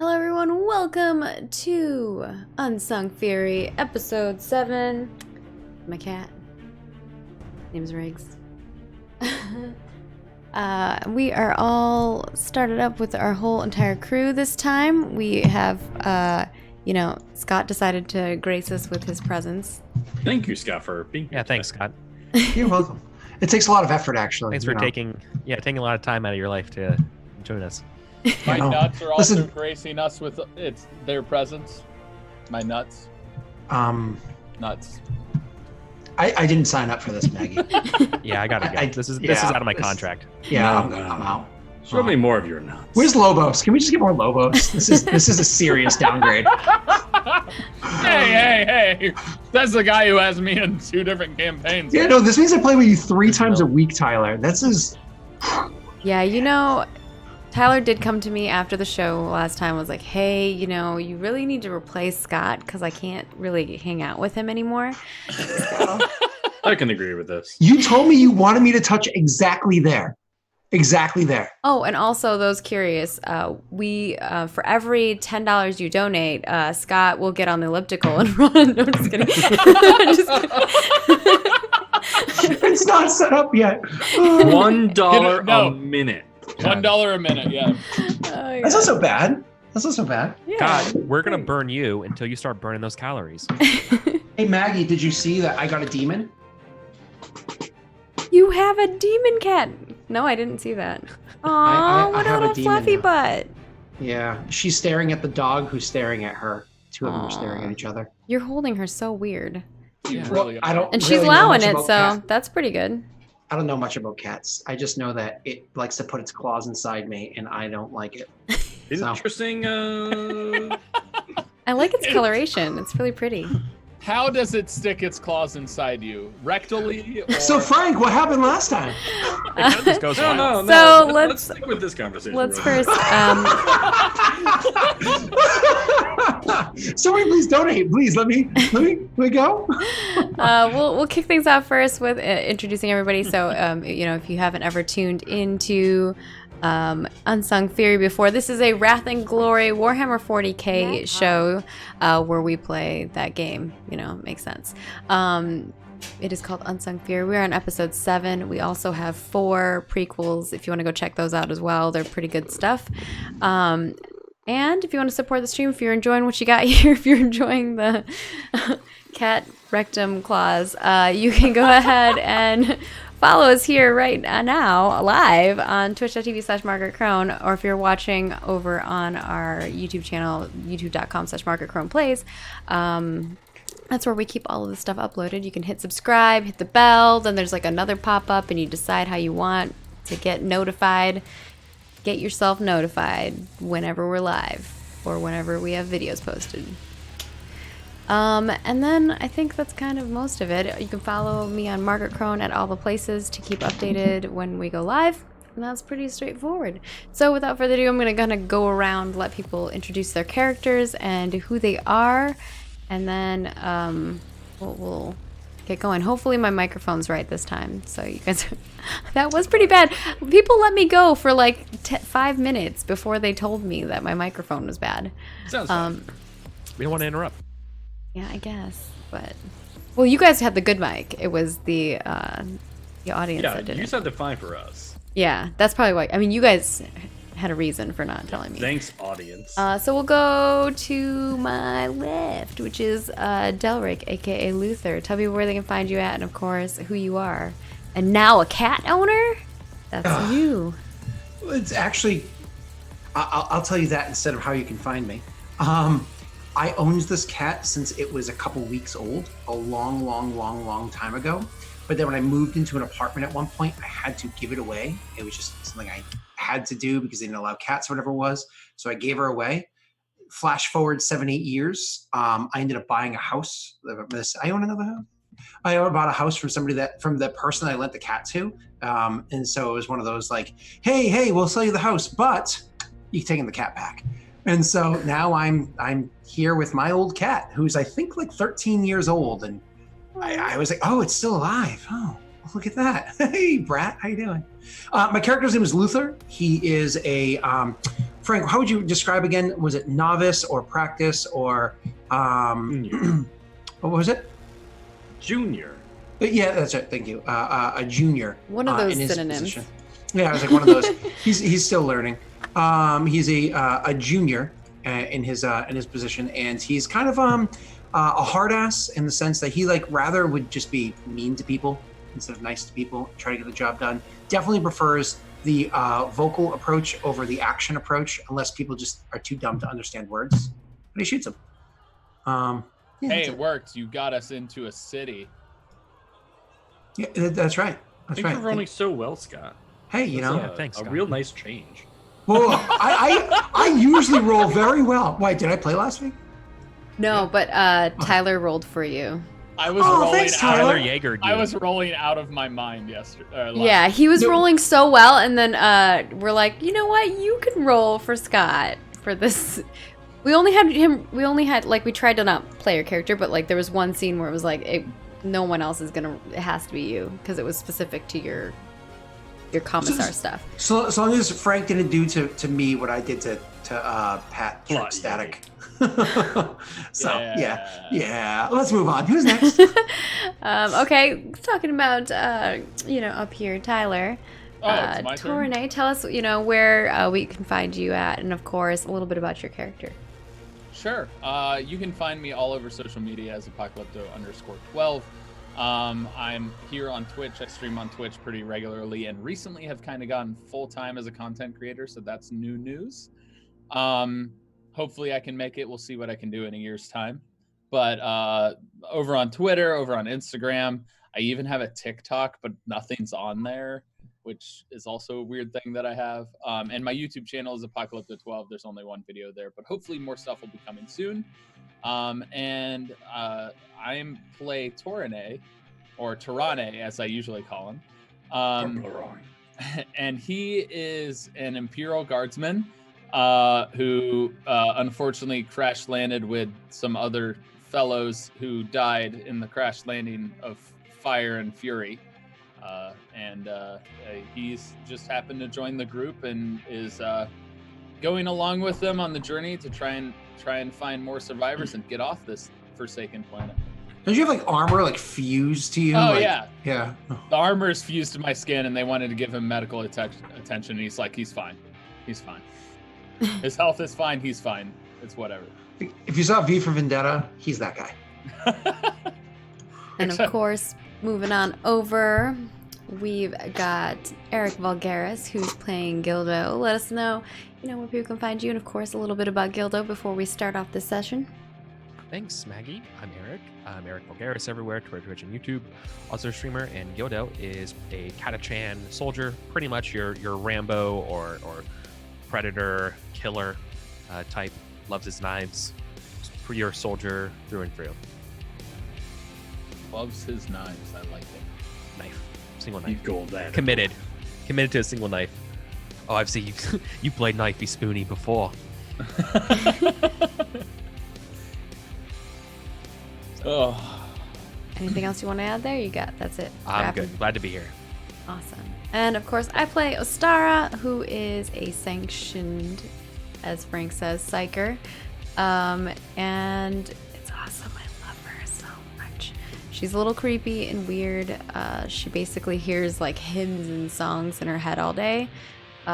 Hello everyone, welcome to Unsung Fury, episode 7. My cat. Name's Riggs. We are all started up with our whole entire crew this time. We have, Scott decided to grace us with his presence. Thank you, Scott, for being here. Yeah, thanks, Scott. You're welcome. It takes a lot of effort, actually. Thanks for taking a lot of time out of your life to join us. My nuts are also gracing us with their presence. My nuts. Nuts. I didn't sign up for this, Maggie. Yeah, I gotta go. This is out of my contract. Yeah, I'm out. Show me more of your nuts. Where's Lobos? Can we just get more Lobos? This is a serious downgrade. Hey! That's the guy who has me in 2 different campaigns. Yeah, no, this means I play with you 3 times a week, Tyler. That's is. Yeah, Tyler did come to me after the show last time, was like, hey, you really need to replace Scott because I can't really hang out with him anymore. So. I can agree with this. You told me you wanted me to touch exactly there. Exactly there. Oh, and also those curious, we for every $10 you donate, Scott will get on the elliptical and run. No, I'm just kidding. It's not set up yet. $1 a minute. $1 a minute, yeah. That's not so bad. Yeah. God, we're gonna burn you until you start burning those calories. Hey, Maggie, did you see that I got a demon? You have a demon cat. No, I didn't see that. Aw, what a little fluffy butt. Yeah, she's staring at the dog who's staring at her. 2 of them are staring at each other. You're holding her so weird. Yeah. Well, I don't. And really she's know allowing much it, about so cats. that's pretty good. I don't know much about cats. I just know that it likes to put its claws inside me, and I don't like it. Interesting. I like its coloration. It's really pretty. How does it stick its claws inside you? Rectally? Or... So, Frank, what happened last time? This goes wild. No. So let's stick with this conversation. Let's real first. Somebody please donate. Please let me go. We'll kick things off first with introducing everybody. So, if you haven't ever tuned into Unsung Fury before, this is a Wrath Glory Warhammer 40k show where we play that game. Makes sense. It is called Unsung Fury. We're on episode 7. We also have 4 prequels if you want to go check those out as well. They're pretty good stuff. And if you want to support the stream, if you're enjoying what you got here, if you're enjoying the cat rectum claws, you can go ahead and follow us here right now, live on twitch.tv/Margaret Crone, or if you're watching over on our YouTube channel, youtube.com/Margaret Crone Plays, that's where we keep all of the stuff uploaded. You can hit subscribe, hit the bell, then there's like another pop-up, and you decide how you want to get notified. Get yourself notified whenever we're live or whenever we have videos posted. And then I think that's kind of most of it. You can follow me on Margaret Crone at all the places to keep updated when we go live. And that's pretty straightforward. So without further ado, I'm going to go around, let people introduce their characters and who they are. And then we'll get going. Hopefully my microphone's right this time. So you guys, that was pretty bad. People let me go for like 5 minutes before they told me that my microphone was bad. Sounds fun. We don't want to interrupt. Yeah, I guess, but well, you guys had the good mic. It was the audience that did you it. said to find for us. Yeah, that's probably why. I mean, you guys had a reason for not telling me. Thanks, audience. So we'll go to my left, which is Delric, aka Luther. Tell me where they can find you at, and of course, who you are. And now a cat owner? That's you. It's actually, I'll tell you that instead of how you can find me. I owned this cat since it was a couple weeks old, a long time ago. But then when I moved into an apartment at one point, I had to give it away. It was just something I had to do because they didn't allow cats or whatever it was. So I gave her away. Flash forward 7-8 years, I ended up buying a house. I own another house. I bought a house from the person I lent the cat to. And so it was one of those like, hey, we'll sell you the house, but you're taking the cat back. And so now I'm here with my old cat, who's I think like 13 years old, and I was like, oh, it's still alive. Oh, look at that. Hey, Brat, how you doing? My character's name is Luther. He is a Frank, how would you describe again? Was it novice or practice or what was it? Junior. Yeah, that's it. Thank you. A junior. One of those in his synonyms. position. Yeah, I was like one of those. He's still learning. He's a junior in his position, and he's kind of a hard ass in the sense that he rather would just be mean to people instead of nice to people, try to get the job done. Definitely prefers the vocal approach over the action approach, unless people just are too dumb to understand words. But he shoots them. Hey, it worked. You got us into a city. Yeah, that's right. That's right. You're rolling so well, Scott. Hey, you know, thanks, a Scott. real nice change. well, I usually roll very well. Wait, did I play last week? No, but Tyler rolled for you. I was thanks, Tyler Tyler. Yeager. I was rolling out of my mind yesterday. Yeah, he was rolling so well, and then we're like, you know what? You can roll for Scott for this. We only had we tried to not play your character, but there was one scene where it was no one else is gonna. It has to be you because it was specific to your commissar stuff. So as long as Frank didn't do to me what I did to Pat Plot, Static. So Yeah. yeah. Let's move on. Who's next? Okay, talking about up here, Tyler. It's my turn? Torine, tell us where we can find you at, and of course a little bit about your character. Sure. You can find me all over social media as Apocalypto_12. I'm here on Twitch. I stream on Twitch pretty regularly, and recently have kind of gotten full-time as a content creator, so that's new news. Hopefully I can make it. We'll see what I can do in a year's time. But over on Twitter, over on Instagram, I even have a TikTok, but nothing's on there, which is also a weird thing that I have. And my YouTube channel is Apocalypto12. There's only one video there, but hopefully more stuff will be coming soon. And I play Torine, or Tirane, as I usually call him. And he is an Imperial Guardsman who unfortunately crash landed with some other fellows who died in the crash landing of Fire and Fury. And he's just happened to join the group and is going along with them on the journey to try and find more survivors and get off this forsaken planet. Don't you have armor fused to you? Oh yeah. The armor is fused to my skin, and they wanted to give him medical attention. He's like, he's fine. His health is fine. He's fine. It's whatever. If you saw V for Vendetta, he's that guy. And of course, moving on over, we've got Eric Vulgaris, who's playing Gildo. Let us know, where people can find you, and of course, a little bit about Gildo before we start off this session. Thanks, Maggie. I'm Eric. I'm Eric Vulgaris everywhere, Twitter, Twitch, and YouTube. Also a streamer, and Gildo is a Katachan soldier, pretty much your Rambo or Predator killer type. Loves his knives. Your soldier through and through. Loves his knives. I like it. Knife. Single knife. You gold that. Committed to a single knife. Oh, I've seen you played knifey spoony before. Oh. Anything else you want to add there? That's it. I'm good. Glad to be here. Awesome. And of course, I play Ostara, who is a sanctioned, as Frank says, psyker. And it's awesome. I love her so much. She's a little creepy and weird. She basically hears hymns and songs in her head all day,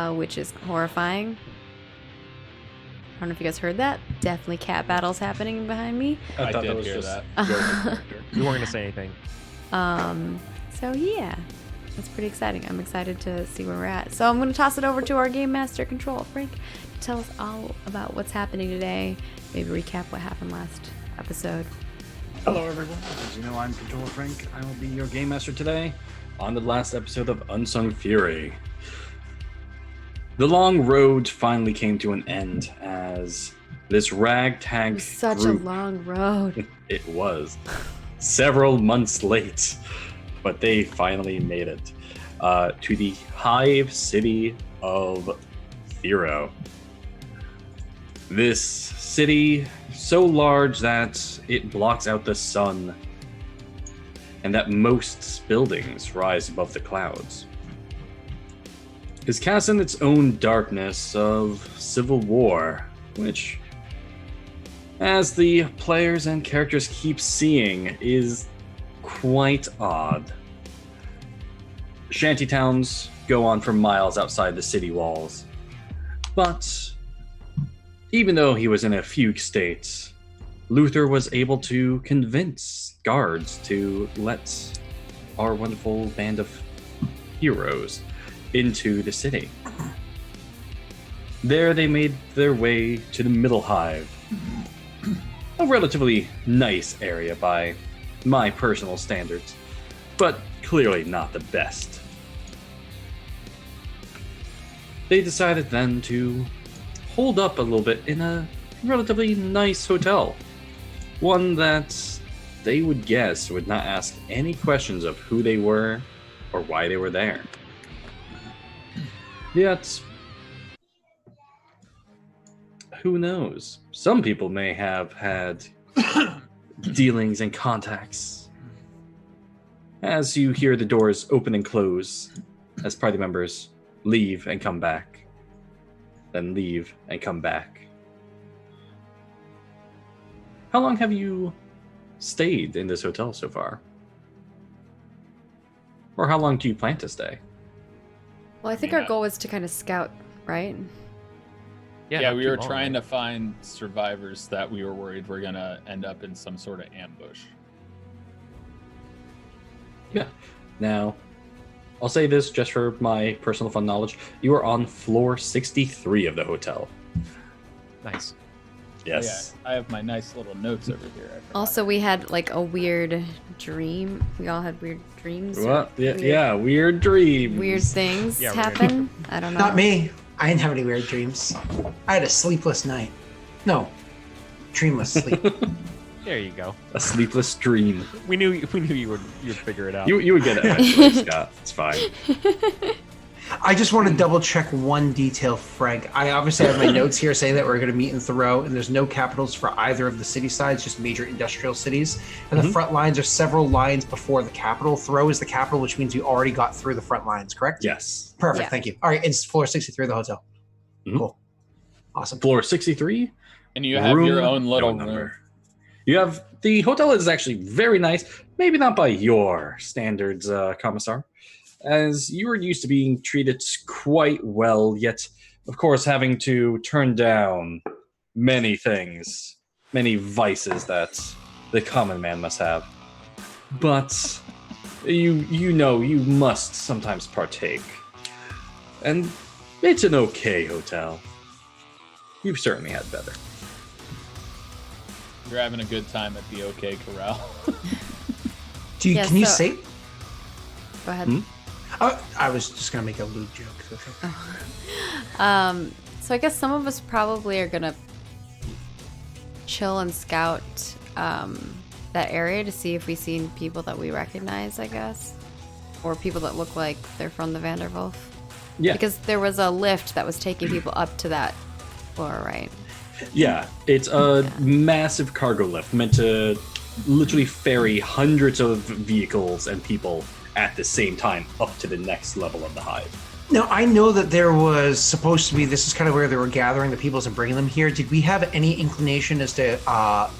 which is horrifying. I don't know if you guys heard that. Definitely cat battles happening behind me. I thought did that was hear just that. You weren't gonna say anything. So yeah, it's pretty exciting. I'm excited to see where we're at. So I'm going to toss it over to our Game Master Control, Frank, to tell us all about what's happening today. Maybe recap what happened last episode. Hello everyone, as you know I'm Controller Frank. I will be your Game Master today. On the last episode of Unsung Fury, the long road finally came to an end as this ragtag It was such group, a long road. It was several months late, but they finally made it to the hive city of Thero. This city, so large that it blocks out the sun, and that most buildings rise above the clouds. is cast in its own darkness of civil war, which, as the players and characters keep seeing, is quite odd. Shantytowns go on for miles outside the city walls, but even though he was in a fugue state, Luther was able to convince guards to let our wonderful band of heroes into the city. There they made their way to the Middle Hive, a relatively nice area by my personal standards, but clearly not the best. They decided then to hold up a little bit in a relatively nice hotel, one that they would guess would not ask any questions of who they were or why they were there. Yet, who knows? Some people may have had dealings and contacts. As you hear the doors open and close, as party members leave and come back, then leave and come back. How long have you stayed in this hotel so far? Or how long do you plan to stay? Well, I think our goal was to kind of scout, right? Yeah, not we too were long, trying right? to find survivors that we were worried were gonna end up in some sort of ambush. Yeah. Now, I'll say this just for my personal fun knowledge. You are on floor 63 of the hotel. Nice. Yes. Yeah, I have my nice little notes over here. I forgot. Also, we had like a weird dream. We all had weird dreams. or What? Yeah, weird, yeah, weird dreams. Weird things Yeah, weird. happen. I don't know. Not me. I didn't have any weird dreams. I had a sleepless night. No, dreamless sleep. There you go. A sleepless dream. We knew you'd figure it out. You would get it eventually, Scott. It's fine. I just want to double check one detail, Frank. I obviously have my notes here saying that we're going to meet in Thoreau, and there's no capitals for either of the city sides, just major industrial cities. And the front lines are several lines before the capital. Thoreau is the capital, which means you already got through the front lines, correct? Yes. Perfect. Yeah. Thank you. All right. It's floor 63 of the hotel. Mhm. Cool. Awesome. Floor 63. And you have your own little no room. number. You have the hotel is actually very nice, maybe not by your standards, commissar, as you were used to being treated quite well, yet of course having to turn down many things, many vices that the common man must have. But you know you must sometimes partake. And it's an okay hotel. You've certainly had better. You're having a good time at the OK Corral. Do you, Yeah, can you so- say? Go ahead. Oh, I was just going to make a lewd joke. So I guess some of us probably are gonna chill and scout that area to see if we see people that we recognize, I guess, or people that look like they're from the Vanderwolf. Yeah. Because there was a lift that was taking people up to that floor, right? Yeah, it's a massive cargo lift meant to literally ferry hundreds of vehicles and people at the same time up to the next level of the hive. Now, I know that there was supposed to be, this is kind of where they were gathering the peoples and bringing them here. Did we have any inclination as to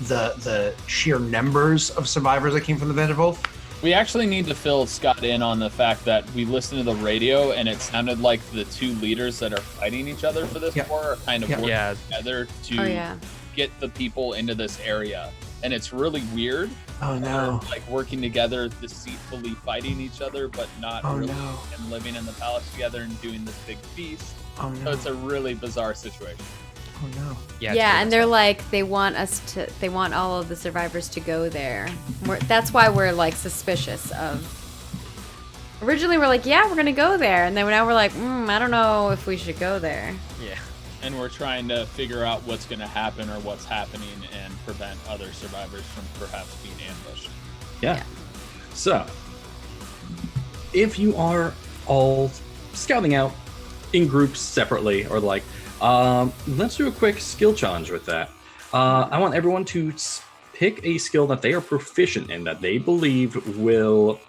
the sheer numbers of survivors that came from the Vanderwolf? We actually need to fill Scott in on the fact that we listened to the radio and it sounded like the two leaders that are fighting each other for this Yep. war are kind of Yep. working Yeah. together to Oh yeah. get the people into this area. And it's really weird. Oh, no. They're, like working together, deceitfully fighting each other, but not Oh, really, no. and living in the palace together and doing this big feast. Oh, So no. it's a really bizarre situation. Oh, no. Yeah, it's Yeah, pretty and they're messed like, they want all of the survivors to go there. That's why we're like suspicious of. Originally, we're like, yeah, we're gonna go there, and then now we're like, I don't know if we should go there. up. Yeah. And we're trying to figure out what's going to happen or what's happening and prevent other survivors from perhaps being ambushed. Yeah. So, if you are all scouting out in groups separately, or like, let's do a quick skill challenge with that. I want everyone to pick a skill that they are proficient in, that they believe will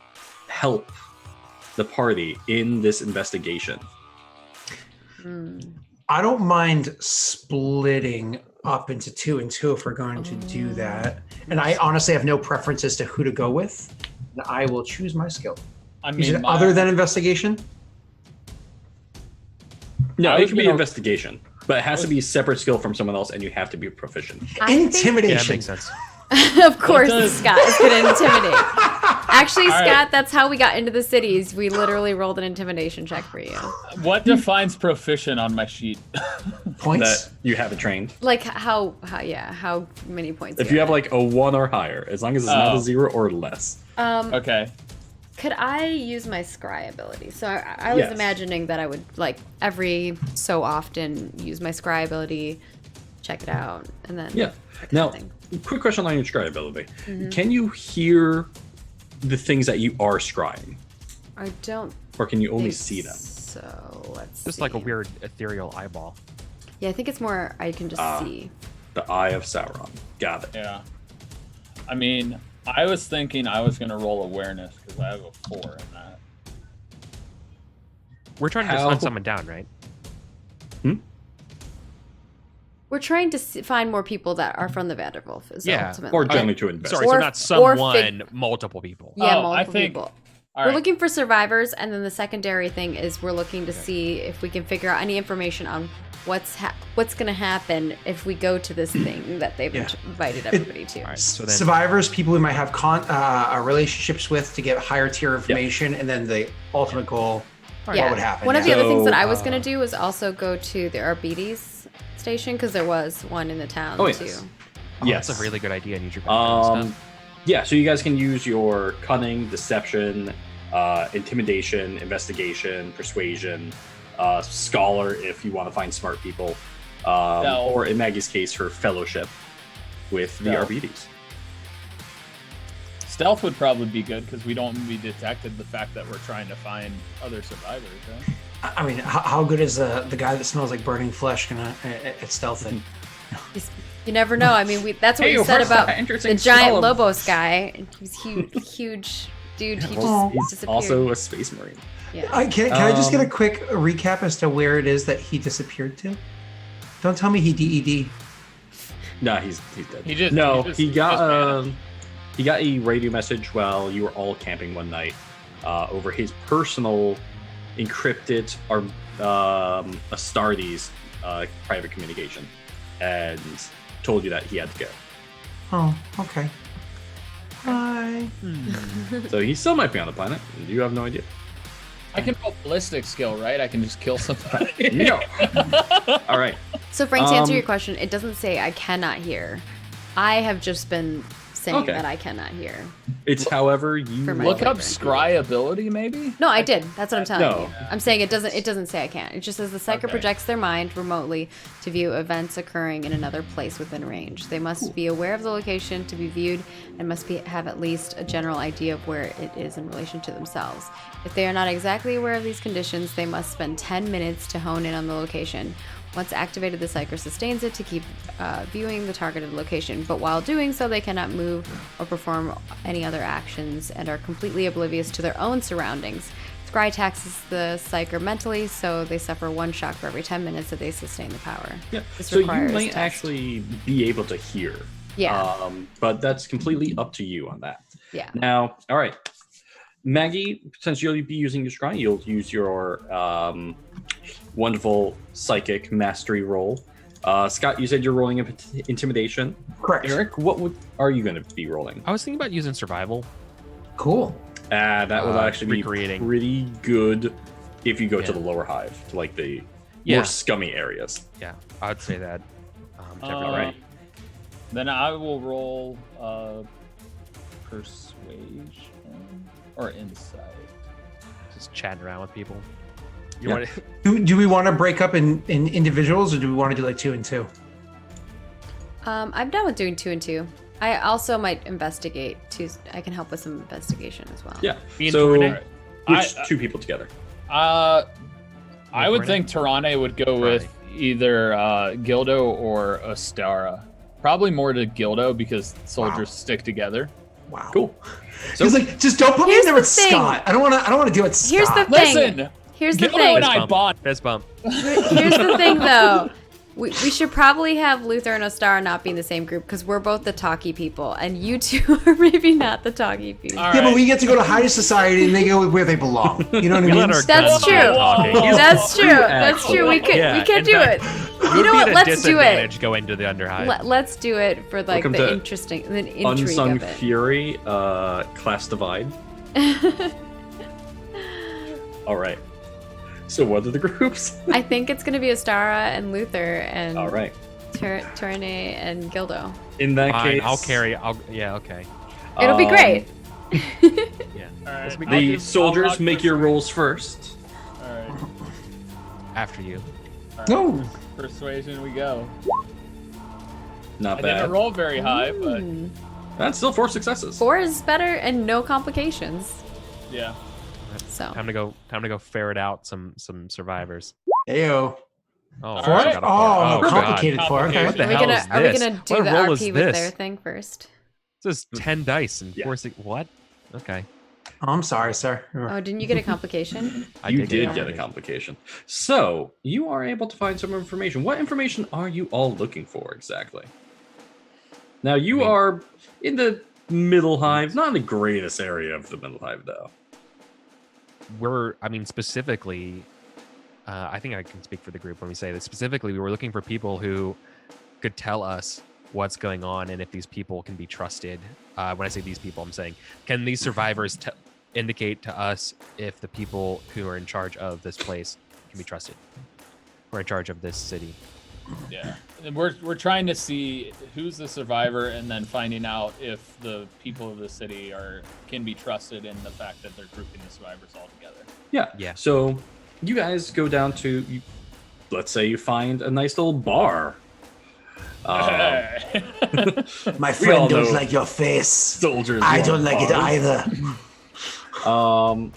help the party in this investigation. I don't mind splitting up into 2 and 2 if we're going to do that. And I honestly have no preference as to who to go with. And I will choose my skill. I Is mean, it other than investigation? No, I it was can be gonna- investigation, but it has to be a separate skill from someone else, and you have to be proficient. I think- Yeah, Intimidation. makes sense. Of course, does- Scott is going to intimidate. Actually, All Scott, right. that's how we got into the cities. We literally rolled an intimidation check for you. What defines proficient on my sheet? Points? That you haven't trained. Like how many points? If you have like a 1 or higher, as long as it's not Oh. a 0 or less. Okay. Could I use my scry ability? So I was Yes. imagining that I would like every so often use my scry ability, check it out, and then Yeah. that kind Now, of thing. quick question on your scry ability. Can you hear the things that you are scrying? I don't Or can you only think see them? So let's Just see. like a weird ethereal eyeball. Yeah, I think it's more I can just see. The Eye of Sauron. Got it. Yeah. I mean, I was thinking I was going to roll awareness because I have a 4 in that. We're trying to just How- hunt someone down, right? We're trying to find more people that are from the Vanderwolf. Is Yeah, ultimately. Or generally to invest. Sorry, Or- so not or someone, multiple people. Yeah, Oh, I multiple think- people. All We're right. looking for survivors, and then the secondary thing is we're looking to see if we can figure out any information on what's going to happen if we go to this thing that they've Yeah. invited everybody to. All right, so then Survivors, people we might have relationships with to get higher tier information, and then the ultimate goal, Yeah. what would happen. One of the yeah. other things that I So, was going to do was also go to the Arbites station because there was one in the town Oh, too. yes. oh, Yes. that's a really good idea. I need your background stuff. Yeah, so you guys can use your cunning, deception, intimidation, investigation, persuasion, scholar if you want to find smart people, No. or in Maggie's case, her fellowship with the No. Arbites. Stealth would probably be good because we don't be detected the fact that we're trying to find other survivors, right? I mean, how good is the guy that smells like burning flesh gonna at stealthing? You never know. I mean, that's what Hey, we said where's about that interesting the giant smell of- Lobos guy. He's huge dude. He just He's disappeared. also a space marine. yeah. Can I just get a Um, quick recap as to where it is that he disappeared to? Don't tell me he DED. No, he's dead. He He got a radio message while you were all camping one night over his personal encrypted Astartes private communication, and told you that he had to go. Oh, okay. Bye. So he still might be on the planet. And you have no idea. I can roll ballistic skill, right? I can just kill somebody. No. All right. So Frank, to answer Um, your question, it doesn't say I cannot hear. I have just been saying Okay. that I cannot hear. It's however you For my Look up favorite. scry ability, maybe? No, I did. That's what I'm telling No. you. I'm saying it doesn't say I can't. It just says the psyker Okay. projects their mind remotely to view events occurring in another place within range. They must be aware of the location to be viewed and must have at least a general idea of where it is in relation to themselves. If they are not exactly aware of these conditions, they must spend 10 minutes to hone in on the location. Once activated, the psyker sustains it to keep viewing the targeted location, but while doing so, they cannot move or perform any other actions and are completely oblivious to their own surroundings. Scry taxes the psyker mentally, so they suffer 1 shock for every 10 minutes that they sustain the power. Yeah. This So you requires might test. actually be able to hear. Yeah. But that's completely up to you on that. Yeah. Now, all right. Maggie, since you'll be using your scry, you'll use your wonderful psychic mastery roll. Scott, you said you're rolling intimidation. Correct. Eric, are you going to be rolling? I was thinking about using survival. Cool. That would actually be recreating. pretty good if you go to Yeah. the lower hive, to like the Yeah. more scummy areas. Yeah, I would say that. Definitely Uh, right. Then I will roll persuasion or insight. Just chatting around with people. You Yeah. want to, Do we want to break up in individuals, or do we want to do like 2 and 2? I'm done with doing 2 and 2. I also might investigate too. I can help with some investigation as well. Yeah. Me and So Torine? which I- 2 people together? I would Torine? think Tarane would go with either Gildo or Astara. Probably more to Gildo because soldiers stick together. Wow. Cool. So He's like, just don't put me Here's in there the with thing. Scott. I don't want to deal with Scott. Here's the thing. Listen, Here's the Gildo thing. and I bond. Fist bump. Here's the thing, though. We should probably have Luther and Ostara not be in the same group because we're both the talky people, and you two are maybe not the talky people. All Yeah, but right. we get to go to higher society and they go where they belong. You know what I We mean? let our That's guns do true. the talking. That's true. True, That's true. We Yeah, can in do fact, it. You You know would what? be at a Let's do it. disadvantage going to the Underhive. Let's do it for like Welcome the to intrigue Unsung of it. Fury, class divide. All right. So what are the groups? I think it's gonna be Ostara and Luther and All right. Torne and Gildo. In that Fine, case, yeah, okay. It'll be great. Yeah. All right. This will be I'll The do- soldiers I'll make your persuade- rolls first. All right. After you. All right. No. Persuasion, we go. Not I bad. didn't roll very high, but That's still 4 successes. 4 is better and no complications. yeah. So Time to go ferret out some survivors. Ayo. Oh, Four? I got a Oh, God. complicated for. Okay. What the are we hell gonna is are we this? gonna do What the roll is RP with this? their thing first? This is 10 dice and Yeah. 4 what? Okay. Oh, I'm sorry, sir. Oh, didn't you get a complication? You did that. get a complication. So, you are able to find some information. What information are you all looking for exactly? Now, you are in the Middle Hive, not the greatest area of the Middle Hive, though. Specifically, I think I can speak for the group when we say this. Specifically, we were looking for people who could tell us what's going on and if these people can be trusted. When I say these people, I'm saying, can these survivors indicate to us if the people who are in charge of this place can be trusted, who are in charge of this city? Yeah, and we're trying to see who's the survivor, and then finding out if the people of the city can be trusted in the fact that they're grouping the survivors all together. Yeah. So, you guys go down to, let's say you find a nice little bar. My We all friend don't know like your face. Soldiers. I love don't like it bars. either.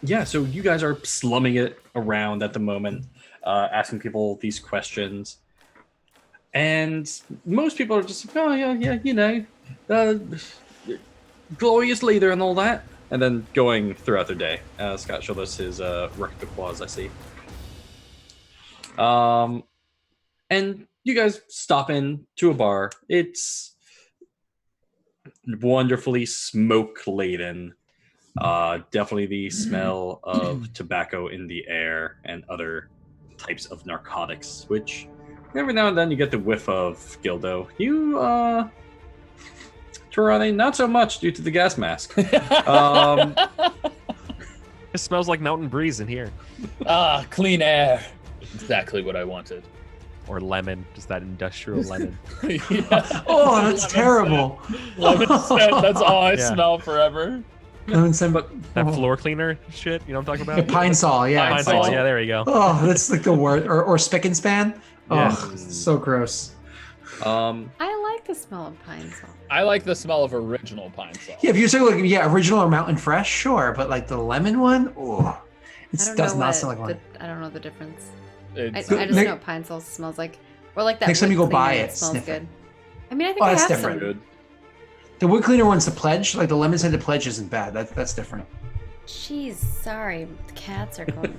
Yeah, so you guys are slumming it around at the moment, asking people these questions. And most people are just like, oh, yeah, you know, glorious leader and all that. And then going throughout their day. Scott showed us his record applause, I see. And you guys stop in to a bar. It's wonderfully smoke-laden. Definitely the smell of tobacco in the air and other types of narcotics, which every now and then you get the whiff of, Gildo. You, Tarani, not so much due to the gas mask. It smells like mountain breeze in here. Clean air. Exactly what I wanted. Or lemon, just that industrial lemon. Yeah. Oh, that's terrible. Lemon scent, that's all I Yeah. smell forever. Lemon scent, That oh. floor cleaner shit, you know what I'm talking Yeah, about? pine sol, yeah. Pine Pine Sol, Sol. yeah, there you go. Oh, that's like the word. Or spick and span. Oh, Yeah. so gross. I like the smell of pine salt. I like the smell of original pine salt. Yeah, if you say like original or mountain fresh, sure, but like the lemon one, oh, it I don't does know not what smell like one. I don't know the difference. I It's, just Nick- know pine salt smells like, or like that. Next time wood you go buy cleaner, it, smells sniff it. good. I mean, I think Oh, I that's have different. some. good. The wood cleaner one's the pledge, like the lemon scented pledge isn't bad. That's different. Jeez, sorry, the cats are going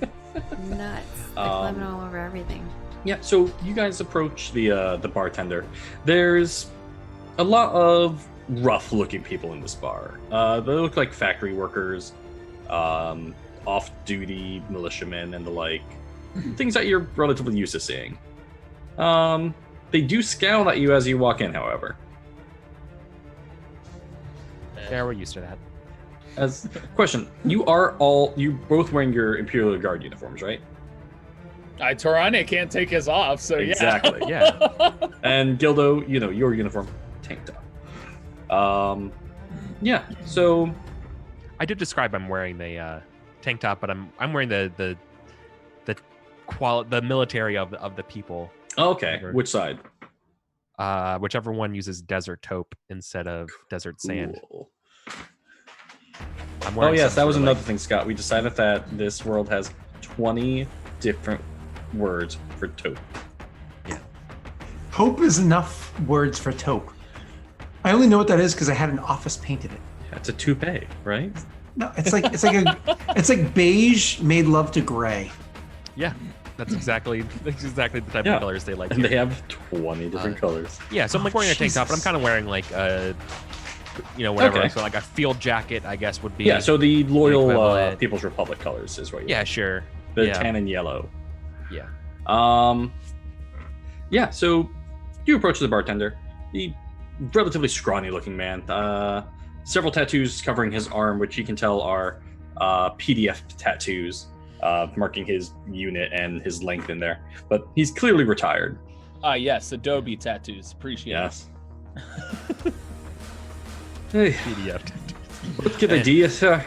nuts. They're climbing all over everything. Yeah, so you guys approach the bartender. There's a lot of rough-looking people in this bar. They look like factory workers, off-duty militiamen, and the like. Things that you're relatively used to seeing. They do scowl at you as you walk in, however. Yeah, we're used to that. As question, you both wearing your Imperial Guard uniforms, right? Torane can't take his off, so yeah. Exactly, yeah. And Gildo, your uniform, tank top. Yeah. So I did describe I'm wearing the tank top, but I'm wearing the military of the people. okay, which side? Whichever one uses desert taupe instead of desert sand. Cool. I'm Oh wearing yes, some that was sort of, another thing, Scott. We decided that this world has 20 different words for taupe. Taupe is enough words for taupe. I only know what that is because I had an office painted it. That's a toupee, right? No, it's like beige made love to gray. Yeah, that's exactly the type of colors they like. And here. they have 20 different colors. Yeah, so I'm like wearing a tank top, but I'm kind of wearing like whatever. Okay. So like a field jacket, I guess would be. Yeah, so the loyal equivalent. People's Republic colors is what you're Yeah, sure. the yeah. tan and yellow. Yeah. Yeah, so you approach the bartender. The relatively scrawny looking man. Several tattoos covering his arm, which you can tell are PDF tattoos, marking his unit and his length in there. But he's clearly retired. Yes, Adobe tattoos. Appreciate Yes. Hey, PDF. what good idea, sir?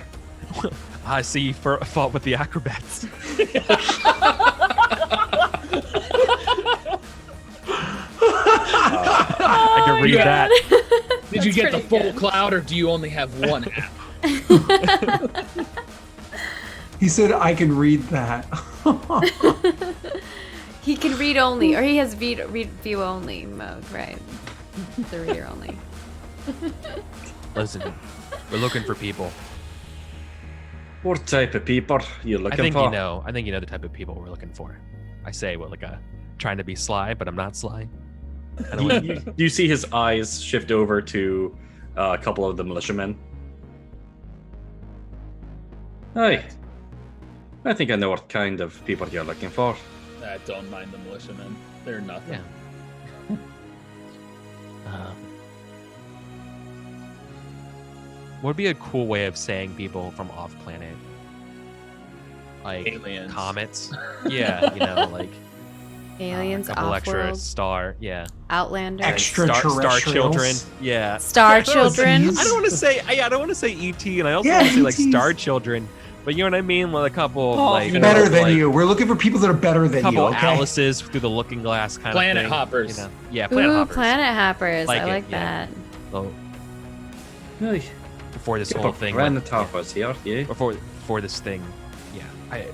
I see you fought with the acrobats. I can read that. it. Did you get the full cloud, or do you only have one app? He said, "I can read that." He can read only, or he has read view only mode, right? The reader only. Listen, we're looking for people. What type of people you I looking think for? you know. I think you know the type of people we're looking for. I say, trying to be sly, but I'm not sly. I don't want You see his eyes shift over to a couple of the militiamen. Hey, I think I know what kind of people you're looking for. I don't mind the militiamen. They're nothing. Yeah. What would be a cool way of saying people from off planet? Like Aliens. comets. Yeah, like Aliens, a couple extra off-world, star. Yeah. Outlander, Star children. Yeah. Star Children. I don't want to say. I don't want to say ET, and I also Yeah, want to say like ETs. Star Children. But you know what I mean? With a couple of, Oh, like better than like, you. We're looking for people that are better than couple you. Okay. Alice's through the looking glass kind Planet of thing. hoppers. Yeah, planet Ooh, hoppers. Planet Hoppers. Like I it, like yeah. that. So, Hey, before this whole thing. Planet Hoppers here, yeah. Before this thing, I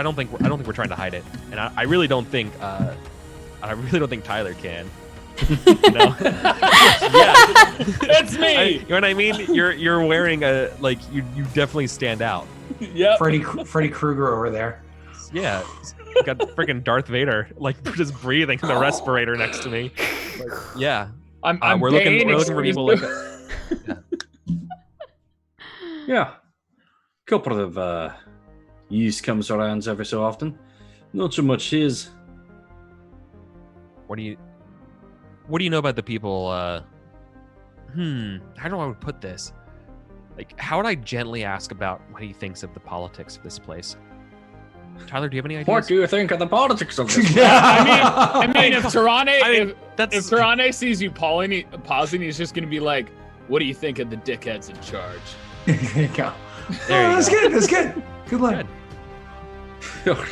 don't think we're trying to hide it, and I really don't think Tyler can. No. Yeah, That's me. you know what I mean? You're wearing a you definitely stand out. Yep. Freddy Krueger over there. Yeah, got freaking Darth Vader just breathing in the respirator next to me. Yeah, I'm we're Bane, looking for people like excuse that. Yeah. Couple of use comes around every so often. Not so much his. What do you know about the people? How do I put this? Like, how would I gently ask about what he thinks of the politics of this place? Tyler, do you have any ideas? What do you think of the politics of this? I mean, if Tarane, that's if Tarane sees you pausing, he's just gonna be like, "What do you think of the dickheads in charge?" There you go. There you That's go. good. That's good. Good luck. Good.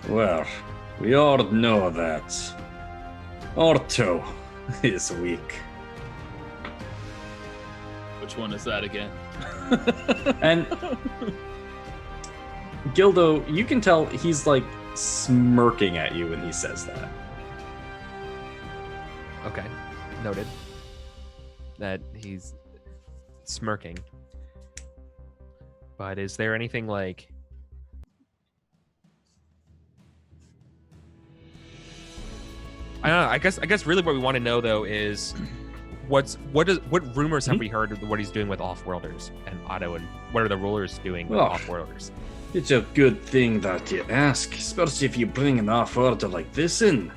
Well, we all know that Orto is weak. Which one is that again? And Gildo, you can tell he's like smirking at you when he says that. Okay, noted. That he's smirking. But is there anything like? I don't know. I guess really what we want to know though is what rumors have we heard of what he's doing with off-worlders and Otto, and what are the rulers doing with Oh. off-worlders? It's a good thing that you ask, especially if you bring an off-worlder like this in.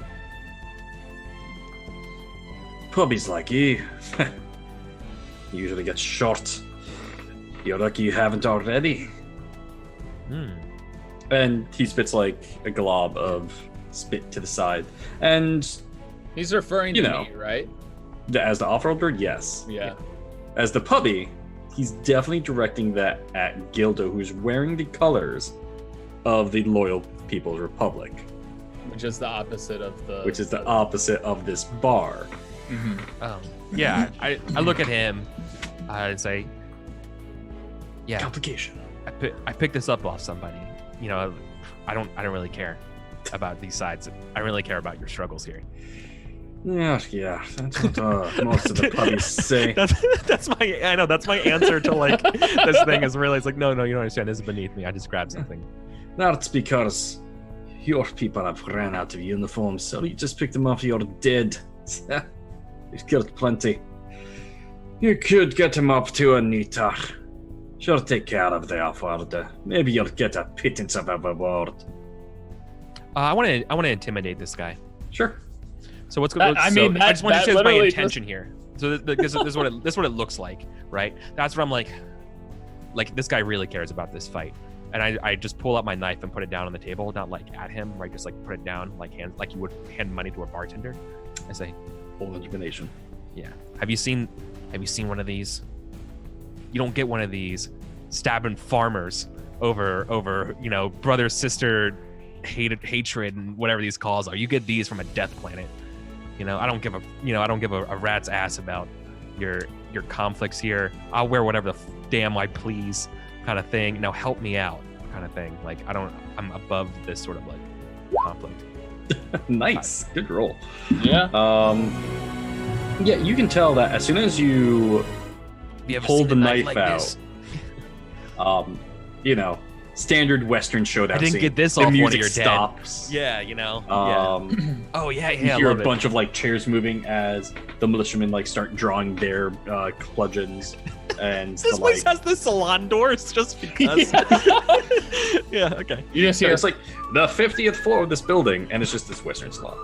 Puppies like you usually get shot. You're lucky you haven't already. And he spits like a glob of spit to the side. And He's referring to You know. me, right? as the off-worlder, yes. Yeah. As the puppy, he's definitely directing that at Gildo, who's wearing the colors of the Loyal People's Republic, Which is the opposite of the. which is the opposite of this bar. Mhm. Yeah, I look at him and say, yeah, Complication. I picked this up off somebody. You know, I don't really care about these sides. I really care about your struggles here. Yeah, that's what most of the puppies say. That's my answer to like this thing is really, it's like, no, you don't understand. This is beneath me. I just grabbed something. That's because your people have ran out of uniforms, so you just picked them off your dead. You've killed plenty. You could get them up to a Nitar. Sure, take care of the offered. Maybe you'll get a pittance of a reward. I want to intimidate this guy. Sure. So what's going? I mean, I just want to show my intention just... here. So this is what it looks like, right? That's what I'm like. Like, this guy really cares about this fight, and I just pull out my knife and put it down on the table, not like at him, right? Just like put it down, like you would hand money to a bartender. I say, full intimidation. Yeah. Have you seen one of these? You don't get one of these stabbing farmers over brother sister hatred and whatever these calls are. You get these from a death planet. I don't give a rat's ass about your conflicts here. I'll wear whatever the damn I please, kind of thing. Now help me out, kind of thing. Like, I'm above this sort of like conflict. Nice, good roll. Yeah. Yeah, you can tell that as soon as you pull the knife like out, standard Western showdown. I didn't scene. get this the off music one of your stops. Yeah, Oh yeah. You hear a bunch of like chairs moving as the militiamen like start drawing their bludgeons, and this place has the salon doors just because. Yeah. Okay. You just hear it's like the 50th floor of this building, and it's just this Western salon.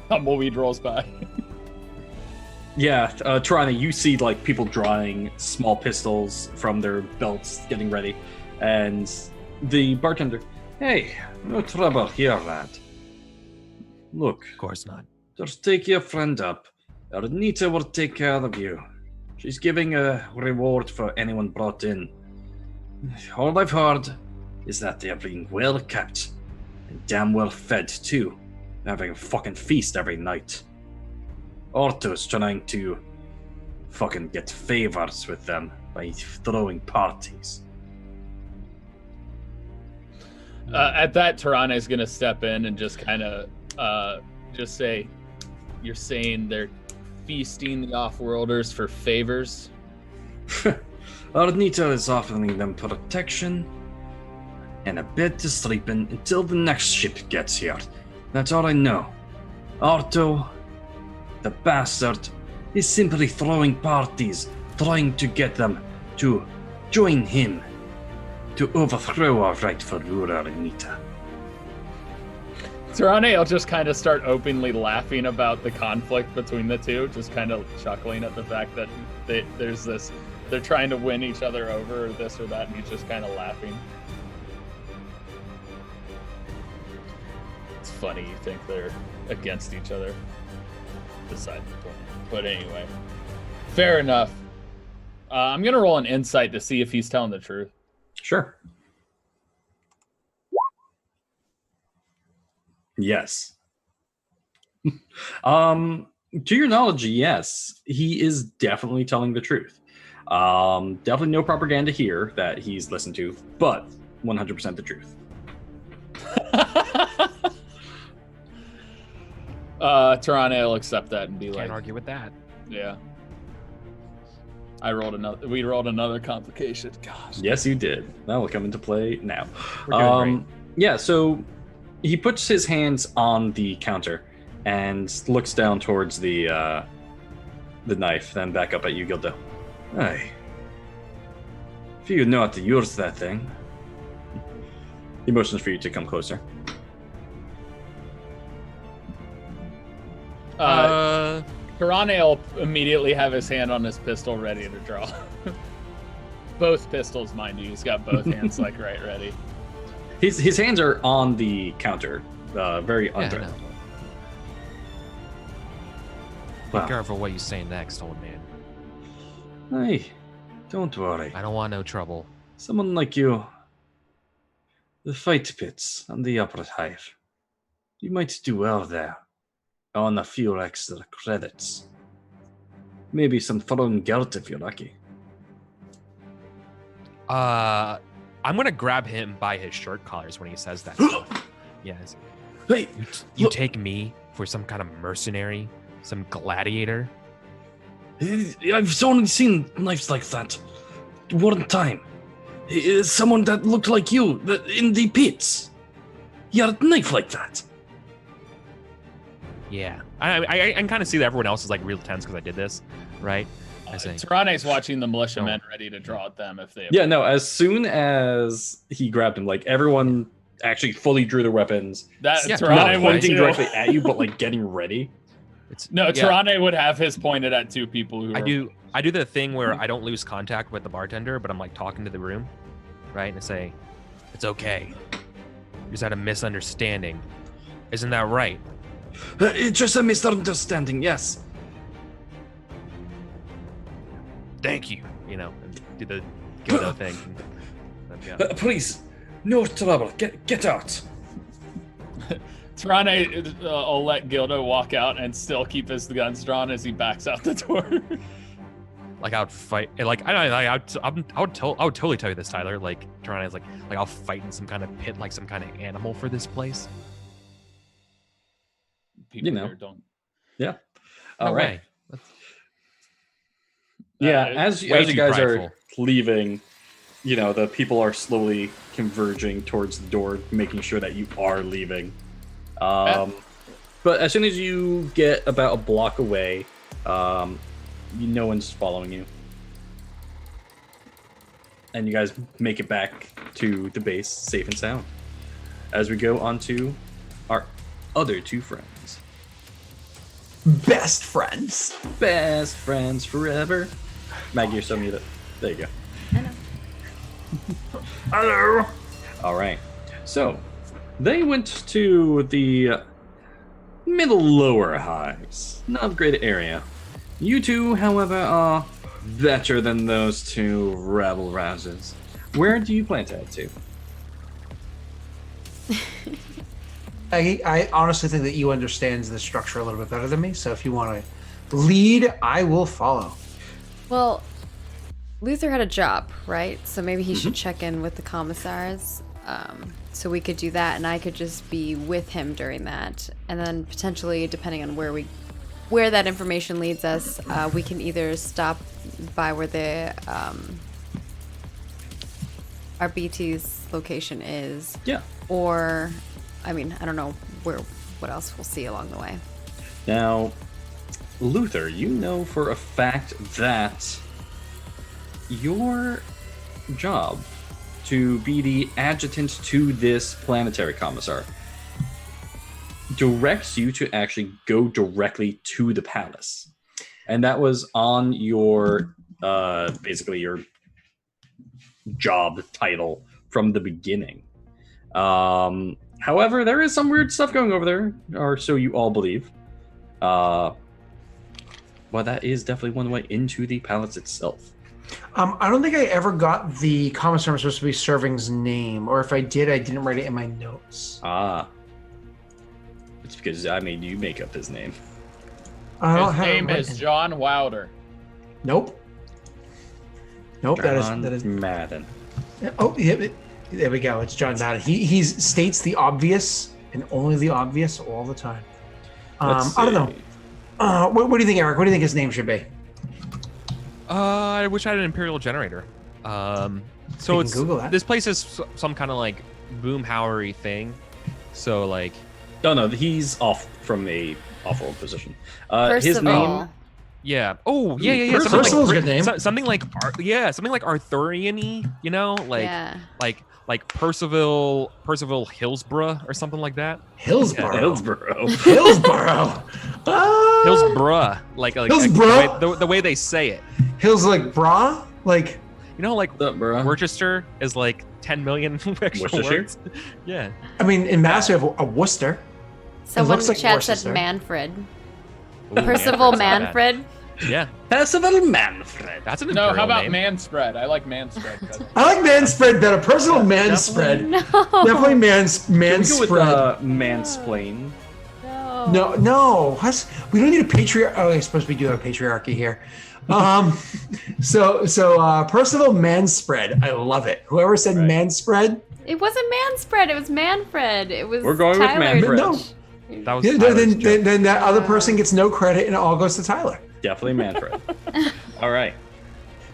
Tumbleweed rolls by. Yeah, Tirana, you see like people drawing small pistols from their belts, getting ready, and the bartender, "Hey, no trouble here, lad. Look, Of course not. just take your friend up. Arnita will take care of you. She's giving a reward for anyone brought in. All I've heard is that they're being well kept, and damn well fed too, having a fucking feast every night. Orto's trying to fucking get favors with them by throwing parties." At that, Tirana is going to step in and just kind of just say, "You're saying they're feasting the off-worlders for favors?" Arnita is offering them protection and a bed to sleep in until the next ship gets here. That's all I know. Orto, the bastard, is simply throwing parties, trying to get them to join him to overthrow our rightful ruler, Arnita. Tirana will just kind of start openly laughing about the conflict between the two, just kind of chuckling at the fact that there's this, they're trying to win each other over, or this or that, and he's just kind of laughing. It's funny, you think they're against each other. Beside the point. But anyway, fair enough. I'm gonna roll an insight to see if he's telling the truth. Sure. Yes. To your knowledge, yes, he is definitely telling the truth. Definitely no propaganda here that he's listened to, but 100% the truth. Tirana will accept that and be Can't like, argue with that. yeah. We rolled another complication. Gosh. Yes, you did. That will come into play now. We're doing great. Yeah, so he puts his hands on the counter and looks down towards the knife, then back up at you, Gildo. Hey, if you know how to use that thing. He motions for you to come closer. Tirana will immediately have his hand on his pistol ready to draw. Both pistols, mind you. He's got both hands like right ready. His hands are on the counter, very under. No. Wow. Be careful what you say next, old man. Hey, don't worry. I don't want no trouble. Someone like you, the fight pits and the Underhive, you might do well there. On a few extra credits. Maybe some foreign geld if you're lucky. I'm gonna grab him by his shirt collars when he says that stuff. Yes. Hey, You look, take me for some kind of mercenary, some gladiator? I've only seen knives like that one time. Someone that looked like you in the pits. He had a knife like that. Yeah. I can kind of see that everyone else is like real tense because I did this, right? I say, Tyranne's watching the militiamen No. ready to draw at them if they. Yeah, no, as soon as he grabbed him, like everyone actually fully drew their weapons. That Yeah, Tyranne Not would pointing too. directly at you, but like getting ready. it's No, yeah, Tyranne would have his pointed at two people who. I do the thing where I don't lose contact with the bartender, but I'm like talking to the room, right? And I say, it's okay. You just had a misunderstanding. Isn't that right? It's just a misunderstanding, yes. Thank you. You know, and do the Gildo thing. And, yeah. Please, no trouble. Get out. Tyranne will let Gildo walk out and still keep his guns drawn as he backs out the door. Like I would fight, like I would totally tell you this, Tyler. Like Tyranne is like I'll fight in some kind of pit, like some kind of animal for this place. People know. here don't. Yeah. No All right. way. Yeah, Uh, as you way guys too are prideful. leaving, the people are slowly converging towards the door, making sure that you are leaving. But as soon as you get about a block away, no one's following you. And you guys make it back to the base safe and sound. As we go on to our other two friends. Best friends. Best friends forever. Maggie, you're still muted. There you go. Hello. All right. So, they went to the middle lower hives. Not a great area. You two, however, are better than those two rabble rousers. Where do you plan to head to? I honestly think that you understand the structure a little bit better than me. So if you want to lead, I will follow. Well, Luther had a job, right? So maybe he should check in with the commissars. So we could do that, and I could just be with him during that. And then potentially, depending on where that information leads us, we can either stop by where the our BT's location is. Yeah. Or, I mean, I don't know what else we'll see along the way. Now, Luther, you know for a fact that your job to be the adjutant to this planetary commissar directs you to actually go directly to the palace. And that was on your, basically your job title from the beginning. However, there is some weird stuff going over there, or so you all believe. Well, that is definitely one way into the palace itself. I don't think I ever got the commissar I'm supposed to be serving's name, or if I did, I didn't write it in my notes. It's because I made you make up his name. I don't His have it name written. is John Wilder. Nope. Nope. John That is. Madden. Oh, yeah, there we go. It's John Madden. He states the obvious and only the obvious all the time. Let's I don't see. know. What do you think, Eric? What do you think his name should be? I wish I had an Imperial generator. So can it's Google that. this place is some kind of like boomhauery thing. So like, Oh no, he's off from a off-roll position. His name. Percival. yeah. Oh yeah, yeah, yeah. Percival's Percival's a good name. Something like something like Arthurian-y, you know, like Yeah. like Percival Hillsborough or something like that. Hillsborough. Hillsborough. Hillsborough. Ah! Hillsborough, like Hillsborough? the way they say it. Hills like bra? Like, You know, like What's up, bro? Worcester is like 10 million extra Worcestershire? words. Yeah. I mean, in Mass, we have a Worcester. Someone looks in the like chat Worcester. said Manfred. Ooh, Percival Manfred's not bad. Manfred. Yeah, Percival Manfred. that's an No, imperial how about name. man spread? I like man spread better. I like man spread better. Personal man spread. No. Definitely man Can we go with spread. mansplain? No. No. We don't need a patriarch. Oh, I suppose we do have a patriarchy here. So Percival Manspread. I love it. Whoever said Right. Manspread. It wasn't Manspread. It was Manfred. It was We're going with Tyler. Manfred. No. That was Yeah, Tyler's then, joke. then that other person gets no credit and it all goes to Tyler. Definitely Manfred. All right.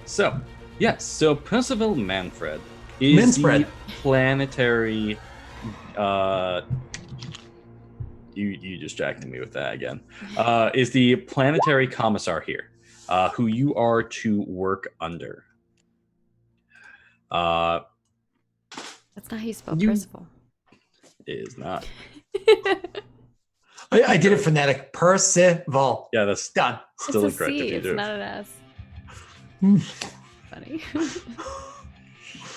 So, yes. So Percival Manfred is the Manspread. planetary. You distracted me with that again. Is the planetary commissar here, who you are to work under. That's not how you spell You- Percival. Is not. I did it phonetic. Percival. Yeah, that's Done. still It's a incorrect C. if you It's do. not an S. Funny.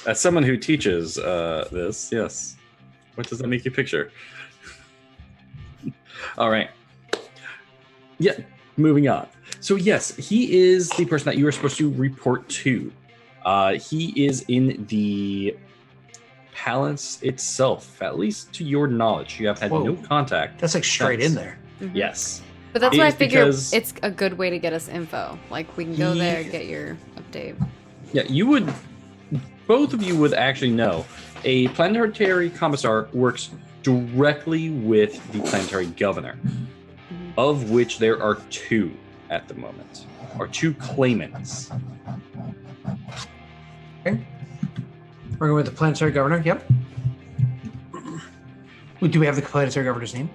As someone who teaches this, yes. What does that make you picture? All right. Yeah, moving on. So yes, he is the person that you are supposed to report to. He is in the palace itself, at least to your knowledge. You have had Whoa. no contact. That's like straight in there. Mhm. Yes. But that's It why I is figure because- it's a good way to get us info. Like we can go He- there, get your update. Yeah, you would. Both of you would actually know. A planetary commissar works directly with the planetary governor, of which there are two at the moment, or two claimants. Okay. We're going with the planetary governor. Yep. Do we have the planetary governor's name?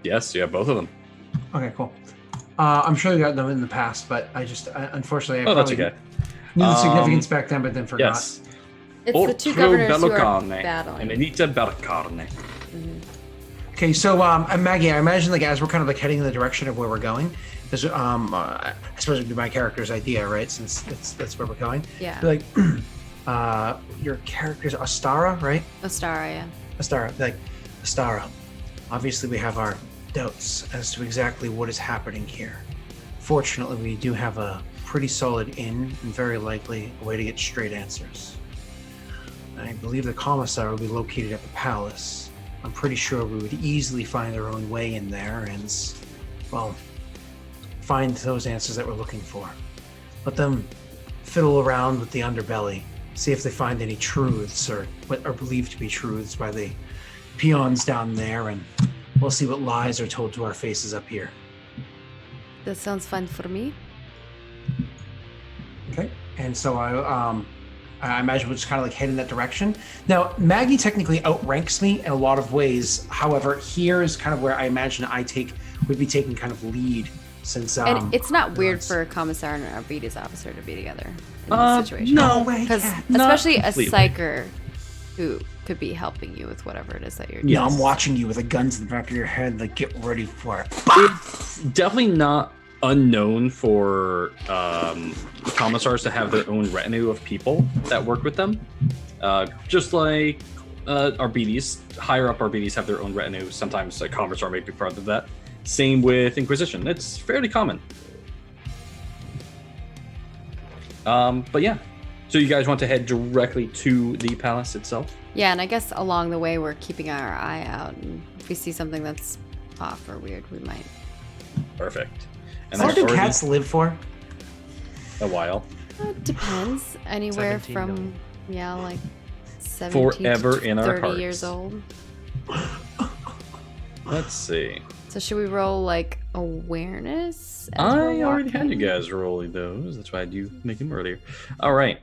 Yes, you have both of them. Okay, cool. I'm sure we got them in the past, but unfortunately, I Oh, that's probably okay. knew the Um, significance back then, but then forgot. Yes. It's the two Otro governors who are Bellocarne and battling. Anita Bellocarne. Okay, so Maggie, I imagine like as we're kind of like heading in the direction of where we're going, there's I suppose it'd be my character's idea, right? Since that's where we're going. Yeah. Be like, your character's Astara, right? Ostara, yeah. Astara, like Astara. Obviously, we have our doubts as to exactly what is happening here. Fortunately, we do have a pretty solid in and very likely a way to get straight answers. I believe the commissar will be located at the palace. I'm pretty sure we would easily find our own way in there and, well, find those answers that we're looking for. Let them fiddle around with the underbelly, see if they find any truths or what are believed to be truths by the peons down there, and we'll see what lies are told to our faces up here. That sounds fun for me. Okay. And so I imagine we'll just kind of like head in that direction. Now, Maggie technically outranks me in a lot of ways. However, here is kind of where I imagine would be taking kind of lead since And it's not weird it's- for a commissar and an Arbites officer to be together in this situation. no way, Because Kat. especially a completely. psyker who could be helping you with whatever it is that you're doing. Yeah, I'm watching you with the guns in the back of your head. Like, get ready for it. It's definitely not unknown for commissars to have their own retinue of people that work with them. Just like Arbites, higher up Arbites have their own retinue. Sometimes a commissar may be part of that. Same with Inquisition. It's fairly common. But yeah. So you guys want to head directly to the palace itself? Yeah, and I guess along the way we're keeping our eye out, and if we see something that's off or weird, we might. Perfect. And How long there's do already cats live for? a while. It depends. Anywhere 17 from million. like 17 Forever to in our 30 years hearts. old. Let's see. So should we roll like awareness? as I we're already had you walking? guys rolling those. That's why I do make them earlier. All right.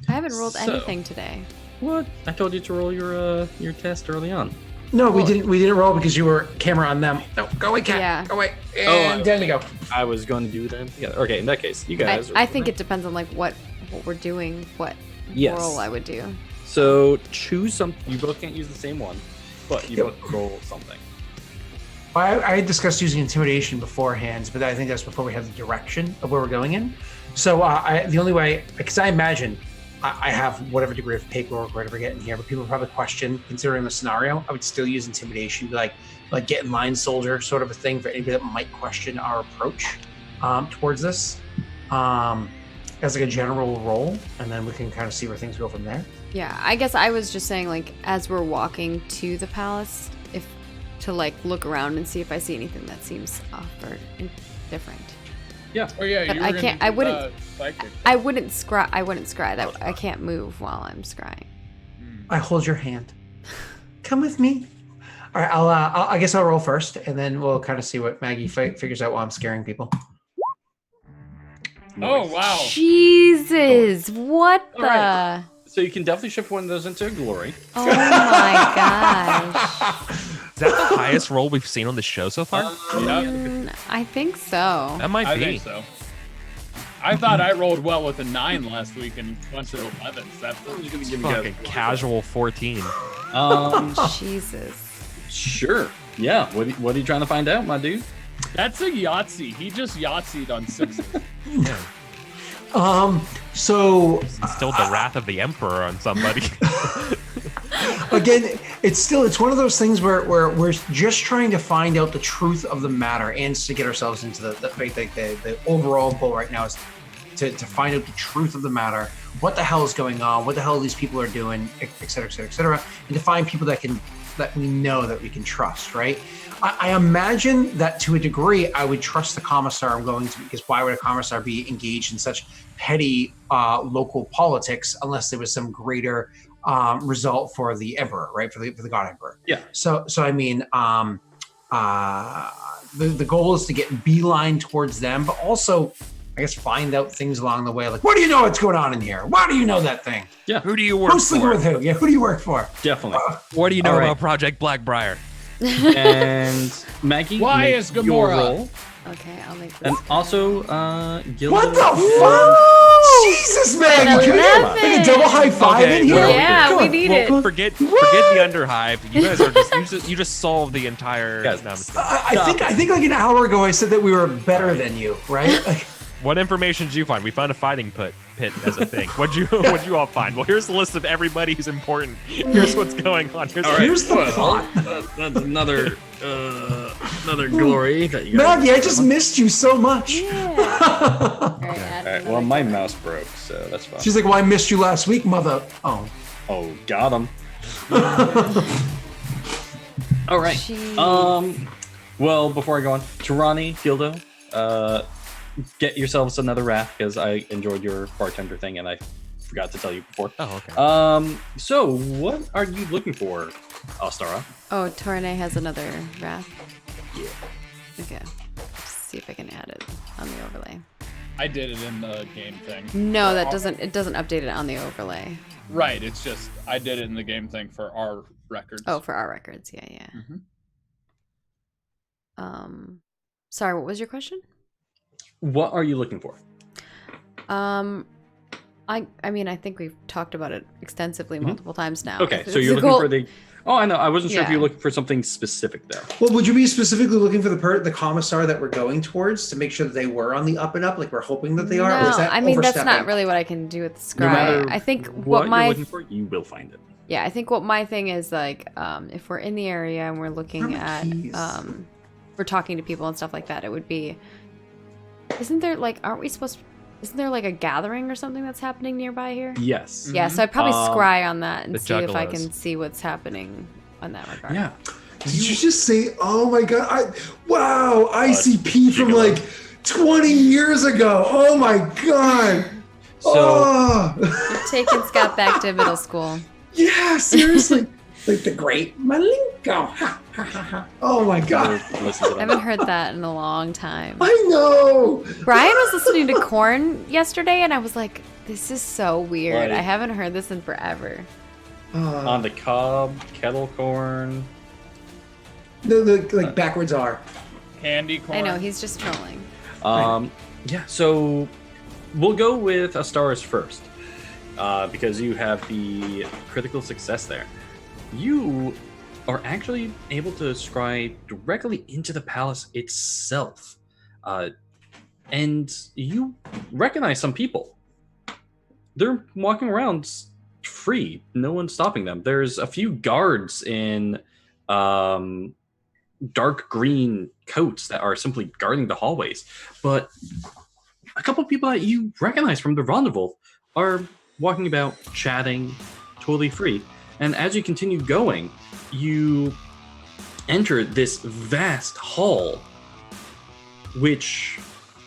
I haven't rolled So- anything today. What? I told you to roll your test early on. No, we Well- didn't. We didn't roll because you were camera on them. No, go away, cat. Yeah. Go away. Oh, And down you go. I was going to do them together. Okay, in that case, you guys. I think it depends on like what we're doing, what Yes. roll I would do. So choose some. You both can't use the same one, but you both roll something. I had discussed using intimidation beforehand, but I think that's before we have the direction of where we're going in. So the only way, because I imagine I have whatever degree of paperwork or whatever I get in here, but people probably question, considering the scenario, I would still use intimidation, be like get in line, soldier, sort of a thing for anybody that might question our approach towards this, as like a general role, and then we can kind of see where things go from there. Yeah, I guess I was just saying like as we're walking to the palace, to like look around and see if I see anything that seems off or different. Yeah. Oh yeah, But you were I gonna can't- do I wouldn't- the psychic. I wouldn't scry. I can't move while I'm scrying. I hold your hand. Come with me. All right, I guess I'll roll first, and then we'll kind of see what Maggie figures out while I'm scaring people. Oh wow. Jesus, what the? Alright. So you can definitely shift one of those into a glory. Oh my gosh. Is that the highest roll we've seen on the show so far? I think so. That might I be. think so. I thought I rolled well with a 9 last week and a bunch of 11s. That's Fucking casual 14. Jesus. Sure. Yeah. What are you trying to find out, my dude? That's a Yahtzee. He just Yahtzeed on 6s. So Instilled the wrath of the emperor on somebody. again, it's one of those things where we're just trying to find out the truth of the matter and to get ourselves into the overall goal right now is to find out the truth of the matter, what the hell is going on, what the hell these people are doing, et cetera, et cetera, et cetera, and to find people that we know that we can trust, right? I imagine that to a degree, I would trust the commissar I'm going to, because why would a commissar be engaged in such petty local politics unless there was some greater result for the emperor, right? For the god emperor. Yeah. So I mean, the goal is to get beeline towards them, but also, I guess, find out things along the way. Like, what do you know what's going on in here? Why do you know that thing? Yeah. Who do you work Who's sleeping for? with who? Yeah, who do you work for? Definitely. What do you know All right. about Project Blackbriar? And Maggie, Why make is your Gamora? roll. Okay, I'll make this. And also, Gilda. What the fuck? Jesus, man! An Can we get like a 11. double high five Okay, in here? well, Yeah, Come we on. need Well, it. forget the Underhive. You guys are you just solved the entire. Guys, No, I'm just- I think like an hour ago I said that we were better than you, right? Like, What information did you find? We found a fighting pit as a thing. What'd you all find? Well, here's the list of everybody who's important. Here's what's going on. Here's the plot. That's another glory that you got. Maggie, I just missed you so much. Yeah. All right, add All right. another Well, my card. mouse broke, so that's fine. She's like, well, I missed you last week, mother. Oh. Oh, got him. All right. Jeez. Well, before I go on, Tirani, Gildo, get yourselves another wrath because I enjoyed your bartender thing and I forgot to tell you before. Oh, okay. So what are you looking for, Astara? Oh, Torne has another wrath. Yeah. Okay. Let's see if I can add it on the overlay. I did it in the game thing. No, that doesn't. It doesn't update it on the overlay. Right, it's just I did it in the game thing for our records. Oh, for our records. Yeah, yeah. Sorry, what was your question? What are you looking for? I mean, I think we've talked about it extensively multiple times now. Okay, If so it's you're a looking goal- for the... Oh, I know. I wasn't sure if Yeah. you were looking for something specific, though. Well, would you be specifically looking for the commissar that we're going towards to make sure that they were on the up and up, like we're hoping that they are? No, or is that I mean that's not overstepping? really what I can do with Scry. No matter I think what what you're my looking for, you will find it. yeah, I think what my thing is like, if we're in the area and we're looking How at, many keys? we're talking to people and stuff like that, it would be. Isn't there like? Aren't we supposed? Isn't there like a gathering or something that's happening nearby here? Yes. Yeah, so I'd probably scry on that and the see if I juggalos. can see what's happening on that regard. Yeah. Did you just say, oh my God, wow, ICP from gigolo. like 20 years ago. Oh my God. So- oh, You're taking Scott back to middle school. yeah, seriously. Like the great Malenko. Ha, ha, ha, ha. Oh my God. Listen to I them. haven't heard that in a long time. I know. Brian was listening to Korn yesterday, and I was like, "This is so weird. Like- I haven't heard this in forever." On the cob, kettle corn. The like backwards R. Candy corn. I know he's just trolling. Yeah, so we'll go with Astara's first because you have the critical success there. You are actually able to scry directly into the palace itself. And you recognize some people. They're walking around free. No one's stopping them. There's a few guards in dark green coats that are simply guarding the hallways. But a couple of people that you recognize from the rendezvous are walking about, chatting, totally free. And as you continue going, you enter this vast hall, which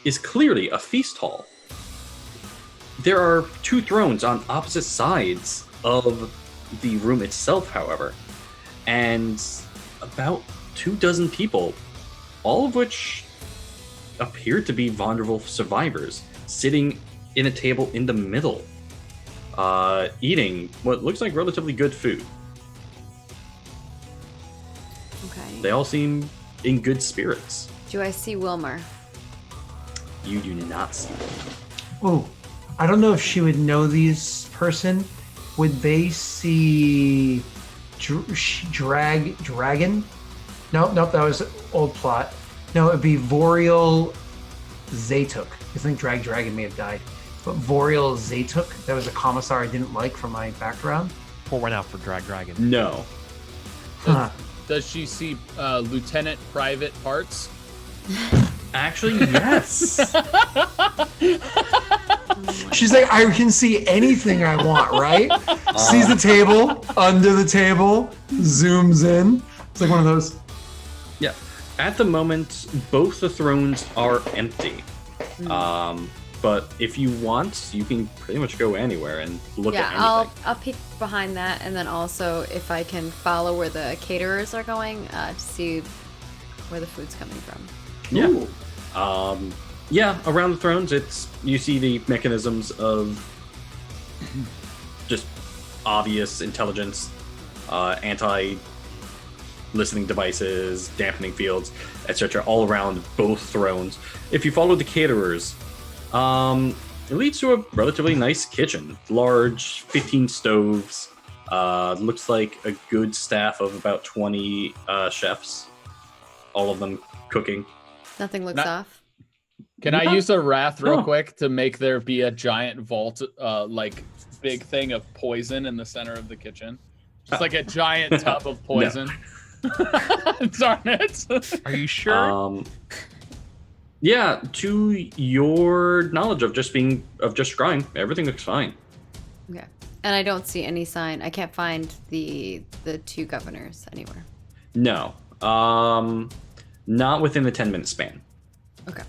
is clearly a feast hall. There are 2 thrones on opposite sides of the room itself, however, and about 24 people, all of which appear to be vulnerable survivors, sitting in a table in the middle, eating what looks like relatively good food. Okay. They all seem in good spirits. Do I see Wilmer? You do not see them. Oh, I don't know if she would know these person. Would they see Dragon? Nope, that was old plot. No, it'd be Voriel Zaytuk. I think Dragon may have died. But Voriel Zaytuk, that was a commissar I didn't like from my background. Pour one out for Dragon. No. Huh. Does she see Lieutenant Private Parts? Actually, yes. She's like, I can see anything I want, right? Sees the table, under the table, zooms in. It's like one of those. Yeah. At the moment, both the thrones are empty. But if you want, you can pretty much go anywhere and look at anything. I'll peek behind that, and then also if I can follow where the caterers are going to see where the food's coming from. Yeah. Ooh. Yeah, around the thrones, you see the mechanisms of just obvious intelligence, anti-listening devices, dampening fields, etc., all around both thrones. If you follow the caterers, it leads to a relatively nice kitchen. Large, 15 stoves. Looks like a good staff of about 20 chefs. All of them cooking. Nothing looks off. Can I use a wrath real Oh. quick to make there be a giant vault, like big thing of poison in the center of the kitchen? Just like a giant tub of poison. Darn it. Are you sure? Yeah, to your knowledge of just scrying, everything looks fine. Okay. And I don't see any sign. I can't find the 2 governors anywhere. No. Not within the 10-minute span. Okay.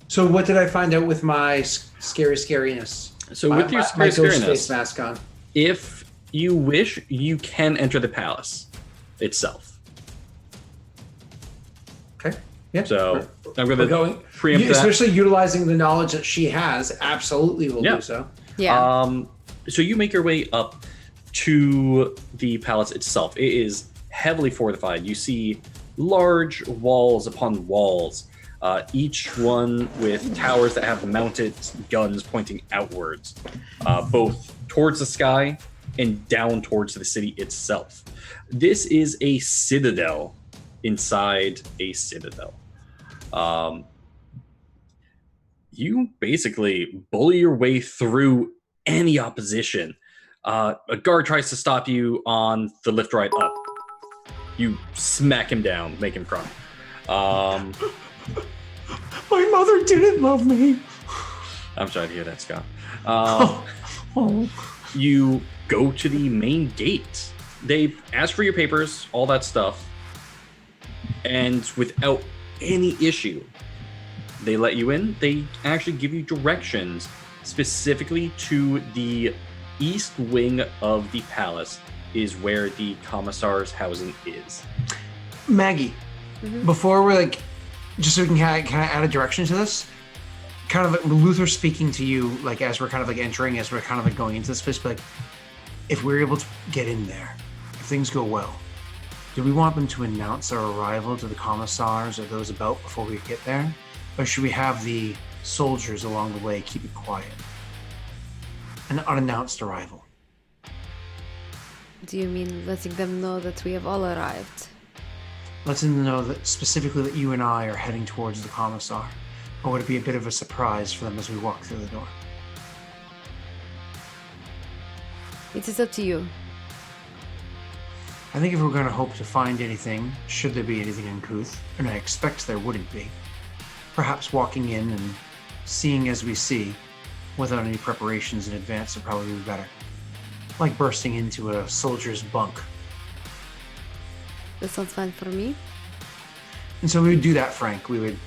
So what did I find out with my scariness? So with your my ghost face scariness, mask on. if you wish, you can enter the palace itself. Okay. Yeah. So I'm we're going going. to preempt that. Especially utilizing the knowledge that she has, absolutely will Yeah. do so. Yeah. So you make your way up to the palace itself. It is heavily fortified. You see large walls upon walls, each one with towers that have mounted guns pointing outwards, both towards the sky and down towards the city itself. This is a citadel inside a citadel. You basically bully your way through any opposition. A guard tries to stop you on the lift right up. You smack him down, make him cry. My mother didn't love me. I'm sorry to hear that, Scott. Oh. You go to the main gate. They ask for your papers, all that stuff. And without any issue, they let you in. They actually give you directions specifically to the east wing of the palace is where the commissar's housing is. Maggie, before we're like, just so we can kind of add a direction to this, kind of like Luther speaking to you, like as we're kind of like entering, as we're kind of like going into this place, but like, if we're able to get in there, if things go well, do we want them to announce our arrival to the commissars or those about before we get there? Or should we have the soldiers along the way keep it quiet? An unannounced arrival. Do you mean letting them know that we have all arrived? Let them know that specifically that you and I are heading towards the commissar. Or would it be a bit of a surprise for them as we walk through the door? It is up to you. I think if we're going to hope to find anything, should there be anything uncouth, and I expect there wouldn't be, perhaps walking in and seeing as we see, without any preparations in advance, would probably be better. Like bursting into a soldier's bunk. That sounds fine for me. And so we would do that, Frank. We would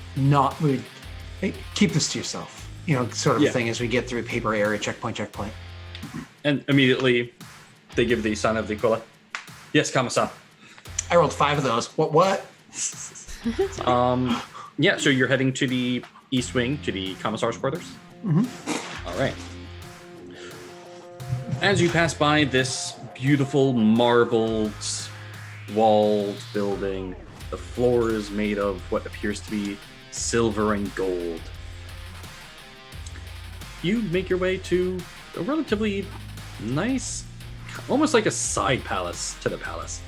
hey, keep this to yourself. Sort of a thing as we get through paper area, checkpoint. And immediately they give the sign of the Aquila. Yes, Commissar. I rolled 5 of those. What? Yeah, so you're heading to the east wing, to the Commissar's quarters? Mm-hmm. All right. As you pass by this beautiful marbled, walled building, the floor is made of what appears to be silver and gold. You make your way to a relatively nice, almost like a side palace to the palace.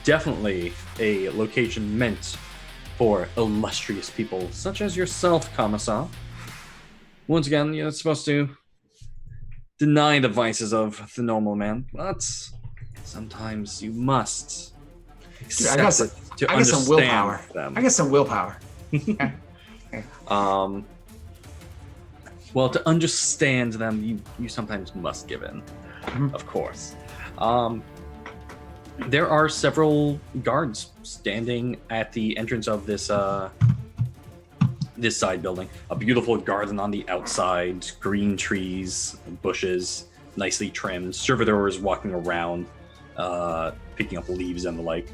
Definitely a location meant for illustrious people such as yourself, Commissar. Once again, you're supposed to deny the vices of the normal man, but sometimes you must. Dude, I got some willpower. Them. I got some willpower. Well, to understand them, you sometimes must give in, of course. There are several guards standing at the entrance of this this side building. A beautiful garden on the outside, green trees, bushes, nicely trimmed. Servitors walking around, picking up leaves and the like.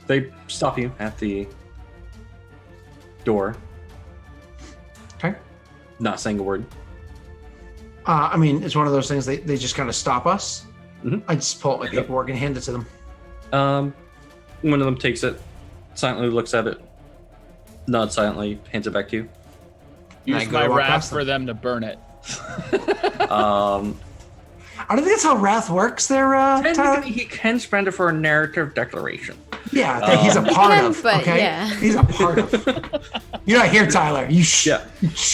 They stop you at the door. Okay. Not saying a word. I mean, it's one of those things, they just kind of stop us. Mm-hmm. I just pull out my paperwork and hand it to them. One of them takes it, silently looks at it, nods silently, hands it back to you. Use my wrath for them to burn it. I don't think that's how wrath works there, Tyler. Technically, he can spend it for a narrative declaration. Yeah, that he's a part of, but okay? yeah. He's a part of. You're not here, Tyler. Yeah.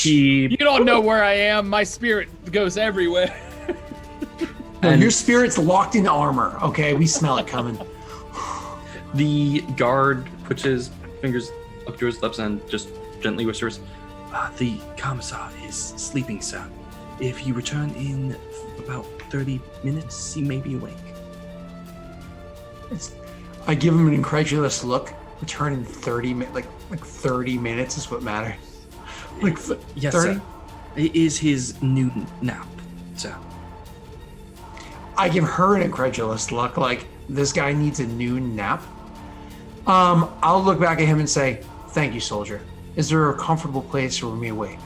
You don't know where I am. My spirit goes everywhere. No, your spirit's locked in armor, okay? We smell it coming. The guard puts his fingers up to his lips and just gently whispers, the commissar is sleeping, sir. If you return in about 30 minutes, he may be awake. I give him an incredulous look. Return in 30 minutes. Like 30 minutes is what matters. Like yes, 30? Sir. It is his noon nap, sir. I give her an incredulous look, like this guy needs a noon nap. I'll look back at him and say, "Thank you, soldier. Is there a comfortable place where we may wait?"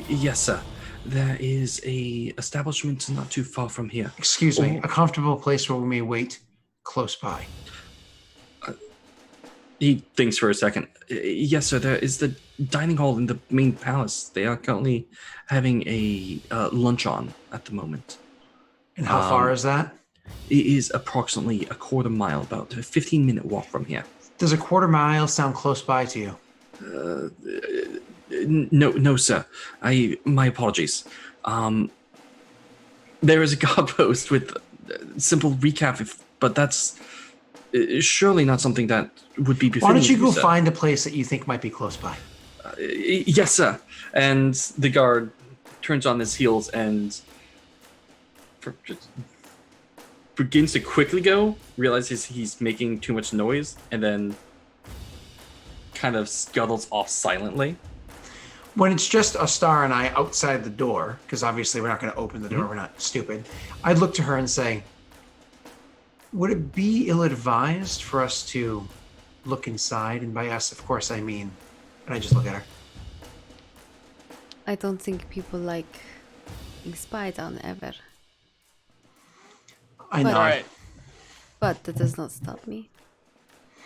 Yes, sir. There is a establishment not too far from here. Excuse me, a comfortable place where we may wait close by. He thinks for a second. Yes, sir. There is the dining hall in the main palace. They are currently having a lunch on at the moment. And how far is that? It is approximately a quarter mile, about a 15-minute walk from here. Does a quarter mile sound close by to you? No, sir. My apologies. There is a guard post with simple recap, but that's surely not something that would be befitting. Why don't you go sir. find a place that you think might be close by? Yes, sir. And the guard turns on his heels and begins to quickly go, realizes he's making too much noise, and then kind of scuttles off silently. When it's just a star and I outside the door, because obviously we're not going to open the door, we're not stupid, I'd look to her and say, would it be ill-advised for us to look inside? And by us, of course, I mean, and I just look at her. I don't think people like being spied on ever. I know. All right. But that does not stop me.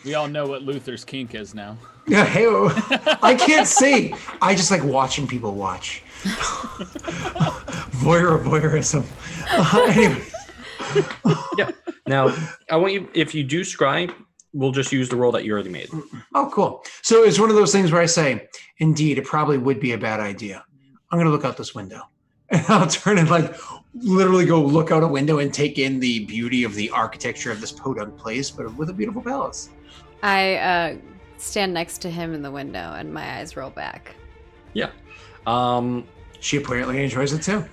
We all know what Luther's kink is now. Yeah, hey, I can't see. I just like watching people watch. Voyeurism. Anyway. Yeah. Now, I want you, if you do scribe, we'll just use the roll that you already made. Oh, cool. So it's one of those things where I say, indeed, it probably would be a bad idea. I'm going to look out this window. And I'll turn and like literally go look out a window and take in the beauty of the architecture of this podunk place, but with a beautiful palace. I stand next to him in the window and my eyes roll back. Yeah. She apparently enjoys it too.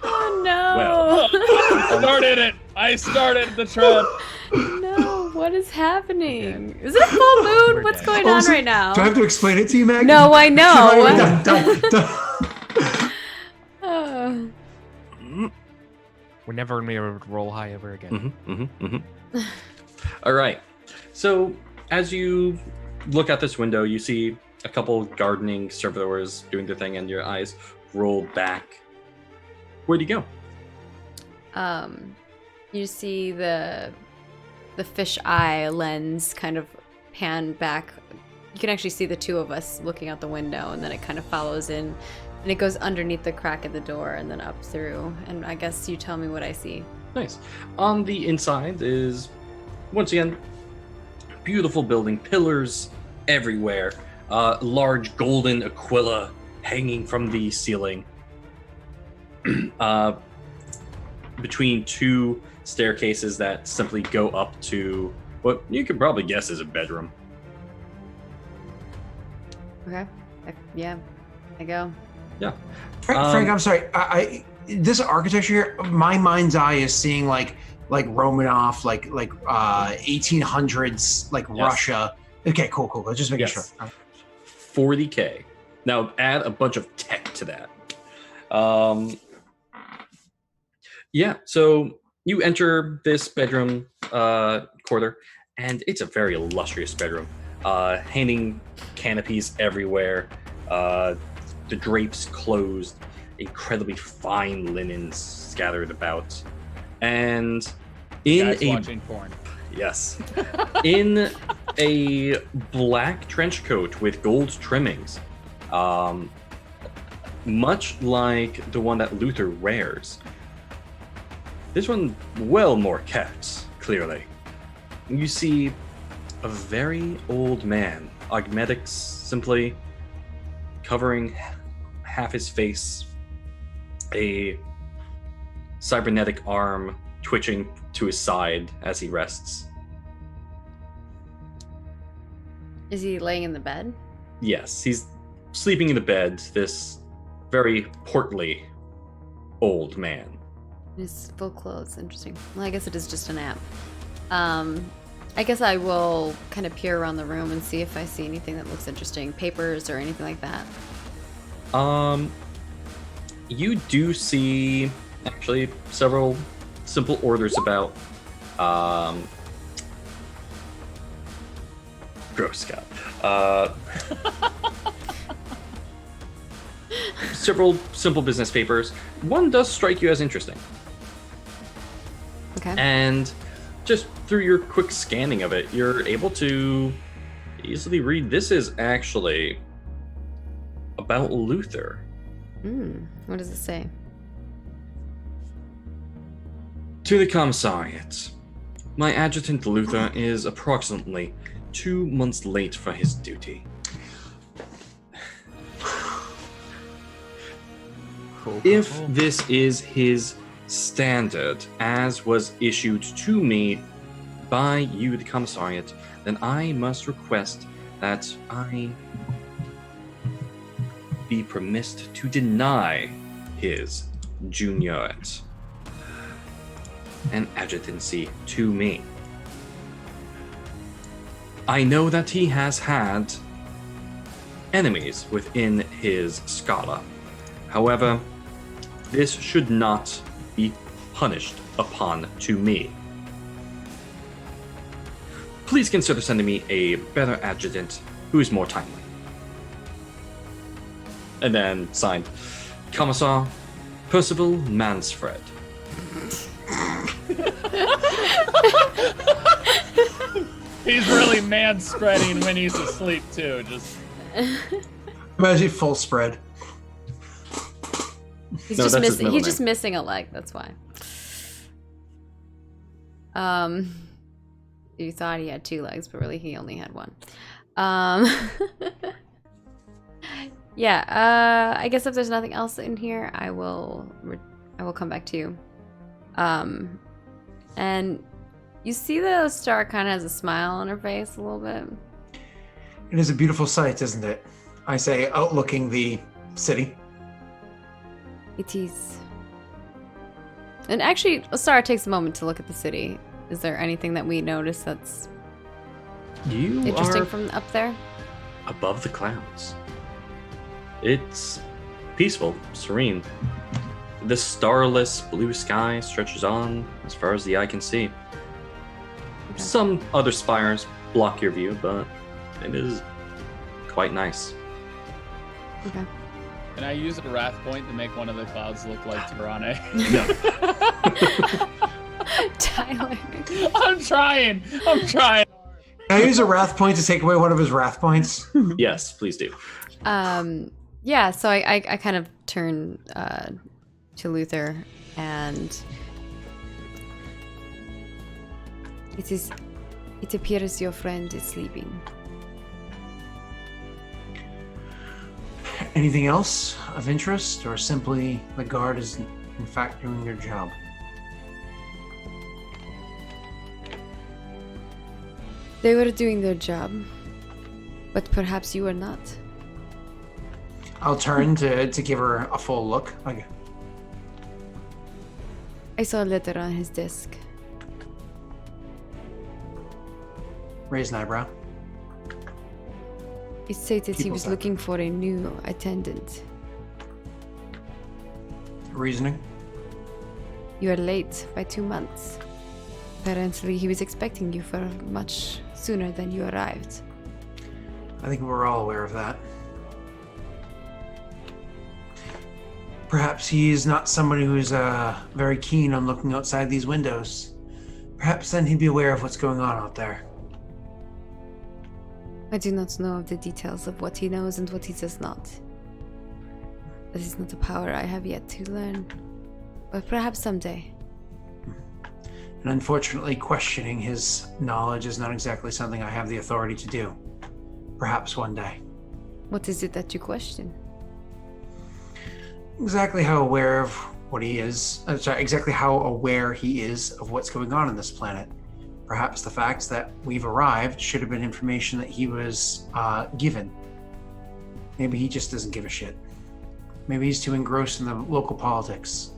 Oh no! I started the trend. No, what is happening? Is it a full moon? We're What's dead. going on right now? Do I have to explain it to you, Maggie? No, I know. Done. Oh. We're never gonna be able to roll high ever again. All right. So as you look out this window, you see a couple gardening servitors doing their thing, and your eyes roll back. Where do you go? You see the fish eye lens kind of pan back. You can actually see the two of us looking out the window, and then it kind of follows in, and it goes underneath the crack in the door and then up through. And I guess you tell me what I see. Nice. On the inside is, once again, beautiful building, pillars everywhere, large golden aquila hanging from the ceiling. Between two staircases that simply go up to what you could probably guess is a bedroom. Okay. I go. Yeah. Frank, I'm sorry. I this architecture here, my mind's eye is seeing like Romanov, like 1800s, like Yes. Russia. Okay, cool. Just making Yes. sure. 40K. Now add a bunch of tech to that. Yeah, so you enter this bedroom quarter, and it's a very illustrious bedroom. Hanging canopies everywhere, the drapes closed, incredibly fine linens scattered about, and in Guys a watching porn. yes, in a black trench coat with gold trimmings, much like the one that Luther wears. This one well more kept, clearly. You see a very old man, augmetics simply covering half his face, a cybernetic arm twitching to his side as he rests. Is he laying in the bed? Yes, he's sleeping in the bed, this very portly old man. His full clothes. Interesting. Well, I guess it is just a nap. I guess I will kind of peer around the room and see if I see anything that looks interesting. Papers or anything like that. You do see actually several simple orders about gross, Scott. Several simple business papers. One does strike you as interesting. Okay. And just through your quick scanning of it, you're able to easily read this is actually about Luther. What does it say? To the commissariat. My adjutant Luther is approximately 2 months late for his duty. If this is his standard, as was issued to me by you, the commissariat, then I must request that I be permitted to deny his juniorate and adjutancy to me. I know that he has had enemies within his scala. However, this should not be punished upon to me. Please consider sending me a better adjutant who is more timely. And then signed, Commissar Percival Mansfred. He's really man spreading when he's asleep too. Just Imagine full spread. He's No, just that's his missing. middle He's name. just missing a leg. That's why. You thought he had 2 legs, but really he only had 1. Yeah. I guess if there's nothing else in here, I will come back to you. And you see the star kind of has a smile on her face a little bit. It is a beautiful sight, isn't it? I say, outlooking the city. It is. And actually, Ostara takes a moment to look at the city. Is there anything that we notice that's You interesting are from up there? above the clouds. It's peaceful, serene. The starless blue sky stretches on as far as the eye can see. Some other spires block your view, but it is quite nice. Okay. Can I use a wrath point to make one of the clouds look like Tirane? No. Tyler. I'm trying. Can Can I use a wrath point to take away one of his wrath points? Yes, please do. Yeah, so I kind of turn to Luther, and it appears your friend is sleeping. Anything else of interest, or simply the guard is in fact doing their job? They were doing their job, but perhaps you are not. I'll turn to give her a full look. Like, I saw a letter on his desk. raise an eyebrow. It stated he People was that. looking for a new attendant. Reasoning. You are late by 2 months. Apparently, he was expecting you for much sooner than you arrived. I think we're all aware of that. Perhaps he is not somebody who is very keen on looking outside these windows. Perhaps then he'd be aware of what's going on out there. I do not know of the details of what he knows and what he does not. That is not a power I have yet to learn. But perhaps someday. And unfortunately, questioning his knowledge is not exactly something I have the authority to do. Perhaps one day. What is it that you question? Exactly how aware of what he is. Exactly how aware he is of what's going on this planet. Perhaps the facts that we've arrived should have been information that he was given. Maybe he just doesn't give a shit. Maybe he's too engrossed in the local politics.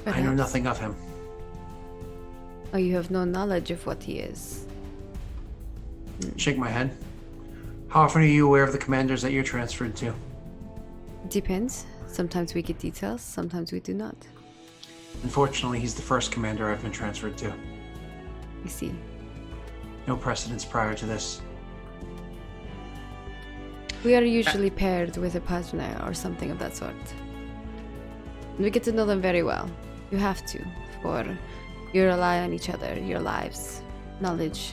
I know Perhaps. nothing of him. Or you have no knowledge of what he is. Shake my head. How often are you aware of the commanders that you're transferred to? Depends. Sometimes we get details, sometimes we do not. Unfortunately, he's the first commander I've been transferred to. You see. No precedence prior to this. We are usually paired with a partner or something of that sort. We get to know them very well. You have to, for you rely on each other, your lives, knowledge,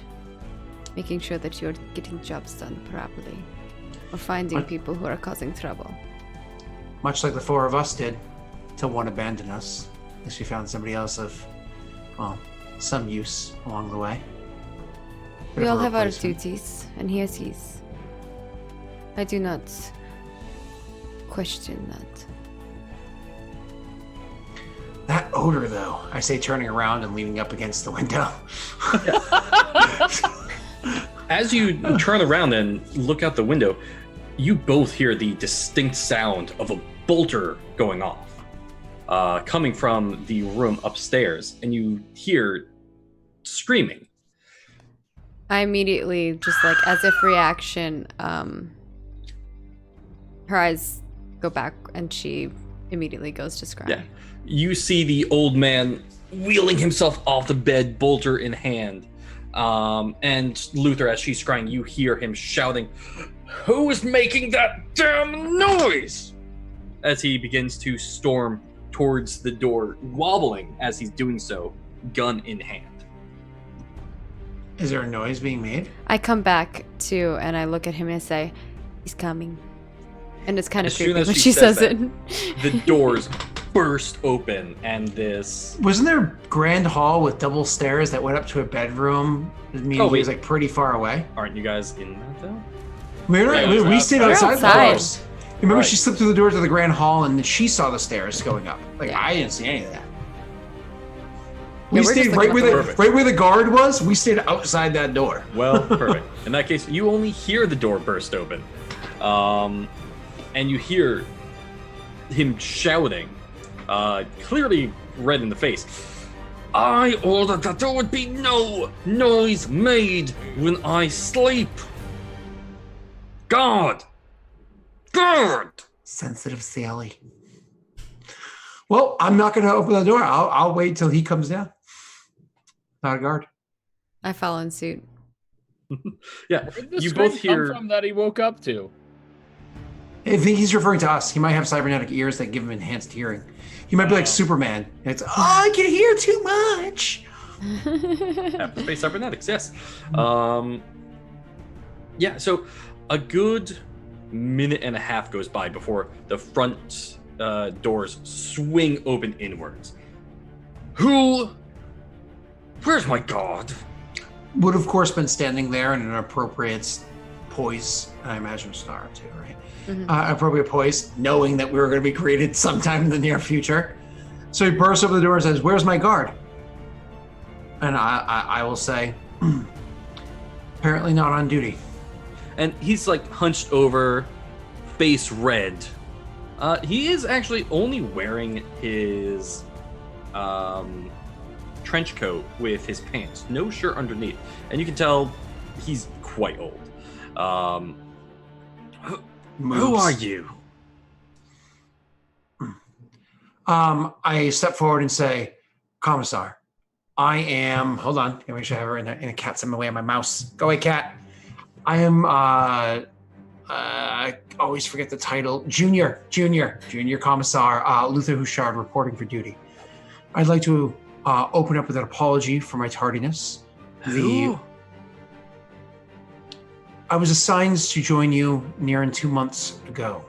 making sure that you're getting jobs done properly, or finding What? people who are causing trouble. Much like the four of us did, till one abandoned us. At least we found somebody else of, well, some use along the way. Bit We of a all have our replacement. duties, and he has his. I do not question that. That odor, though, I say, turning around and leaning up against the window. As you turn around and look out the window, you both hear the distinct sound of a bolter going off, coming from the room upstairs, and you hear screaming. I immediately, just like as if reaction, her eyes go back and she immediately goes to scry. Yeah. You see the old man wheeling himself off the bed, bolter in hand. And Luther, as she's crying, you hear him shouting, "Who is making that damn noise?" As he begins to storm towards the door, wobbling as he's doing so, gun in hand. Is there a noise being made? I come back too and I look at him and say, "He's coming." And it's kind of As soon creepy as when she she says says that, it. The doors burst open, and this... Wasn't there a grand hall with double stairs that went up to a bedroom? Meaning Oh, he was wait. like pretty far away. Aren't you guys in that, though? We stayed We're outside the outside. doors. Remember, Right. she slipped through the doors of the grand hall and she saw the stairs going up. Like, Yeah. I didn't see any of that. Yeah, We we're stayed just right looking where at the the- right where the guard was. We stayed outside that door. Well, perfect. In that case, you only hear the door burst open. And you hear him shouting, clearly red in the face. I ordered that there would be no noise made when I sleep. Guard! Guard! Sensitive Sally. Well, I'm not going to open the door. I'll wait till he comes down. Not a guard. I follow in suit. Yeah, Where did the you scream both hear. come from that he woke up to? I think he's referring to us. He might have cybernetic ears that give him enhanced hearing. He might be like Superman. It's, I can hear too much. Space cybernetics, yes. Yeah, so a good minute and a half goes by before the front doors swing open inwards. Where's my guard? Would, of course, been standing there in an appropriate poise. I imagine Star, too, right? Mhm. Appropriate poise, knowing that we were going to be created sometime in the near future. So he bursts open the door and says, where's my guard? And I will say, apparently not on duty. And he's like hunched over, face red. He is actually only wearing his trench coat with his pants, no shirt underneath, and you can tell he's quite old. Who are you? I step forward and say, Commissar, I am. Hold on, let me make sure I have her in a cat's in the way of my mouse. Go away, cat. I am. I always forget the title. Junior Commissar Luther Houchard, reporting for duty. I'd like to open up with an apology for my tardiness. Who? I was assigned to join you nearing 2 months ago.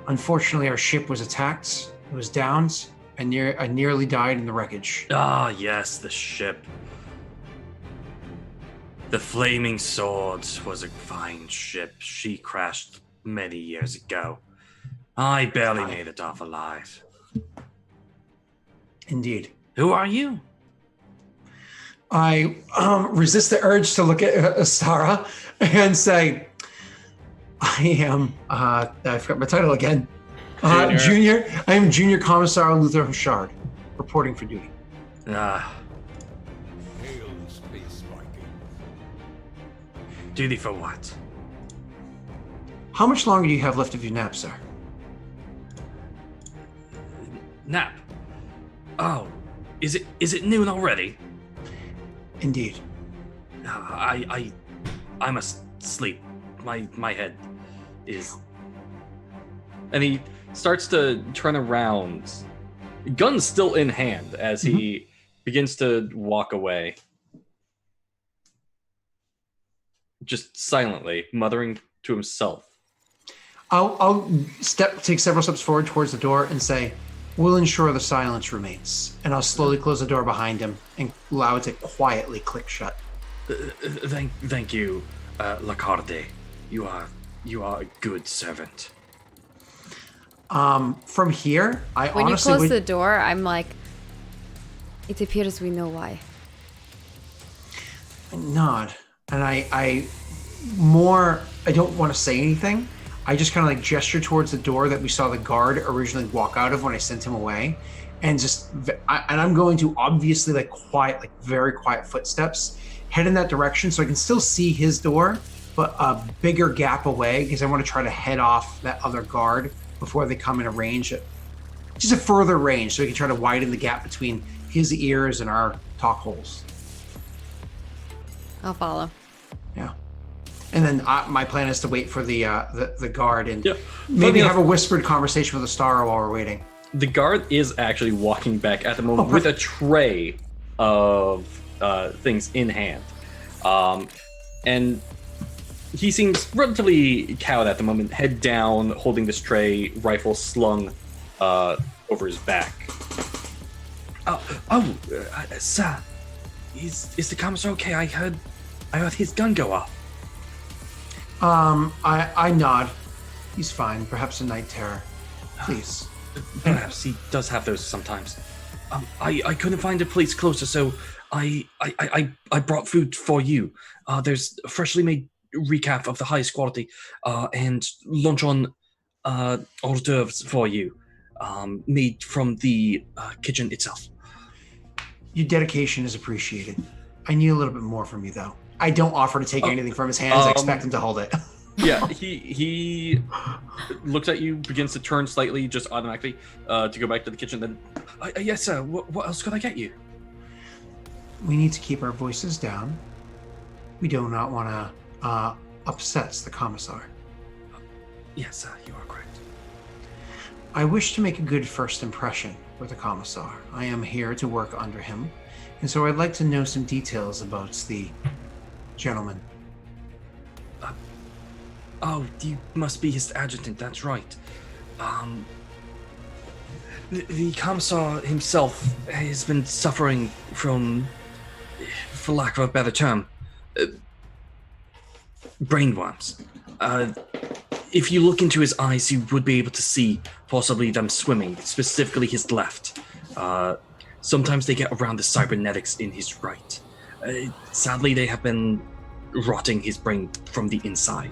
Unfortunately, our ship was attacked. It was downed. I nearly died in the wreckage. Ah, yes, the ship. The Flaming Swords was a fine ship. She crashed many years ago. I barely made it off alive. Indeed. Who are you? I resist the urge to look at Astara and say, I am, I forgot my title again. Junior. I am Junior Commissar Luther Houchard, reporting for duty. Duty for what? How much longer do you have left of your nap, sir? Nap. Oh, is it noon already? Indeed. I must sleep. My head is. And he starts to turn around, gun still in hand, as he begins to walk away. Just silently, muttering to himself. I'll take several steps forward towards the door and say, we'll ensure the silence remains. And I'll slowly close the door behind him and allow it to quietly click shut. Thank you, Lacarde. You are a good servant. From here, When you close the door, I'm like, it appears we know why. Nod. And I don't want to say anything. I just kind of like gesture towards the door that we saw the guard originally walk out of when I sent him away. And I'm going to obviously very quiet footsteps, head in that direction so I can still see his door, but a bigger gap away because I want to try to head off that other guard before they come in a range, just a further range so we can try to widen the gap between his ears and our talk holes. I'll follow. Yeah. And then my plan is to wait for the guard and Yeah. maybe have a whispered conversation with Astara while we're waiting. The guard is actually walking back at the moment with a tray of things in hand. And he seems relatively cowed at the moment, head down, holding this tray, rifle slung over his back. Sir, is the commissar okay? I heard his gun go off. I nod. He's fine. Perhaps a night terror. Please. Perhaps he does have those sometimes. I couldn't find a place closer, so I brought food for you. There's a freshly made recap of the highest quality, and lunch on hors d'oeuvres for you. made from the kitchen itself. Your dedication is appreciated. I need a little bit more from you, though. I don't offer to take anything from his hands. I expect him to hold it. Yeah, he looks at you, begins to turn slightly, just automatically, to go back to the kitchen. Then, yes, sir. What else could I get you? We need to keep our voices down. We do not want to upset the commissar. Yes, sir. You are correct. I wish to make a good first impression with the commissar. I am here to work under him, and so I'd like to know some details about the gentleman. Oh, you must be his adjutant. That's right. The commissar himself has been suffering from, for lack of a better term, brainworms. If you look into his eyes, you would be able to see possibly them swimming, specifically his left. Sometimes they get around the cybernetics in his right. Sadly, they have been rotting his brain from the inside.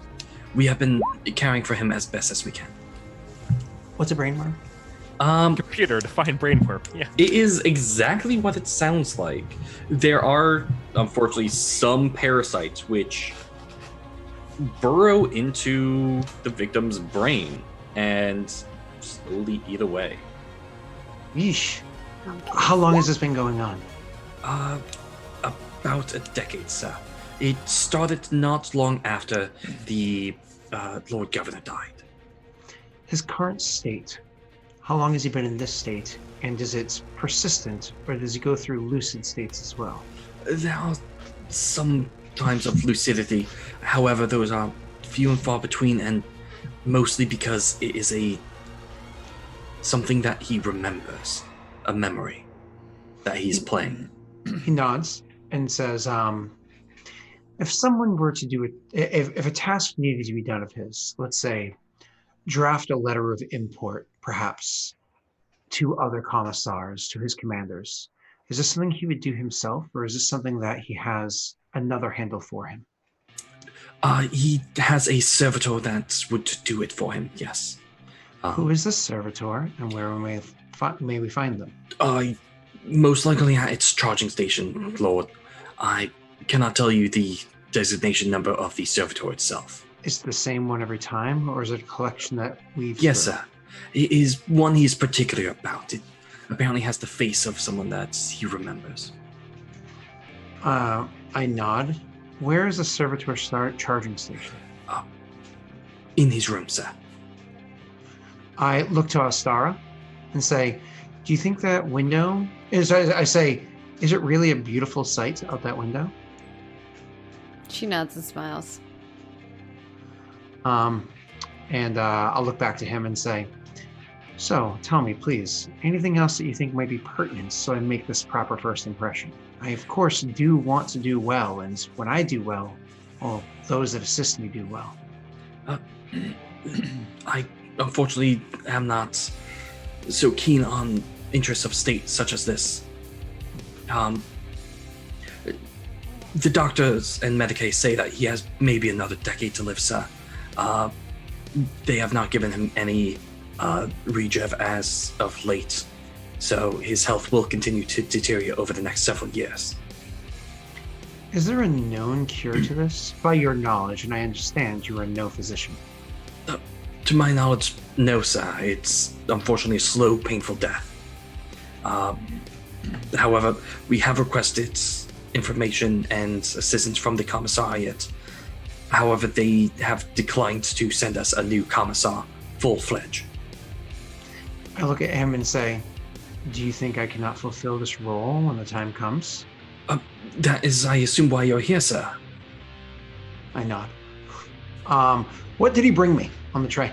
We have been caring for him as best as we can. What's a brainworm? Computer defined brainworm. Yeah. It is exactly what it sounds like. There are, unfortunately, some parasites which burrow into the victim's brain and slowly eat away. Yeesh. How long has this been going on? About a decade, sir. It started not long after the Lord Governor died. His current state. How long has he been in this state? And is it persistent, or does he go through lucid states as well? There are some times of lucidity. However, those are few and far between, and mostly because it is something that he remembers, a memory that he's playing. He nods and says, if someone were to do it, if a task needed to be done of his, let's say, draft a letter of import, perhaps, to other commissars, to his commanders, is this something he would do himself, or is this something that he has another handle for him? He has a servitor that would do it for him, yes. Who is this servitor, and where may we find them? Most likely at its charging station, Lord. I cannot tell you the designation number of the servitor itself. Is it the same one every time, or is it a collection that we've... Yes, sir. It is one he's particular about. It apparently has the face of someone that he remembers. I nod. Where is the servitor charging station? In his room, sir. I look to Astara and say, do you think that window is... I say, is it really a beautiful sight out that window? She nods and smiles. And I'll look back to him and say, so, tell me, please, anything else that you think might be pertinent so I make this proper first impression? I, of course, do want to do well, and when I do well, well, those that assist me do well. I, unfortunately, am not so keen on interests of state such as this. The doctors and Medicaid say that he has maybe another decade to live, sir. They have not given him any regev as of late, so his health will continue to deteriorate over the next several years. Is there a known cure to this? By your knowledge, and I understand you are no physician. To my knowledge, no, sir. It's unfortunately a slow, painful death. However, we have requested information and assistance from the commissariat. However, they have declined to send us a new commissar, full-fledged. I look at him and say, do you think I cannot fulfill this role when the time comes? That is, I assume, why you're here, sir. I nod. What did he bring me on the tray?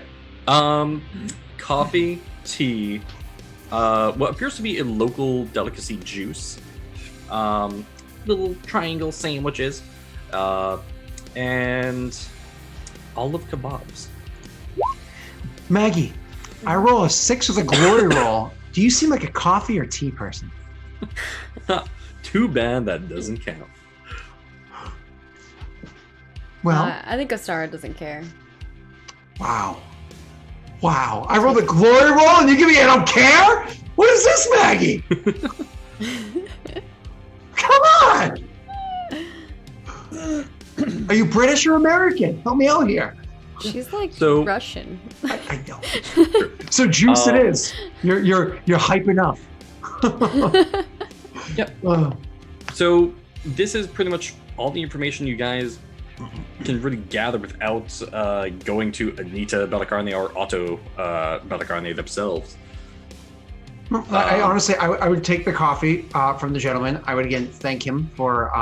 Coffee, tea, what appears to be a local delicacy juice, little triangle sandwiches, and olive kebabs. Maggie, I roll a 6 with a glory roll. Do you seem like a coffee or tea person? Too bad that doesn't count. Well, I think Astara doesn't care. wow. Wow, I rolled a glory roll and you give me I don't care? What is this, Maggie? Come on! Are you British or American? Help me out here. She's like So- Russian. I know. So juice it is. You're hyping up. Yep. Oh. So this is pretty much all the information you guys can really gather without going to Anita Belicarne or Otto Belicarne themselves. I honestly, I would take the coffee from the gentleman. I would again thank him for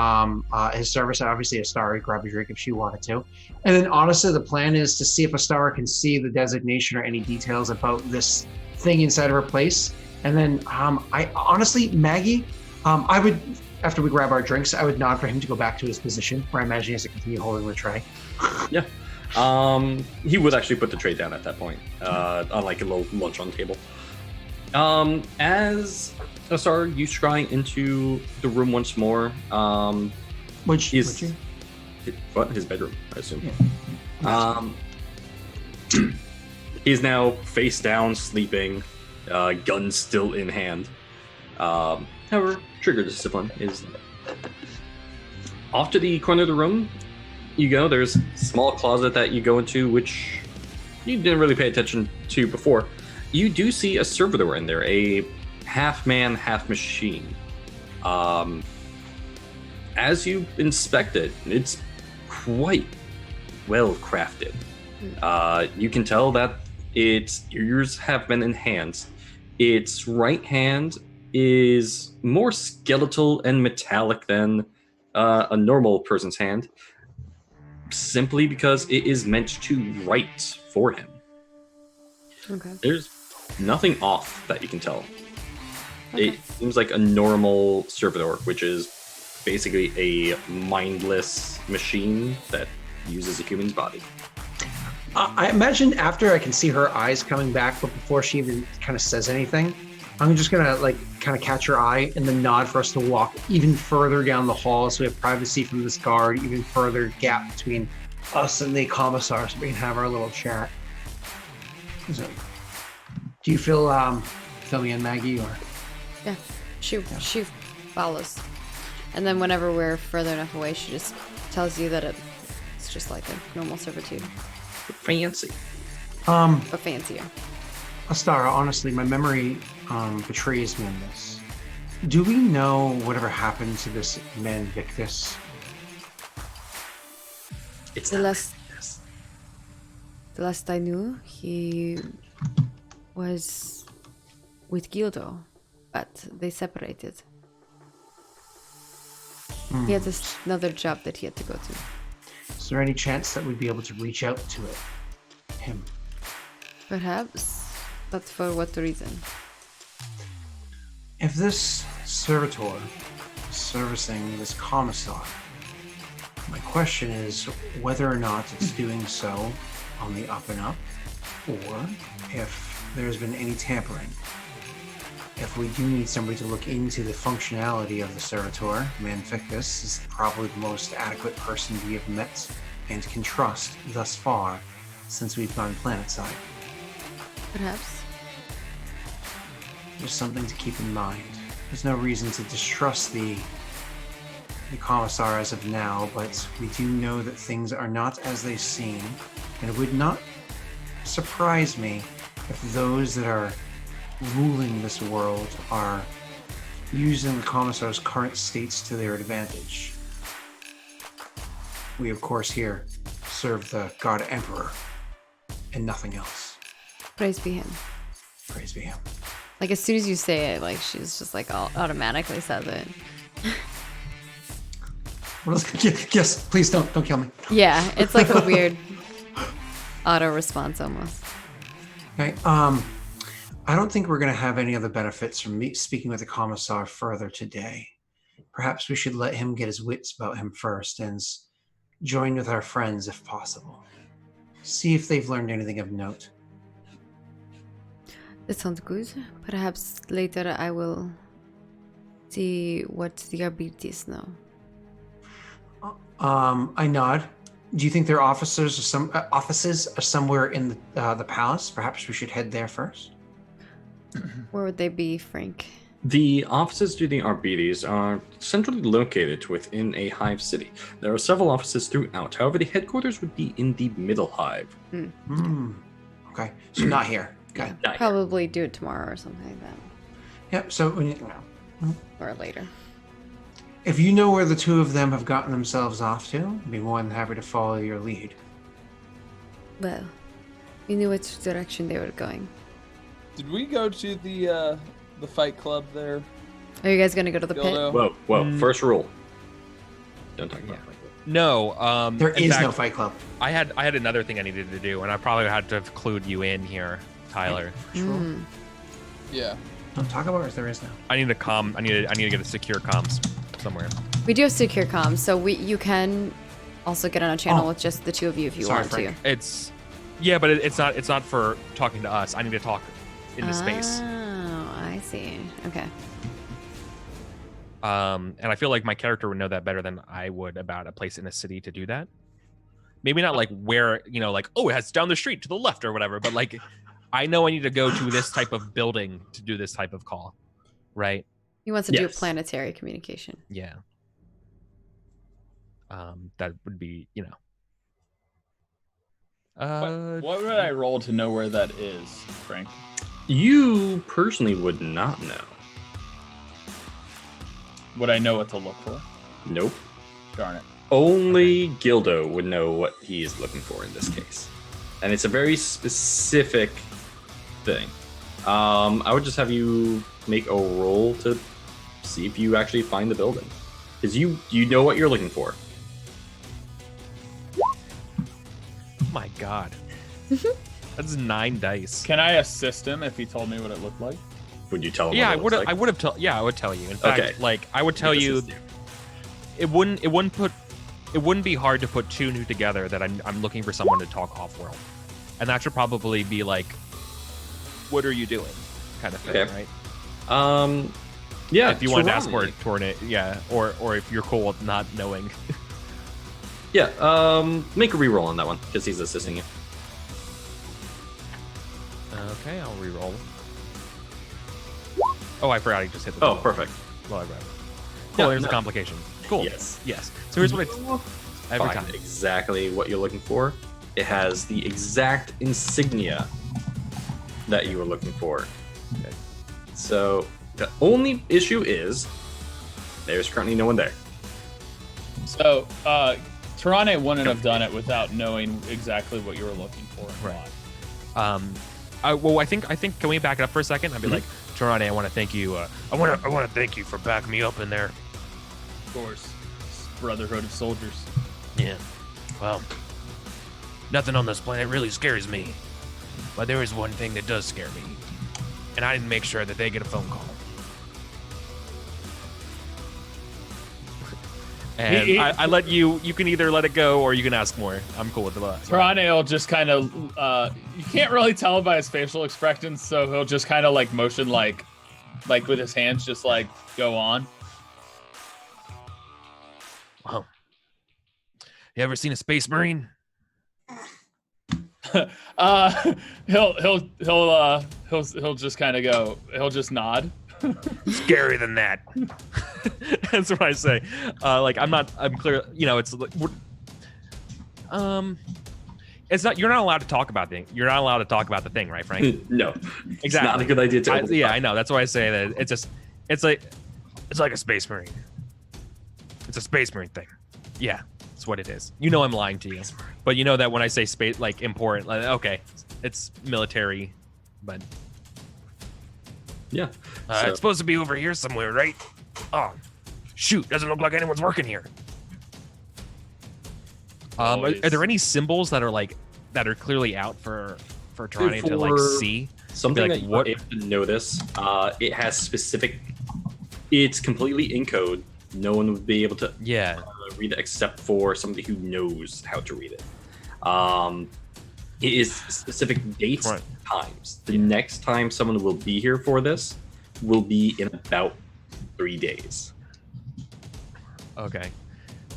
his service. Obviously, Astara grab a drink if she wanted to. And then honestly, the plan is to see if Astara can see the designation or any details about this thing inside of her place. And then I honestly, Maggie, I would, after we grab our drinks, I would nod for him to go back to his position where I imagine he has to continue holding the tray. Yeah. He would actually put the tray down at that point, on like a little lunch on the table. As Asar, you scrying into the room once more. Which His bedroom, I assume. Yeah. He's now face down, sleeping, gun still in hand. However, trigger discipline is off to the corner of the room. You go. There's a small closet that you go into, which you didn't really pay attention to before. You do see a servitor in there, a half man, half machine. As you inspect it, it's quite well crafted. You can tell that its ears have been enhanced. Its right hand is more skeletal and metallic than a normal person's hand, simply because it is meant to write for him. Okay. There's nothing off that you can tell. Okay. It seems like a normal servitor, which is basically a mindless machine that uses a human's body. I imagine after I can see her eyes coming back, but before she even kind of says anything, I'm just gonna like kind of catch her eye and then nod for us to walk even further down the hall so we have privacy from this guard, even further gap between us and the commissar so we can have our little chat. So, do you fill me in, Maggie, or? Yeah. She follows. And then whenever we're further enough away, she just tells you that it's just like a normal servitude, Fancy. but fancier. Astara, honestly, my memory betrays me in this. Do we know whatever happened to this man Victus? It's The not last- like this. The last I knew, he was with Gildo, but they separated. He had another job that he had to go to. Is there any chance that we'd be able to reach out to him? Perhaps, but for what reason? If this servitor is servicing this commissar, my question is whether or not it's doing so on the up and up, or if there's been any tampering. If we do need somebody to look into the functionality of the servitor, Manficus is probably the most adequate person we have met and can trust thus far since we've gone planetside. Perhaps. Just something to keep in mind. There's no reason to distrust the commissar as of now, but we do know that things are not as they seem, and it would not surprise me if those that are ruling this world are using the commissar's current states to their advantage. We, of course, here serve the God Emperor and nothing else. Praise be him. Praise be him. Like as soon as you say it, like she's just like automatically says it. What else? Yes, please don't kill me. Yeah, it's like a weird auto response almost. Okay. I don't think we're going to have any other benefits from me speaking with the commissar further today. Perhaps we should let him get his wits about him first and join with our friends if possible. See if they've learned anything of note. That sounds good. Perhaps later I will see what the abilities know. I nod. Do you think their offices are somewhere in the palace? Perhaps we should head there first. Where would they be, Frank? The offices to the Arbites are centrally located within a hive city. There are several offices throughout. However, the headquarters would be in the middle hive. Okay, so not here. Okay. Not here. Probably do it tomorrow or something like that. Yep. So Or later. if you know where the two of them have gotten themselves off to, I'd be more than happy to follow your lead. Well, we knew which direction they were going. Did we go to the fight club there? Are you guys gonna go to the pit? Dildo? Whoa. First rule. Don't talk about Fight Club. No. There in is fact, no Fight Club. I had another thing I needed to do, and I probably had to have clued you in here, Tyler. Mm. Yeah. Don't talk about it if there is no. I need to get a secure comms somewhere. We do have secure comms, so you can also get on a channel with just the two of you if you Sorry, want Frank. It's but it's not for talking to us. I need to talk into space. Oh, I see. Okay. And I feel like my character would know that better than I would about a place in a city to do that. Maybe not like where, like, oh, it's down the street to the left or whatever, but like I know I need to go to this type of building to do this type of call, right? He wants to do Yes. planetary communication. Yeah. That would be, What would I roll to know where that is, Frank? You personally would not know. Would I know what to look for? Nope. Darn it. Only Gildo would know what he is looking for in this case. And it's a very specific thing. I would just have you make a roll to see if you actually find the building. Because you know what you're looking for. oh my God. That's 9 dice. Can I assist him if he told me what it looked like? Would you tell him? Yeah, what it looks like? I would tell you. In fact, Okay. like I would tell you, This is- it wouldn't be hard to put two together that I'm looking for someone to talk off world, and that should probably be like, what are you doing, kind of thing, Okay. right? Yeah. If you wanted to ask Toronto. for it, yeah, or if you're cool with not knowing. Yeah. Make a reroll on that one because he's assisting you. Okay, I'll re-roll. Oh, I forgot. I just hit the. Oh, button. perfect. Well, I read. Cool. Yeah, There's no. a complication. Cool. Yes. Yes. So here's what every Find time. exactly what you're looking for. It has the exact insignia that you were looking for. Okay. So the only issue is there's currently no one there. So, Tarane wouldn't have done it without knowing exactly what you were looking for. Right. I think can we back it up for a second? I'd be like, Tarane, I want to thank you. I want to thank you for backing me up in there. Of course. Brotherhood of Soldiers. Yeah. Well, nothing on this planet really scares me, but there is one thing that does scare me, and I didn't make sure that they get a phone call. And I let you. You can either let it go or you can ask more. I'm cool with the last. Tarane will just kind of, you can't really tell by his facial expressions, so he'll just kind of like motion like with his hands, just like go on. Wow. You ever seen a Space Marine? He'll just kind of go. He'll just nod. Scary than that. That's what I say. I'm clear. It's like, it's not. You're not allowed to talk about the. You're not allowed to talk about the thing, right, Frank? No. It's Exactly. not a good idea to. Yeah, I know. That's why I say that it's like a Space Marine. It's a Space Marine thing. Yeah, that's what it is. You know I'm lying to you, but you know that when I say space, like important, like, okay, it's military, but Yeah. it's supposed to be over here somewhere, right? Oh, shoot! Doesn't look like anyone's working here. Are there any symbols that are clearly out for Tarani to like see? Something Like, that what- you're able to notice, it has specific. It's completely in code. No one would be able to Yeah. read it except for somebody who knows how to read it. It is specific dates, Right. times. The next time someone will be here for this will be in about 3 days. Okay.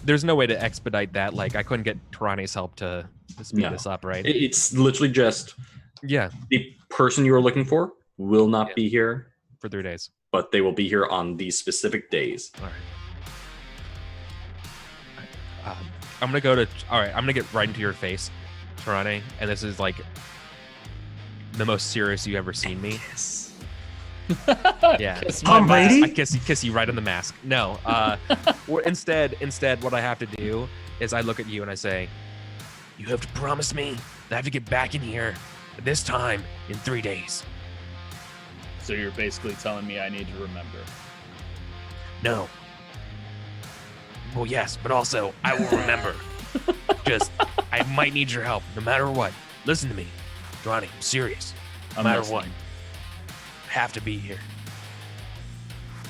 there's no way to expedite that. Like I couldn't get Tarane's help to speed No. this up, right? It's literally just Yeah, the person you are looking for will not Yeah. be here, for 3 days. but they will be here on these specific days. All right. I'm gonna go to. All right, I'm gonna get right into your face, Tarane, and this is like the most serious you ever seen me. Yes. Yeah. Kiss Tom my Brady? I kiss you right on the mask. No. Instead, what I have to do is I look at you and I say, "You have to promise me that I have to get back in here at this time in 3 days." So you're basically telling me I need to remember. No. Well, yes, but also I will remember. Just I might need your help, no matter what. Listen to me, Johnny. I'm serious. No I'm matter listening. what, I have to be here.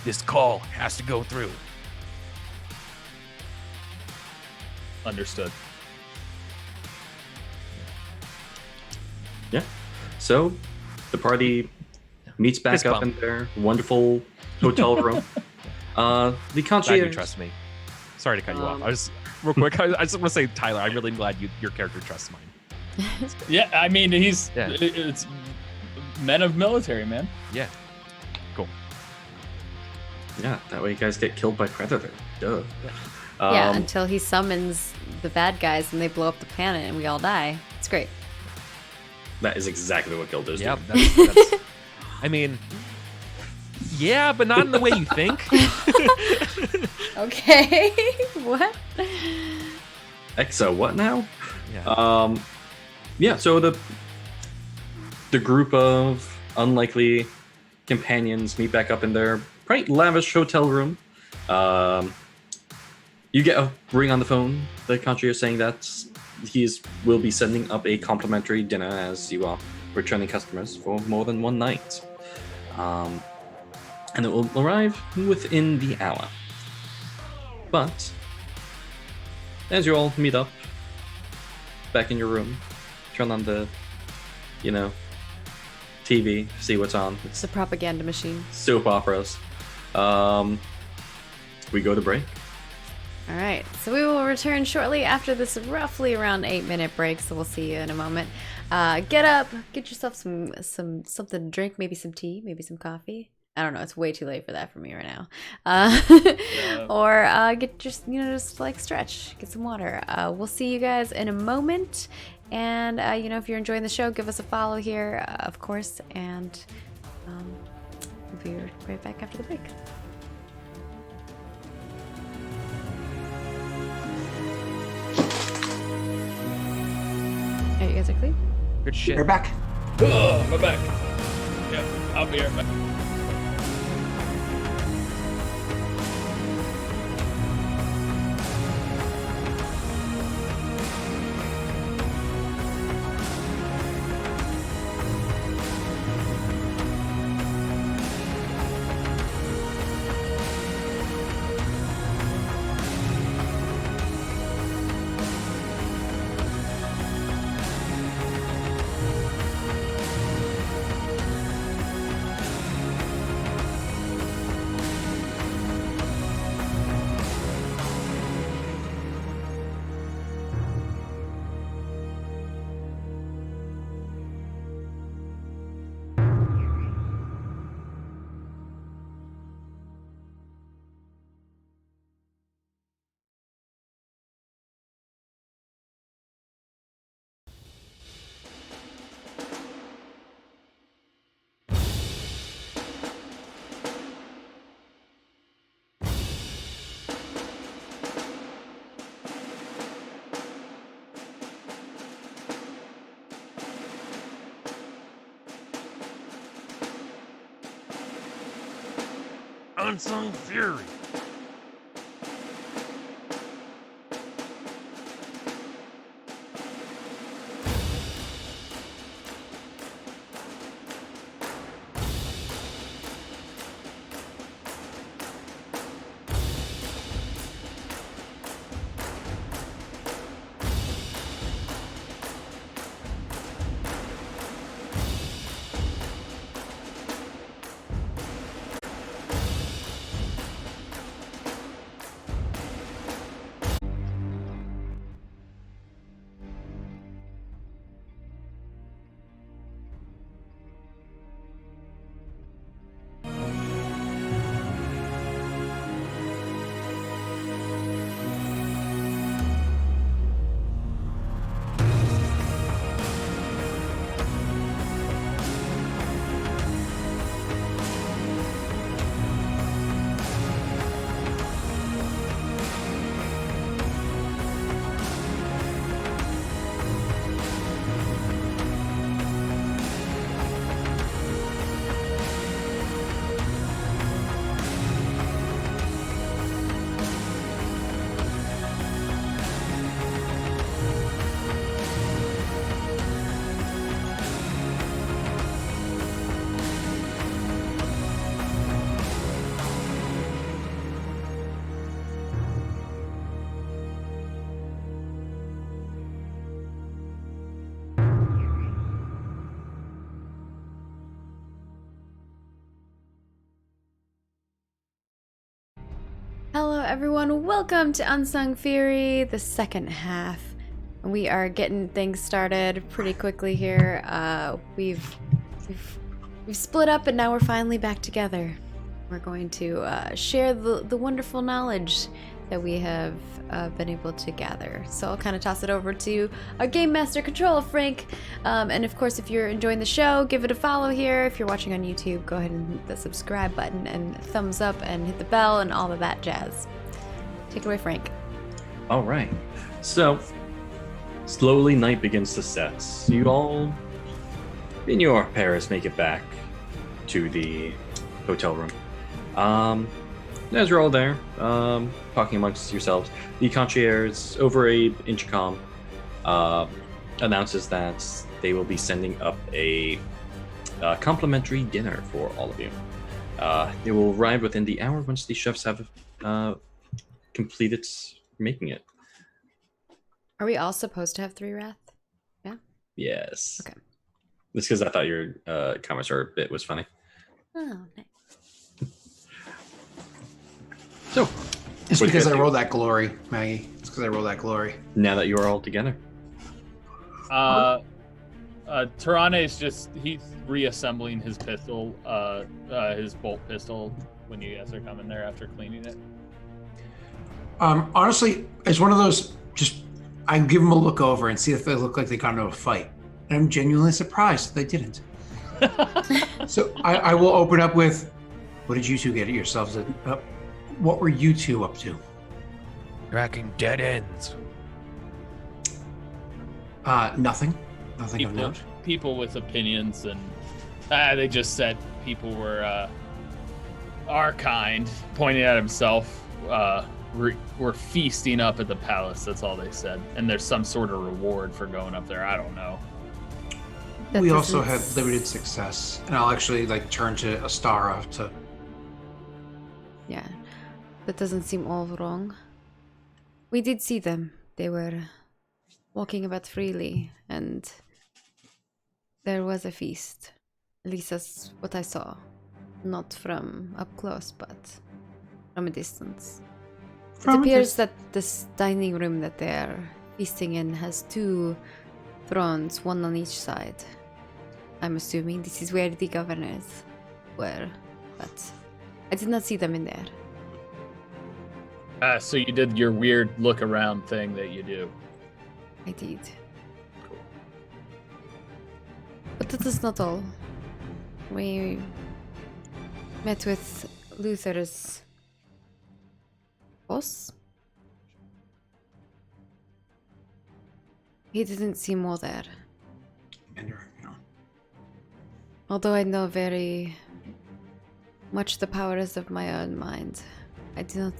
This call has to go through. Understood. Yeah. So the party meets back Fist up bump. in their wonderful hotel room. The Glad you concierge. trust me. Sorry to cut you off. Um, I just real quick. I just want to say, Tyler, I'm really glad your character trusts mine. Yeah, I mean he's Yeah. it's men of military, man. Yeah. Cool. Yeah, that way you guys get killed by predator. Duh. Yeah, Um, until he summons the bad guys and they blow up the planet and we all die. It's great. that is exactly what Gilder's Yeah. doing. That's I mean, yeah, but not in the way you think. Okay. What? Exo, what now? Yeah. Yeah, so the group of unlikely companions meet back up in their quite lavish hotel room. You get a ring on the phone. The concierge is saying that will be sending up a complimentary dinner as you are returning customers for more than one night. And it will arrive within the hour. But as you all meet up back in your room, turn on the, TV, see what's on. It's a propaganda machine. Soap operas. We go to break. All right, so we will return shortly after this roughly around 8-minute break. So we'll see you in a moment. Get up, get yourself some something to drink, maybe some tea, maybe some coffee. I don't know. It's way too late for that for me right now. Or get just like stretch, get some water. We'll see you guys in a moment. And if you're enjoying the show, give us a follow here, of course. And we'll be right back after the break. All right, you guys are clean? Good shit. We're back. Oh, my back. Yep, I'll be right back. Unsung Fury. everyone, welcome to Unsung Fury, the second half. We are getting things started pretty quickly here. We've split up, and now we're finally back together. We're going to share the wonderful knowledge that we have been able to gather. So I'll kind of toss it over to our Game Master Controller, Frank. And of course, if you're enjoying the show, give it a follow here. If you're watching on YouTube, go ahead and hit the subscribe button and thumbs up and hit the bell and all of that jazz. Take it away, Frank. All right. So, slowly night begins to set. You all, in your pairs, make it back to the hotel room. As you're all there, talking amongst yourselves, the concierge over a intercom announces that they will be sending up a complimentary dinner for all of you. It will arrive within the hour once the chefs have completed making it. Are we all supposed to have 3 wrath? Yeah? Yes. Okay. This because I thought your commissar bit was funny. Oh, nice. So, It's what because do I you rolled that glory, Maggie. It's because I rolled that glory. now that you are all together, Tarane's he's reassembling his pistol, his bolt pistol when you guys are coming there after cleaning it. Honestly, it's one of those, I give them a look over and see if they look like they got into a fight. And I'm genuinely surprised that they didn't. So I will open up with, what did you two get yourselves in? What were you two up to? Tracking dead ends. Nothing. Nothing of note. People with opinions, and they just said people were our kind, pointing at himself, were feasting up at the palace. That's all they said. And there's some sort of reward for going up there. I don't know. We also had limited success, and I'll actually turn to Astara to. Yeah, that doesn't seem all wrong. We did see them. They were walking about freely, and there was a feast. At least that's what I saw. Not from up close, but from a distance. It appears that this dining room that they're feasting in has 2 thrones, one on each side. I'm assuming this is where the governors were, but I did not see them in there. So you did your weird look around thing that you do. I did. But that is not all. We met with Luther's boss. He didn't seem well there. Although I know very much the powers of my own mind, I do not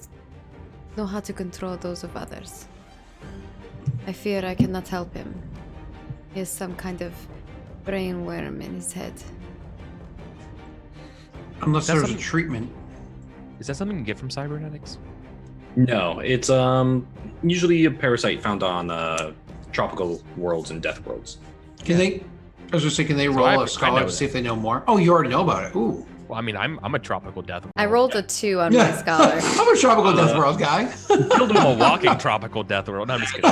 know how to control those of others. I fear I cannot help him. He has some kind of brain worm in his head. Unless there's a treatment. Is that something you get from cybernetics? no, it's usually a parasite found on tropical worlds and death worlds. Can they? I was just saying, can they roll a scholar to see if they know more? Oh, you already know about it. Ooh. Well, I mean, I'm a tropical death. I rolled a 2 on my scholar. I'm a tropical death world guy. Killed him a walking tropical death world. No, I'm just kidding.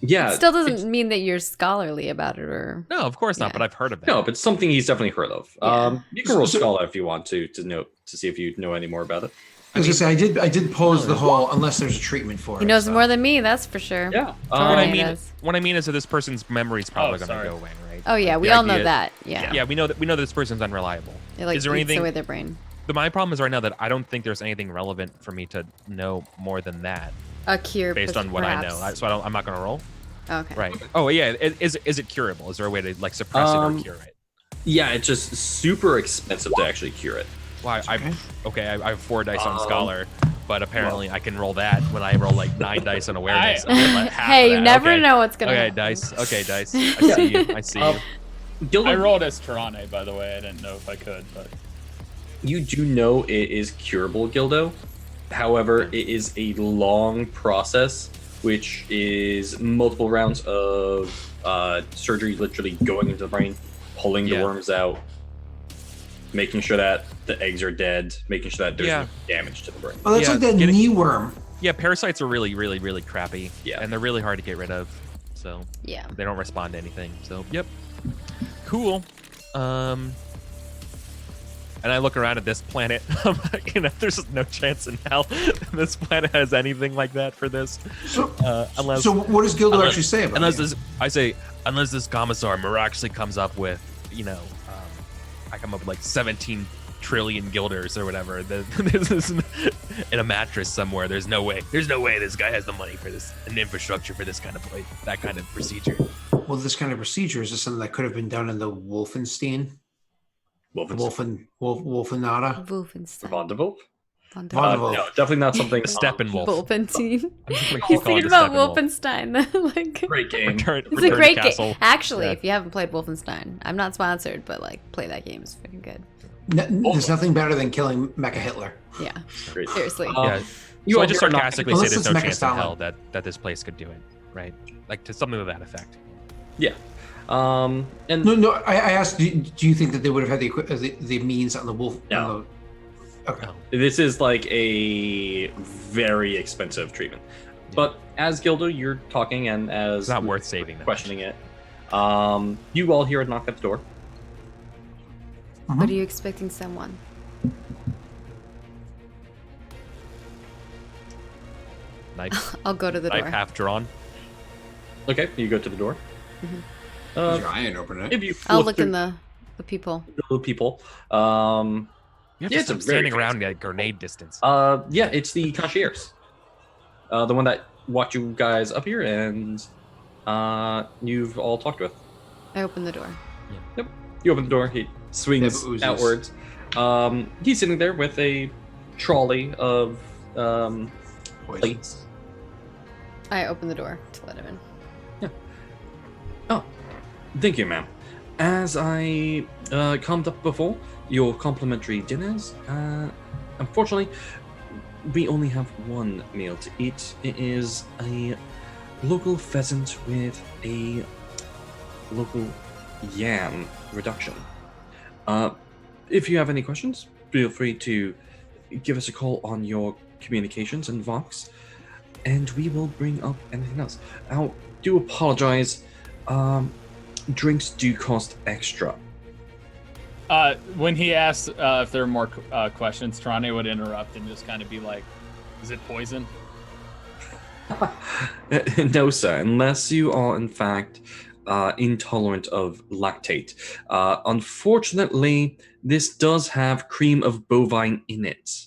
Yeah. It still doesn't mean that you're scholarly about it, or No, of course not. Yeah. But I've heard of that. No, but it's something he's definitely heard of. Yeah. You can roll Scholar if you want to know to see if you know any more about it. I was gonna say I did pose the whole unless there's a treatment for it. he knows so. more than me, that's for sure. Yeah. Totally. What I mean is that this person's memory's probably going sorry. to go away, right? Oh yeah, we The all know idea- that. Yeah. Yeah, we know that this person's unreliable. It like Is there eats anything? away their brain. My problem is right now that I don't think there's anything relevant for me to know more than that A cure based on what I know. perhaps. I'm not going to roll. Okay. Right. Oh yeah. Is it curable? Is there a way to suppress it or cure it? Yeah, it's just super expensive to actually cure it. Well, I have 4 dice on Scholar, but apparently I can roll that when I roll 9 dice on awareness. Hey, you never know what's gonna Okay, happen. dice. Okay, dice. I see you. I see you. I rolled as Tarane, by the way. I didn't know if I could, but You do know it is curable, Gildo. However, it is a long process, which is multiple rounds of surgery, literally going into the brain, pulling the worms out. making sure that the eggs are dead, making sure that there's Yeah. no damage to the brain. Oh, that's Yeah, like that getting- knee worm. Yeah, parasites are really, really, really crappy. Yeah. And they're really hard to get rid of. So Yeah. they don't respond to anything. So yep. Cool. And I look around at this planet. I'm like, there's just no chance in hell this planet has anything like that for this. So, Unless so what does Gildo unless- actually say about unless it? unless this commissar miraculously comes up with, I come up with like 17 trillion guilders or whatever. This is in a mattress somewhere. There's no way this guy has the money for this, an infrastructure for this kind of place, that kind of procedure. Well, this kind of procedure is just something that could have been done in the Wolfenstein. Wolfenada. Wolfenstein. Von de Wolf? Von der Von der Wolf. Wolf. No, definitely not something. Steppenwolf. Wolfenstein. I'm just gonna keep He's calling thinking it about Steppenwolf. Wolfenstein. Like, Great game. Return it's to a great Castle. game. Actually, Yeah. if you haven't played Wolfenstein, I'm not sponsored, but like, play that game. It's freaking good. There's nothing better than killing Mecha Hitler. Yeah. Great. Seriously. Yeah. You So I all just here are not- sarcastically Unless say there's it's no Mecha chance in Stalin. hell that this place could do it, right? Like to something to that effect. Yeah. And No. I asked, do you think that they would have had the means on the Wolf? No. On the, okay. No. this is like a very expensive treatment. But as Gildo, you're talking, and as It's not worth saving that. questioning it, you all hear a knock at the door. What are you expecting someone? Knife, I'll go to the knife door. half drawn. Okay, you go to the door. I ain't open it. If you I'll look look through in the people. the people, You have Yeah, to it's a stop very standing fancy- around at grenade distance. yeah, it's the concierge, the one that walked you guys up here, and you've all talked with. I open the door. You open the door. He swings Yeah, but oozes. outwards. He's sitting there with a trolley of plates. I open the door to let him in. Oh, thank you, ma'am. As I calmed up before, your complimentary dinners, unfortunately, we only have one meal to eat. It is a local pheasant with a local yam reduction. If you have any questions, feel free to give us a call on your communications and Vox, and we will bring up anything else. I do apologize. Drinks do cost extra. When he asks if there are more questions, Trane would interrupt and just kind of be like, "Is it poison?" No, sir, unless you are in fact intolerant of lactate. Unfortunately, this does have cream of bovine in it.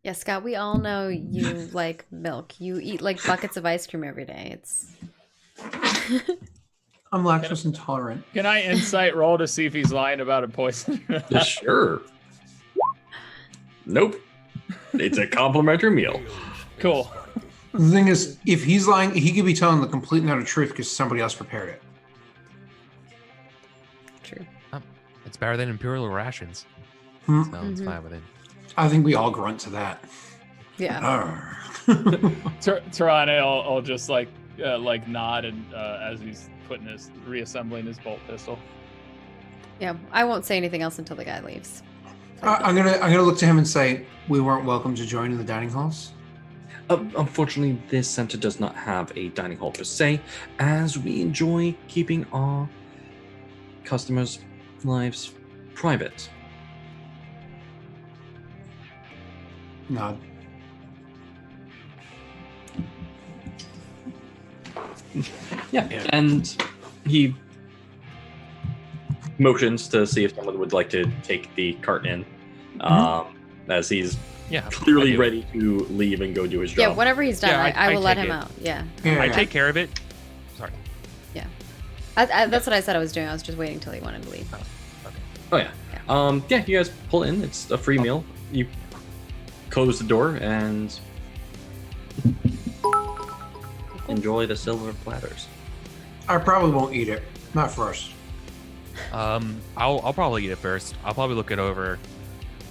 Yeah, Scott, we all know you like milk. You eat like buckets of ice cream every day. It's I'm lactose intolerant. Can I insight roll to see if he's lying about a poison? Sure. Nope. It's a complimentary meal. Cool. The thing is, if he's lying, he could be telling the complete and utter truth because somebody else prepared it. true. It's better than Imperial rations. Hmm. So it's Mhm. fine with it. I think we all grunt to that. Yeah. Arr. Trane will just like nod and as he's reassembling his bolt pistol. Yeah. I won't say anything else until the guy leaves. I'm gonna look to him and say, we weren't welcome to join in the dining halls. Unfortunately, this center does not have a dining hall per se, as we enjoy keeping our customers' lives private. Nod. Yeah, and he motions to see if someone would like to take the cart in, as he's Yeah. clearly I do. ready to leave and go do his Yeah, job. whenever he's done, Yeah, I I will let take him it. out. Yeah. Yeah, I yeah. take care of it. Sorry. That's what I said I was doing. I was just waiting till he wanted to leave. Oh yeah. Yeah, you guys pull in. It's a free meal. You close the door and enjoy the silver platters. I probably won't eat it. Not first. I'll probably eat it first. I'll probably look it over.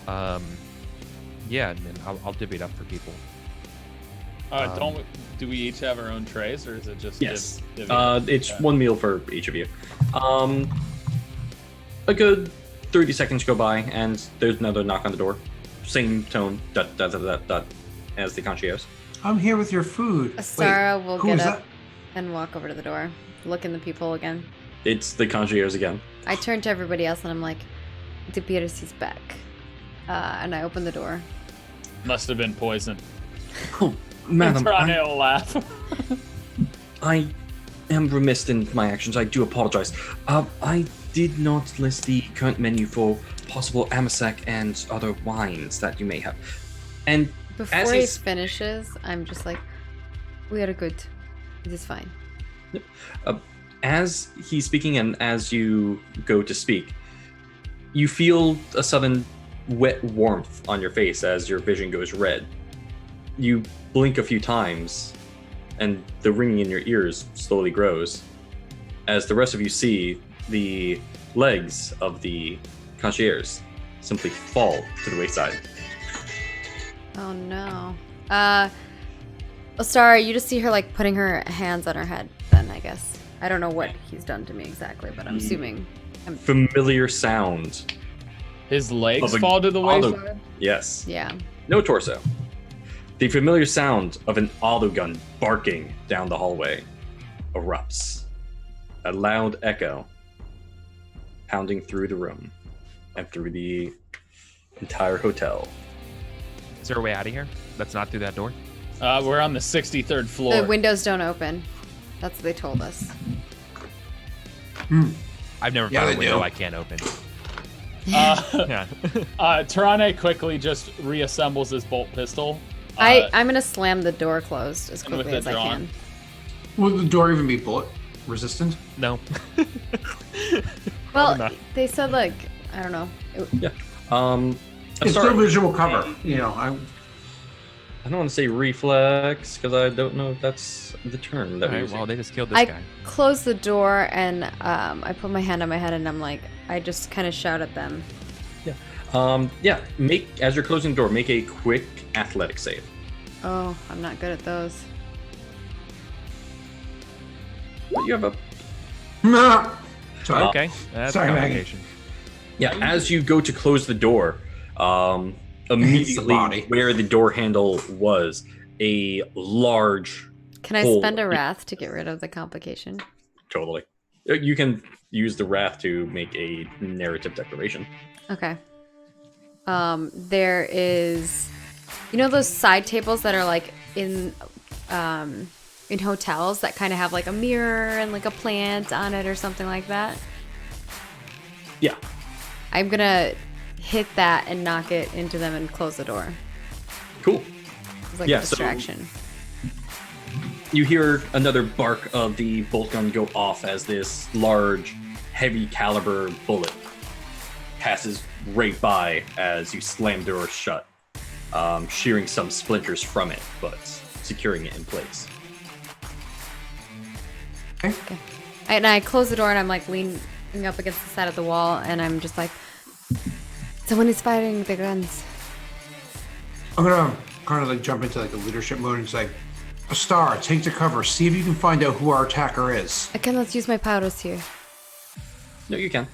Yeah, and then I'll divvy it up for people. Do we each have our own trays, or is it just Yes. divvy? It's Yeah. one meal for each of you. a good 30 seconds go by, and there's another knock on the door. Same tone, dot, dot, dot, dot, dot, as the concierge. I'm here with your food. Asara will who get is up that? and walk over to the door, look in the people again. It's the concierge again. I turn to everybody else and I'm like, De Pieris is back. And I open the door. Must have been poison. Oh, madam, Trane will laugh. I am remiss in my actions. I do apologize. I did not list the current menu for possible Amasak and other wines that you may have. And Before as he he's- finishes, I'm just like, we are good. It is fine. as he's speaking and as you go to speak, you feel a sudden wet warmth on your face as your vision goes red. You blink a few times, and the ringing in your ears slowly grows. As the rest of you see the legs of the concierge simply fall to the wayside. Oh no. Asara, you just see her like putting her hands on her head then, I guess. I don't know what he's done to me exactly, but I'm assuming. Familiar sound. His legs Of a fall to the auto- wayside? Yes. Yeah. No torso. The familiar sound of an auto gun barking down the hallway erupts. A loud echo pounding through the room and through the entire hotel. Is there a way out of here? That's not through that door. We're on the 63rd floor. The windows don't open. That's what they told us. I've never Yeah, found a they window do. I can't open. Yeah. Yeah. Trane quickly just reassembles his bolt pistol. I'm gonna slam the door closed as and with quickly it as I drawn. can. Would the door even be bullet resistant? No. Well, not. they said like I don't know. I'm It's sorry. still visual cover. You know, I don't want to say reflex because I don't know if that's the term that All we right, use. well, they just killed this I guy. close the door and I put my hand on my head and I'm like, I just kind of shout at them. Make as you're closing the door, make a quick athletic save. Oh, I'm not good at those. But you have a Sorry. Okay, that's Sorry, a Maggie. complication. as you go to close the door, immediately body. where the door handle was, a large Can I hole. spend a wrath to get rid of the complication? Totally. You can use the wrath to make a narrative declaration. Okay. There is, you know, those side tables that are like in hotels that kind of have like a mirror and like a plant on it or something like that. Yeah. I'm gonna hit that and knock it into them and close the door. Cool. It's like Yeah, a so- distraction. You hear another bark of the bolt gun go off as this large, heavy caliber bullet passes right by as you slam the door shut, shearing some splinters from it, but securing it in place. Okay. And I close the door and I'm like leaning up against the side of the wall and I'm just like, someone is firing the guns. I'm gonna kind of like jump into like a leadership mode and say, "A star, take to cover. See if you can find out who our attacker is." I cannot use my powers here. No, you can.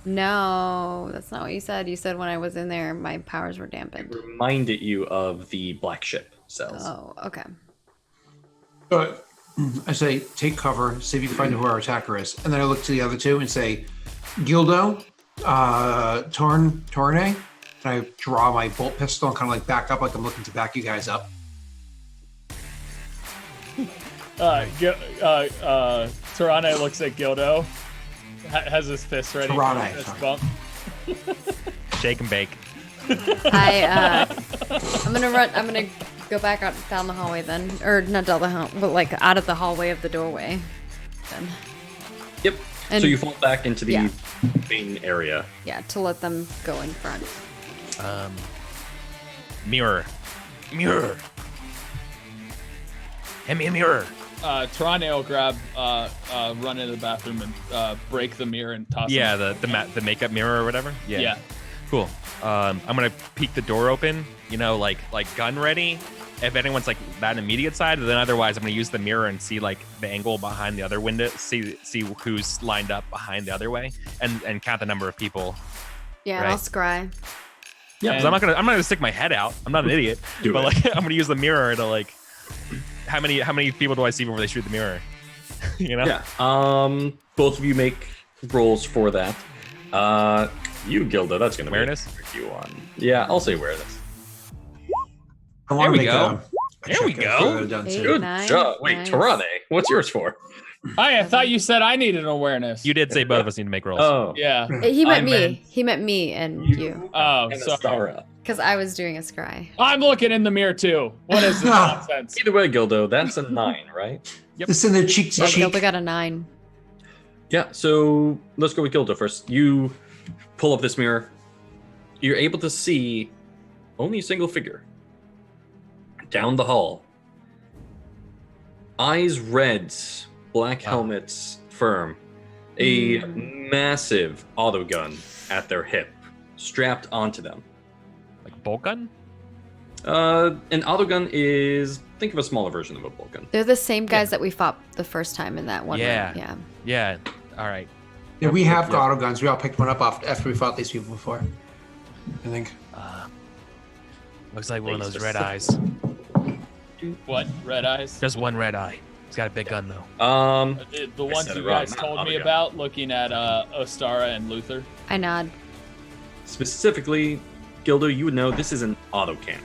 No, that's not what you said. You said when I was in there, my powers were dampened. Reminded you of the black ship cells. Oh, okay. But I say, take cover. See if you can find out who our attacker is. And then I look to the other two and say, "Gildo, Torne." And I draw my bolt pistol and kind of like back up, like I'm looking to back you guys up. Tarane looks at Gildo, has his fist ready for Tarane, this sorry. bump. Shake and bake. I'm gonna go back out down the hallway then, or not down the hallway, but like out of the hallway of the doorway. Then, Yep. And- so you fall back into the Yeah. main area. yeah, to let them go in front. Mirror. Mirror. Hand me a mirror. Tarane will grab, run into the bathroom and break the mirror and toss Yeah, it. the makeup mirror or whatever. Yeah. Cool. I'm gonna peek the door open. You know, like gun ready, if anyone's like that immediate side, then otherwise I'm gonna use the mirror and see like the angle behind the other window, see who's lined up behind the other way, and count the number of people. Yeah, and Right. I'll scry. Yeah, because I'm not gonna stick my head out. I'm not an idiot. But like I'm gonna use the mirror to like how many people do I see before they shoot the mirror? You know? Yeah. Both of you make rolls for that. You, Gilda, that's gonna Awareness? be a tricky one. Yeah, I'll say awareness. I want There we to make go. a There we check go. for done Eight. too. Good Nice, job. Wait, nice. Tarane, what's yours for? I thought you said I needed awareness. You did say both of us need to make rolls. Oh, Yeah. He meant I me. meant He meant me and you. Oh, and sorry. Astara. Because I was doing a scry. I'm looking in the mirror too. What is this nonsense? Either way, Gildo, that's a 9, right? This in their cheek to Oh, cheek. Gilda got a 9. Yeah, so let's go with Gildo first. You pull up this mirror. You're able to see only a single figure. Down the hall. Eyes red, black helmets firm. A massive auto gun at their hip, strapped onto them. Like bolt gun? An auto gun is, think of a smaller version of a bolt gun. They're the same guys that we fought the first time in that one Yeah. room. Yeah. Yeah. All right. Yeah, we have Yeah. auto guns. We all picked one up after we fought these people before. I think. Looks like one of those red Specific. eyes. What? Red eyes? Just one red eye. He's got a big gun though. The ones said you it wrong, guys not told me autogun. about, looking at Ostara and Luther. I nod. Specifically, Gildo, you would know this is an auto cannon.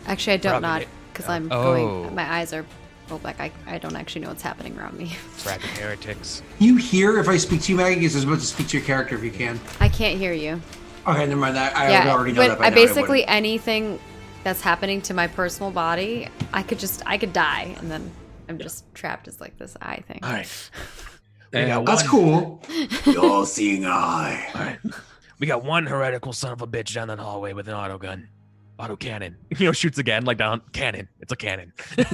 Actually, I don't Probably. nod because I'm Oh. going. My eyes are rolled back. I don't actually know what's happening around me. Ragged heretics. You hear if I speak to you, Maggie? Because I was about to speak to your character if you can. I can't hear you. Okay, never mind that. I Yeah, already know but that. by I now, basically wouldn't. anything that's happening to my personal body, I could die, and then I'm just trapped as like this eye thing. All right. And That's cool. Your seeing eye. All right. We got one heretical son of a bitch down that hallway with an auto gun. Auto cannon. You know, shoots again, like down cannon. It's a cannon. as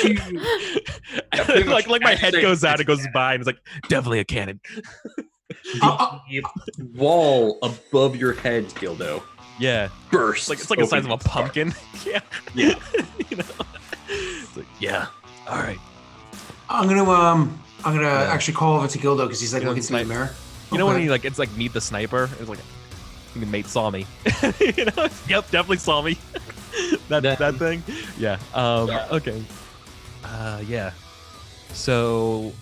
you, pretty much like my as you head say, goes out, it's it goes by, and it's like definitely a cannon. the wall above your head, Gildo, Yeah, bursts. it's like the size of a open apart. pumpkin. Yeah, Yeah. You know? It's like, yeah. All right. I'm gonna actually call over to Gildo because he's like You know, looking through the snipe. mirror. You know when Okay. he like it's like meet the sniper. It's like the mate saw me. You know? Yep, definitely saw me. that thing. Yeah. Okay. Yeah. So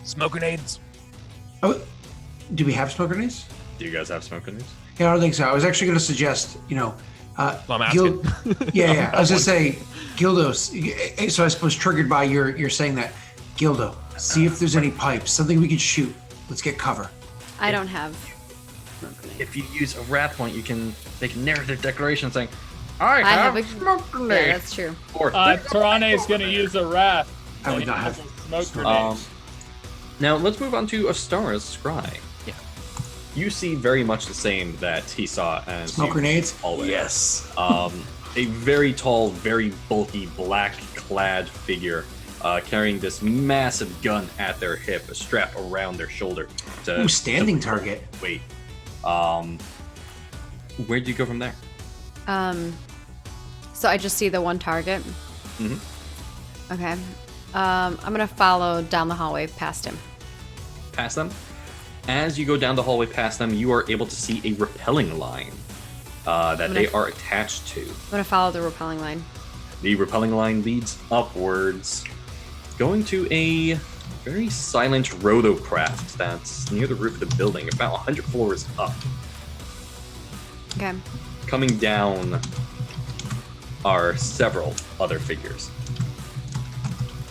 smoke grenades. Oh, do we have smoke grenades? Do you guys have smoke grenades? Yeah, I don't think so. I was actually going to suggest, Well, I'm asking. Yeah. I was going to say, Gildo. So I suppose triggered by your saying that, Gildo. See if there's any pipes, something we could shoot. Let's get cover. I don't have smoke grenades. If you use a wrath point, you can make a narrative declaration saying, "I I have, have a smoke Yeah, grenade." that's true. Or Tarane is going to use a wrath. I would He not has have. a smoke grenade. now let's move on to Astara's scry. Yeah. You see very much the same that he saw as Smoke you grenades? always. Yes. A very tall, very bulky, black-clad figure carrying this massive gun at their hip, a strap around their shoulder. Ooh, standing target. Wait. Where do you go from there? So I just see the one target. Mhm. Okay. I'm gonna follow down the hallway past him. Past them. As you go down the hallway past them, you are able to see a repelling line that they are attached to. I'm gonna follow the repelling line. The repelling line leads upwards, going to a very silent rotocraft that's near the roof of the building, about 100 floors up. Okay. Coming down are several other figures.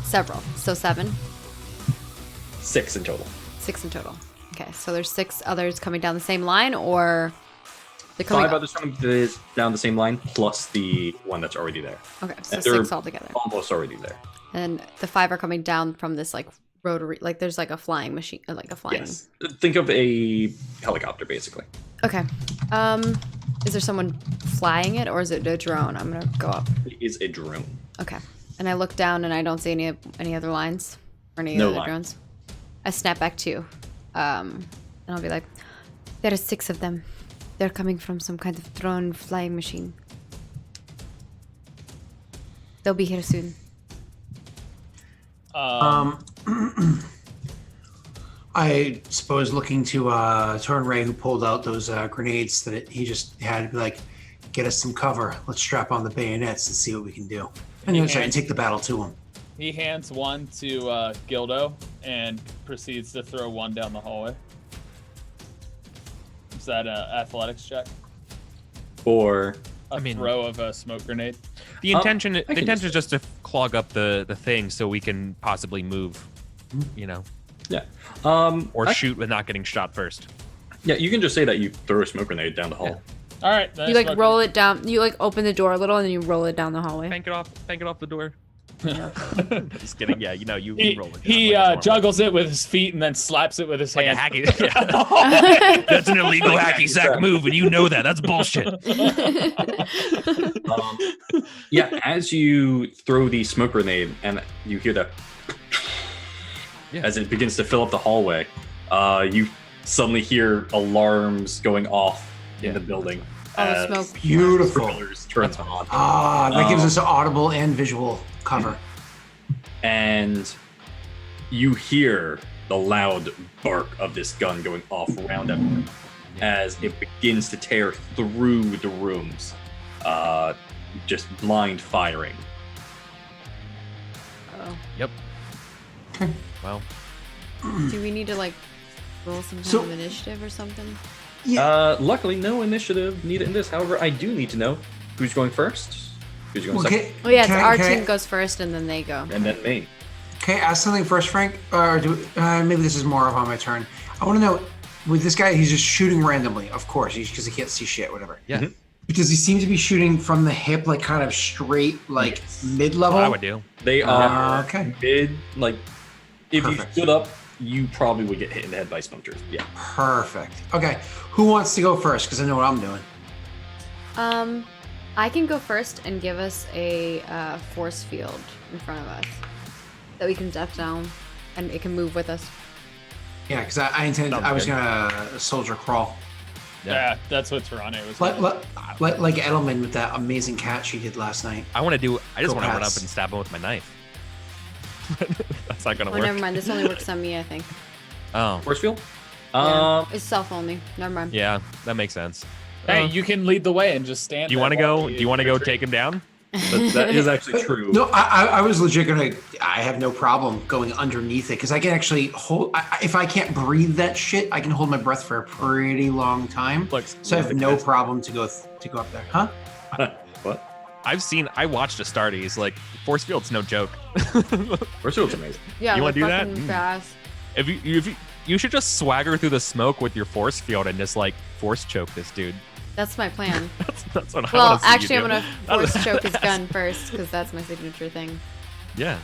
Several. So 7. 6 in total. 6 in total. Okay. So there's 6 others coming down the same line, or they're coming 5 others coming down the same line, plus the one that's already there. Okay. So and they're 6 altogether. Almost already there. And the 5 are coming down from this like rotary, like there's like a flying machine, like a flying. Yes. Think of a helicopter, basically. Okay. Is there someone flying it, or is it a drone? I'm gonna go up. It is a drone. Okay. And I look down and I don't see any other lines or any No other line. drones. I snap back 2. And I'll be like, there are 6 of them. They're coming from some kind of drone flying machine. They'll be here soon. I suppose looking to Torn Ray, who pulled out those grenades that he just had, to be like, get us some cover. Let's strap on the bayonets and see what we can do. And then try and take the battle to him. He hands one to Gildo and proceeds to throw one down the hallway. Is that an athletics check? Or A throw of a smoke grenade? The intention is just to clog up the thing so we can possibly move, you know. yeah, Or shoot with not getting shot first. yeah. You can just say that you throw a smoke grenade down the hall. All right. then You I like smoke roll it down. You like open the door a little and then you roll it down the hallway. Bank it off the door. Just kidding. Yeah, you roll it down. He like a normal- juggles it with his feet and then slaps it with his like a hand. hacky. Yeah. That's an illegal hacky sack move, and you know that. That's bullshit. Yeah, as you throw the smoke grenade and you hear that as it begins to fill up the hallway, you suddenly hear alarms going off in the building. Oh, the as smoke. Beautiful. sprinklers turn on. That gives us audible and visual cover. And you hear the loud bark of this gun going off around everyone as it begins to tear through the rooms, just blind firing. Oh. Yep. Well, Do we need to like roll some kind of initiative or something? Luckily, no initiative needed in this. However, I do need to know who's going first, who's going second, Oh yeah, it's our team goes first and then they go. and then me. Okay, ask something first, Frank. Or maybe this is more of on my turn. I want to know, with this guy, he's just shooting randomly, of course, because he can't see shit, whatever. yeah. Mhm. Does he seem to be shooting from the hip, like kind of straight, like mid-level? What I would do. They are okay. mid, like, if Perfect. you stood up, you probably would get hit in the head by spunctures. Yeah. Perfect. Okay, who wants to go first? Because I know what I'm doing. I can go first and give us a force field in front of us that we can step down and it can move with us. Yeah, because I intended, Sounds I was good. gonna soldier crawl. Yeah, that's what Tarane was Like, doing. like Edelman with that amazing cat she did last night. I just Go want to run up Pats. and stab him with my knife. That's not gonna Oh, work. never mind. This only works on me, I think. Oh, Force field? Yeah, it's self only. Never mind. yeah, that makes sense. Hey, you can lead the way and just stand. Do you there want to while go? we Do you want to go retreat. take him down? That is actually true. No, I was legit gonna. I have no problem going underneath it because I can actually hold. If I can't breathe that shit, I can hold my breath for a pretty long time. Look, So I have no problem to go up there, huh? What? I watched Astartes. Like, force field's no joke. Force field's amazing. Yeah, You we're wanna do that? fucking Mm. fast. if you should just swagger through the smoke with your force field and just like force choke this dude. That's my plan. That's what I Well, want to see actually, you I'm do. gonna force choke his gun first because that's my signature thing. Yeah,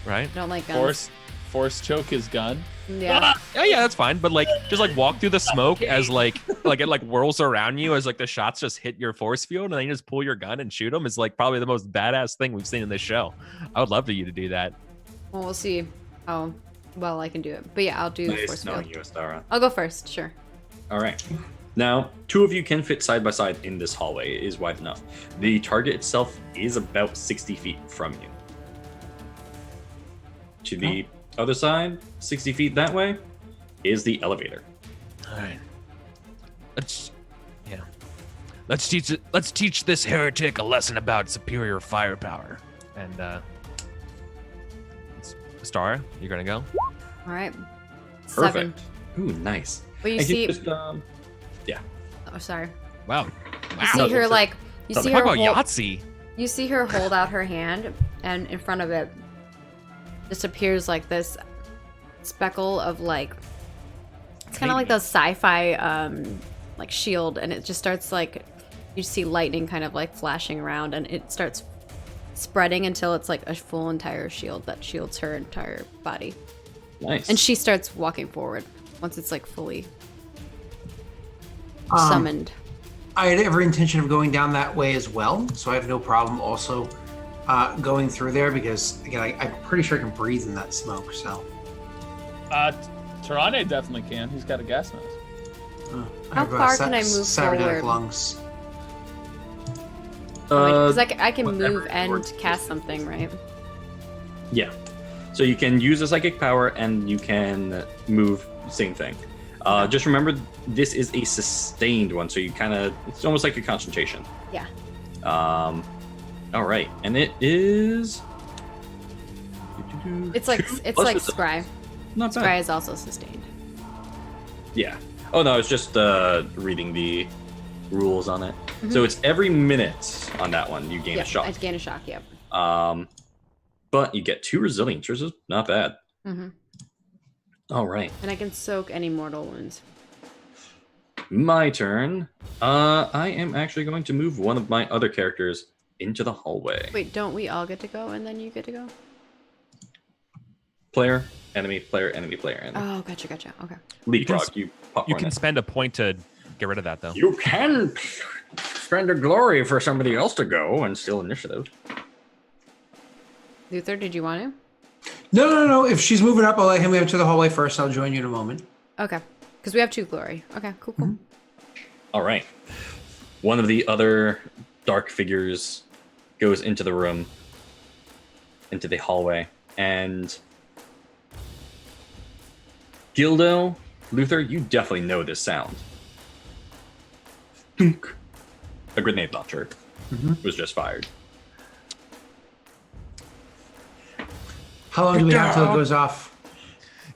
right. I don't like guns. Force choke his gun. Yeah. Yeah, that's fine. But like, just like walk through the smoke as like it like whirls around you as like the shots just hit your force field, and then you just pull your gun and shoot them. Is like probably the most badass thing we've seen in this show. I would love for you to do that. Well, we'll see how well I can do it. But yeah, I'll do Nice force knowing field. you, Astara. I'll go first. Sure. All right. Now, two of you can fit side by side in this hallway. It is wide enough. The target itself is about 60 feet from you. To the other side, 60 feet that way, is the elevator. All right. Let's teach this heretic a lesson about superior firepower. And Star, you're gonna go. All right. 7. Perfect. Ooh, nice. But you And see, just, oh sorry. Wow. You see her like, you see Talk her about hold, Yahtzee. you see her hold out her hand, and in front of it, just appears like this speckle of like, it's kind of like those sci-fi like shield, and it just starts like, you see lightning kind of like flashing around, and it starts spreading until it's like a full entire shield that shields her entire body, nice. and she starts walking forward once it's like fully Um, summoned. I had every intention of going down that way as well, so I have no problem also going through there because again, I'm pretty sure I can breathe in that smoke. So Tarane definitely can. He's got a gas mask. How far can I move cybernetic forward? lungs. Because I can whatever move and yours cast is. something, right? Yeah. So you can use a psychic power and you can move. Same thing. Just remember, this is a sustained one, so you it's almost like a concentration. Yeah. All right, and it is. It's like Plus Scry. Not bad. Scry is also sustained. Yeah. Oh no, I was just reading the rules on it. So it's every minute on that one you gain a shock. I gain a shock. Yep. But you get 2 resilience, which is not bad. All right. And I can soak any mortal wounds. My turn. I am actually going to move one of my other characters into the hallway. Wait, don't we all get to go and then you get to go? Player, enemy, player, enemy, player, enemy. Oh, gotcha. Okay. Leapfrog, you pop You one can in. spend a point to get rid of that, though. You can spend a glory for somebody else to go and steal initiative. Luther, did you want to? No. If she's moving up, I'll let him into the hallway first. I'll join you in a moment. Okay. Because we have 2 glory. Okay, cool. All right. One of the other dark figures goes into the room, into the hallway, and Gildo, Luther, you definitely know this sound. Dunk. A grenade launcher was just fired. How long do we have till it goes off?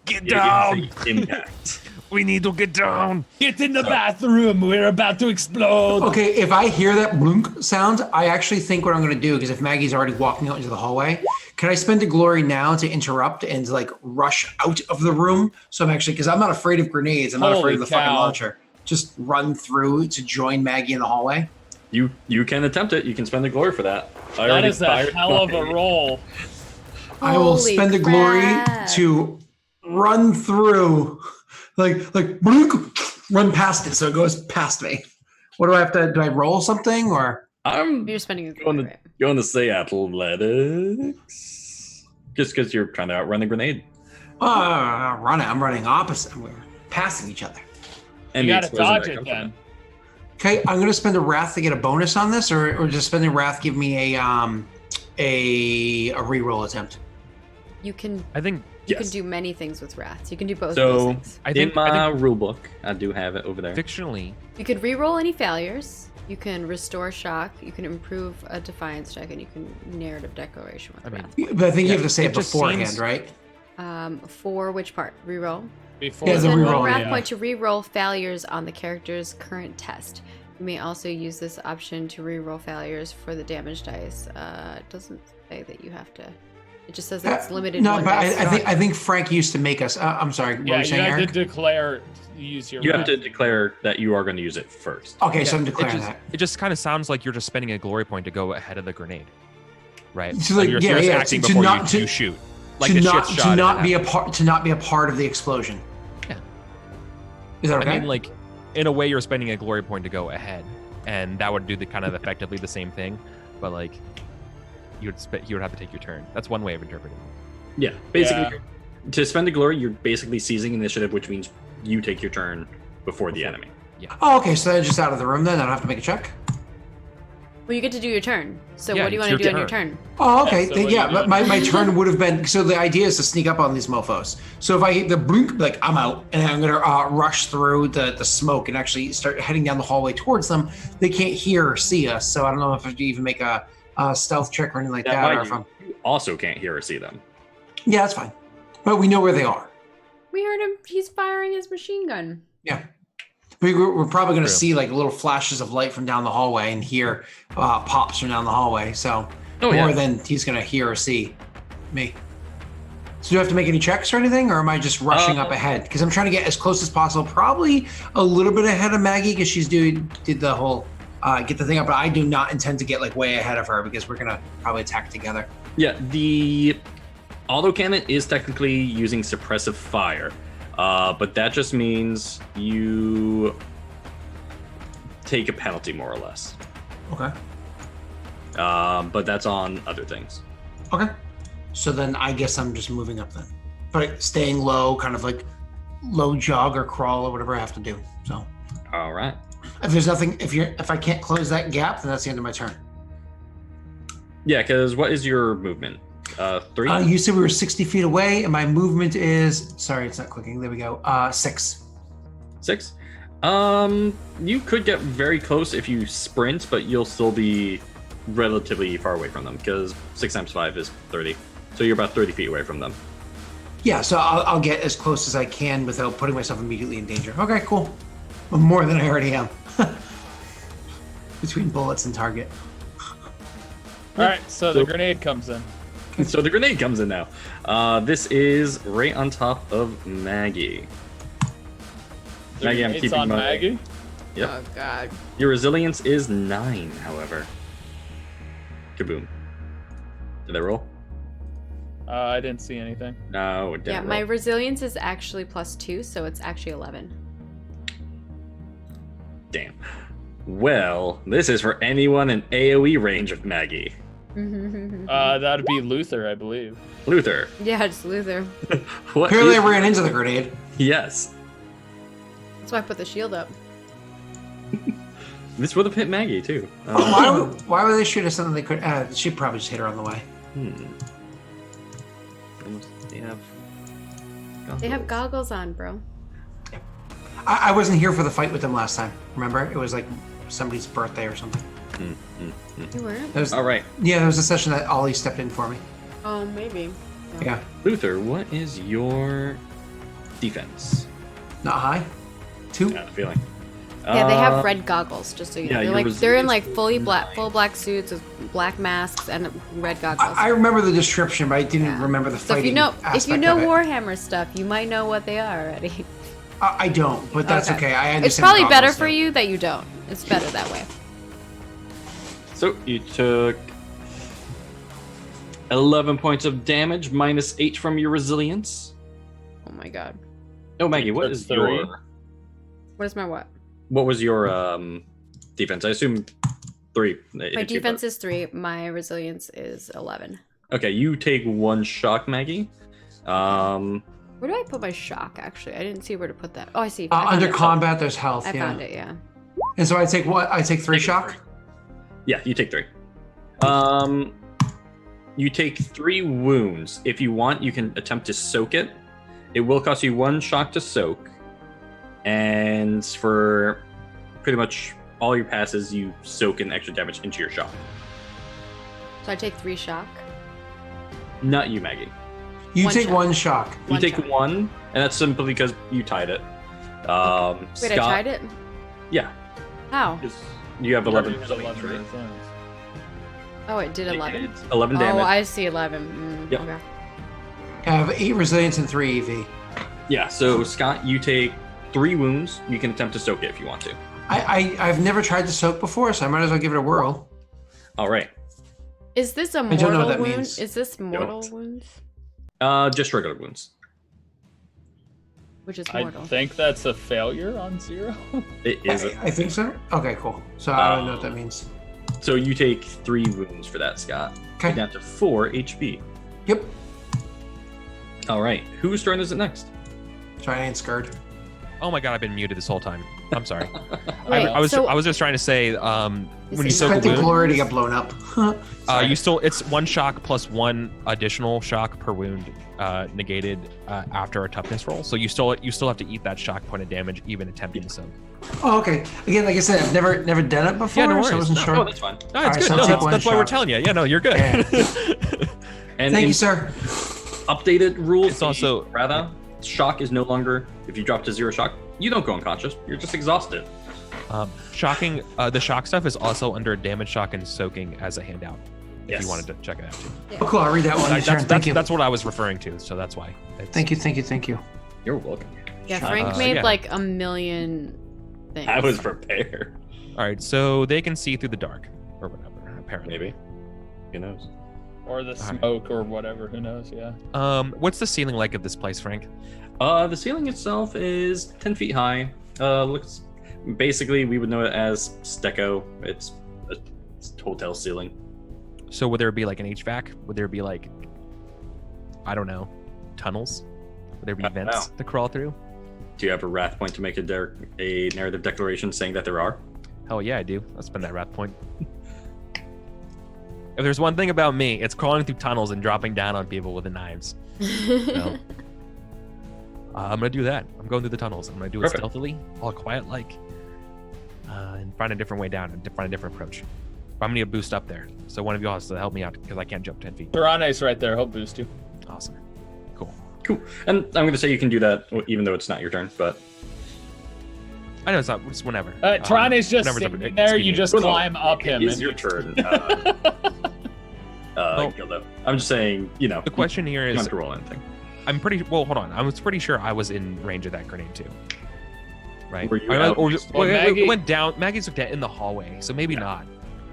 Get Yeah, you can say impact. We need to get down! Get in the bathroom. We're about to explode. Okay, if I hear that blunk sound, I actually think what I'm going to do, because if Maggie's already walking out into the hallway, can I spend a glory now to interrupt and like rush out of the room? So I'm actually, because I'm not afraid of grenades, I'm not Holy afraid of the fucking cow. launcher. Just run through to join Maggie in the hallway. You can attempt it. You can spend the glory for that. I That already is a fired hell of a mine. roll. I will Holy spend a glory crap. to run through, like blunk, run past it so it goes past me. What do I have to? Do I roll something or? I'm You're spending a going glory, to, right? going to say athletics. Just because you're trying to outrun the grenade. I'm running opposite. We're passing each other. And You the gotta explosion dodge that it comes from then. Okay, I'm gonna spend a wrath to get a bonus on this, or just spending wrath give me a reroll attempt. You can I think you can Yes. do many things with wraths. You can do both of So those things. I in think, my rule book, I do have it over there. fictionally, You could re-roll any failures. You can restore shock. You can improve a defiance check, and you can narrative declaration with I mean, wrath. But I think you have to say It it just beforehand, seems- right? For which part? Re-roll. Before Yeah, the Spend reroll, one wrath yeah. point to re-roll failures on the character's current test. You may also use this option to re-roll failures for the damage dice. It doesn't say that you have to. It just says that it's limited. No, one but dice. I think Frank used to make us. I'm sorry. What were Yeah, you you saying, have Eric? to declare use your. You have wrath. to declare that you are going to use it first. Okay, so I'm it declaring just, that. it just kind of sounds like you're just spending a glory point to go ahead of the grenade, right? So, like, you're yeah, just yeah, acting to before not- you to- shoot, like to a not shit shot. to not and be it a part to not be a part of the explosion. Yeah. Is that okay? I mean, like, in a way, you're spending a glory point to go ahead, and that would do the kind of effectively the same thing, but like, you would have to take your turn. That's one way of interpreting it. Yeah, basically, Yeah. to spend a glory, you're basically seizing initiative, which means you take your turn before the enemy. Oh, okay. So they're just out of the room then. I don't have to make a check. Well, you get to do your turn. So Yeah, what do you it's want to your do on your turn. turn? Oh, okay. Yeah, so what Yeah, do you but do? my turn would have been. So the idea is to sneak up on these mofo's. So if I hit the blink, like I'm out, and I'm gonna rush through the smoke and actually start heading down the hallway towards them. They can't hear or see us. So I don't know if I should even make a stealth check or anything like that. Or mind if I'm, you also can't hear or see them. yeah, that's fine. But we know where they are. We heard him. He's firing his machine gun. Yeah. We're probably going to True. see like little flashes of light from down the hallway and hear pops from down the hallway. So Oh, more yeah. than he's going to hear or see me. So do I have to make any checks or anything, or am I just rushing up ahead? Because I'm trying to get as close as possible, probably a little bit ahead of Maggie because she's did the whole get the thing up. But I do not intend to get like way ahead of her because we're going to probably attack together. Yeah, the autocannon is technically using suppressive fire, but that just means you take a penalty, more or less. Okay. But that's on other things. Okay. So then I guess I'm just moving up then, but staying low, kind of like low jog or crawl or whatever I have to do. So All right. if there's nothing, if I can't close that gap, then that's the end of my turn. Yeah, because what is your movement? 3? You said we were 60 feet away, and my movement is... Sorry, it's not clicking. There we go. 6. 6? You could get very close if you sprint, but you'll still be relatively far away from them, because 6 times 5 is 30. So you're about 30 feet away from them. Yeah, so I'll get as close as I can without putting myself immediately in danger. Okay, cool. Well, more than I already am. Between bullets and target. All right, so the grenade comes in. So the grenade comes in now. This is right on top of Maggie. The Maggie, I'm grenade's keeping on my... Maggie. Yep. Oh god. Your resilience is 9, however. Kaboom. Did I roll? I didn't see anything. No, it didn't Yeah, roll. my resilience is actually +2, so it's actually 11. Damn. Well, this is for anyone in AoE range of Maggie. That'd be Luther, I believe. Luther. Yeah, it's Luther. What Apparently is- I ran into the grenade. Yes. That's why I put the shield up. This would have hit Maggie, too. Why would they shoot at something they could... she probably just hit her on the way. They have goggles on, bro. I wasn't here for the fight with them last time. Remember? It was like somebody's birthday or something. You weren't? There was, All right. Yeah, there was a session that Ollie stepped in for me. Oh, maybe. No. Yeah. Luther, what is your defense? Not high. 2. Got a feeling. Yeah, they have red goggles, just so you know. yeah, They're in like full black suits with black masks and red goggles. I remember the description, but I didn't Yeah. remember the So fighting if you aspect know of it. Warhammer stuff, you might know what they are already. I don't, but that's okay. I understand. It's probably the better goggles, for though. you that you don't. It's better that way. So you took 11 points of damage, minus 8 from your resilience. Oh my god. Oh, Maggie, what took is 3. your... What is my what? What was your defense? I assume 3. My defense is 3. My resilience is 11. Okay, you take 1 shock, Maggie. Where do I put my shock, actually? I didn't see where to put that. Oh, I see. I found Under it. combat, there's health. I yeah. found it, yeah. And so I take what? I take 3 shock. Yeah, you take 3. You take 3 wounds. If you want, you can attempt to soak it. It will cost you 1 shock to soak. And for pretty much all your passes, you soak in extra damage into your shock. So I take 3 shock. Not you, Maggie. You One take shock. 1 shock. You One take shock. 1, and that's simply because you tied it. Wait, I tried it? Yeah. How? You have 11 Already had resilience, 11 right? resilience. Oh, it did 11? It's 11 Oh, damage. I see 11. Yep. Okay. I have 8 resilience and 3 EV. Yeah, so Scott, you take 3 wounds. You can attempt to soak it if you want to. I've never tried to soak before, so I might as well give it a whirl. All right. Is this a don't know mortal what that wound? means. Is this mortal Don't. wounds? Just regular wounds. Which is I mortal. think that's a failure on 0. It is. I think so. Okay, cool. So I don't know what that means. So you take 3 wounds for that, Scott. Okay. You're down to 4 HP. Yep. All right. Whose turn is it next? Try and scared. Oh my god, I've been muted this whole time. I'm sorry. Wait, I was so- I was just trying to say when you Is soak a Expect the wound, glory to get blown up. Sorry. you still it's 1 shock plus 1 additional shock per wound negated after a toughness roll. So you still have to eat that shock point of damage even attempting to soak. Oh, okay. Again, like I said, I've never done it before, Yeah, no so I worries. wasn't No, sure. Oh, that's fine. No, Alright, it's so good. I'll No, take one that's why we're shot. telling you. Yeah, no, you're good. Yeah. And Thank in you, sir. updated rules, It's also- rather shock is no longer. If you drop to 0 shock, you don't go unconscious. You're just exhausted. Shocking, the shock stuff is also under damage shock and soaking as a handout. If Yes. you wanted to check it out too. Oh, cool. I'll read that one. That's what I was referring to. So that's why. Thank you. You're welcome. Yeah, Frank made yeah. like a million things. I was prepared. All right, so they can see through the dark or whatever. Apparently, Maybe. Who knows? Or the smoke or whatever. Who knows? Yeah. What's the ceiling like of this place, Frank? The ceiling itself is 10 feet high. Looks basically we would know it as stucco. It's a hotel ceiling. So would there be like an HVAC? Would there be like, I don't know, tunnels? Would there be vents to crawl through? Do you have a wrath point to make a narrative declaration saying that there are? Hell yeah, I do. I'll spend that wrath point. If there's one thing about me, it's crawling through tunnels and dropping down on people with the knives. So, I'm gonna do that. I'm going through the tunnels. I'm gonna do it Perfect. stealthily, all quiet like, and find a different way down and find a different approach. But I'm gonna need a boost up there, so one of you has to help me out because I can't jump 10 feet. Tarane's right there. He'll boost you. Awesome, cool. Cool. And I'm going to say you can do that even though it's not your turn, but I know it's not. It's whenever. Tarane's just whenever's sitting up- there. excuse You me. just Well, no, climb up him. It is and your you- turn. Oh. Gildo. I'm just saying, you know, The question here you don't is, have to roll anything. I'm pretty well. Hold on, I was pretty sure I was in range of that grenade too. Right? Were you Or- out? or- Well, it Maggie- went down. Maggie's looked at in the hallway, so maybe not.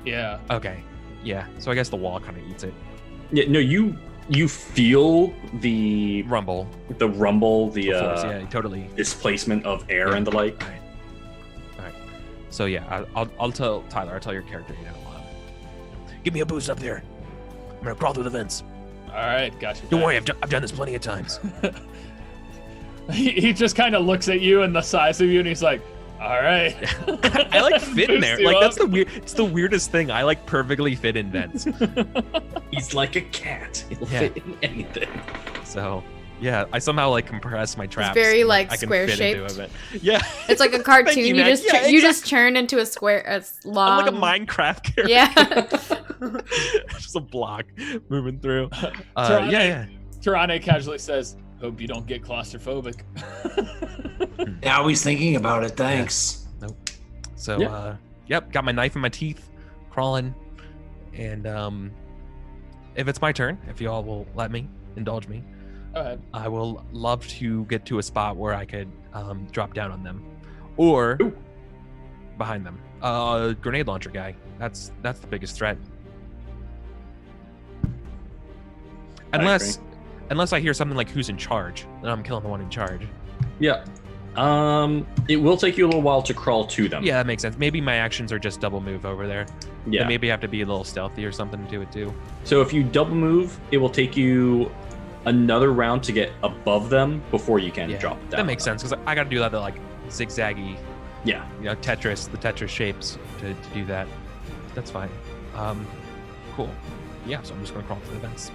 Yeah. Okay. Yeah. So I guess the wall kind of eats it. Yeah, no, you feel the Rumble. rumble, The force, yeah, totally. displacement of air Yeah. and the like. All right. So yeah, I'll tell Tyler. I'll tell your character. Give me a boost up there. I'm gonna crawl through the vents. All right. Gotcha. Don't worry, I've done this plenty of times. He just kind of looks at you and the size of you, and he's like, "All right." I like fit in Boost there. you Like that's up. it's the weirdest thing. I like perfectly fit in vents. He's like a cat. He'll Yeah. fit in anything. So yeah, I somehow like compress my traps. very, and, like, I can square fit into shaped. it. Yeah. It's like a cartoon. you, you Mac. just Yeah, you just turn into a square, a long. I'm like a Minecraft character. Yeah. Just a block moving through. Try- Yeah. Tarane casually says, "Hope you don't get claustrophobic." Yeah, always thinking about it. Thanks. So Yeah. yep, got my knife in my teeth, crawling, and if it's my turn, if y'all will let me indulge me, Go ahead. I will love to get to a spot where I could drop down on them, or Ooh. behind them. Grenade launcher guy. That's the biggest threat. Unless I hear something like who's in charge, then I'm killing the one in charge. Yeah. It will take you a little while to crawl to them. Yeah, that makes sense. Maybe my actions are just double move over there. Yeah. Then maybe I have to be a little stealthy or something to do it too. So if you double move, it will take you another round to get above them before you can Yeah, drop down. that makes sense because I got to do that like zigzaggy, Yeah. the Tetris shapes to do that. That's fine. Cool. Yeah, so I'm just gonna crawl through the vents.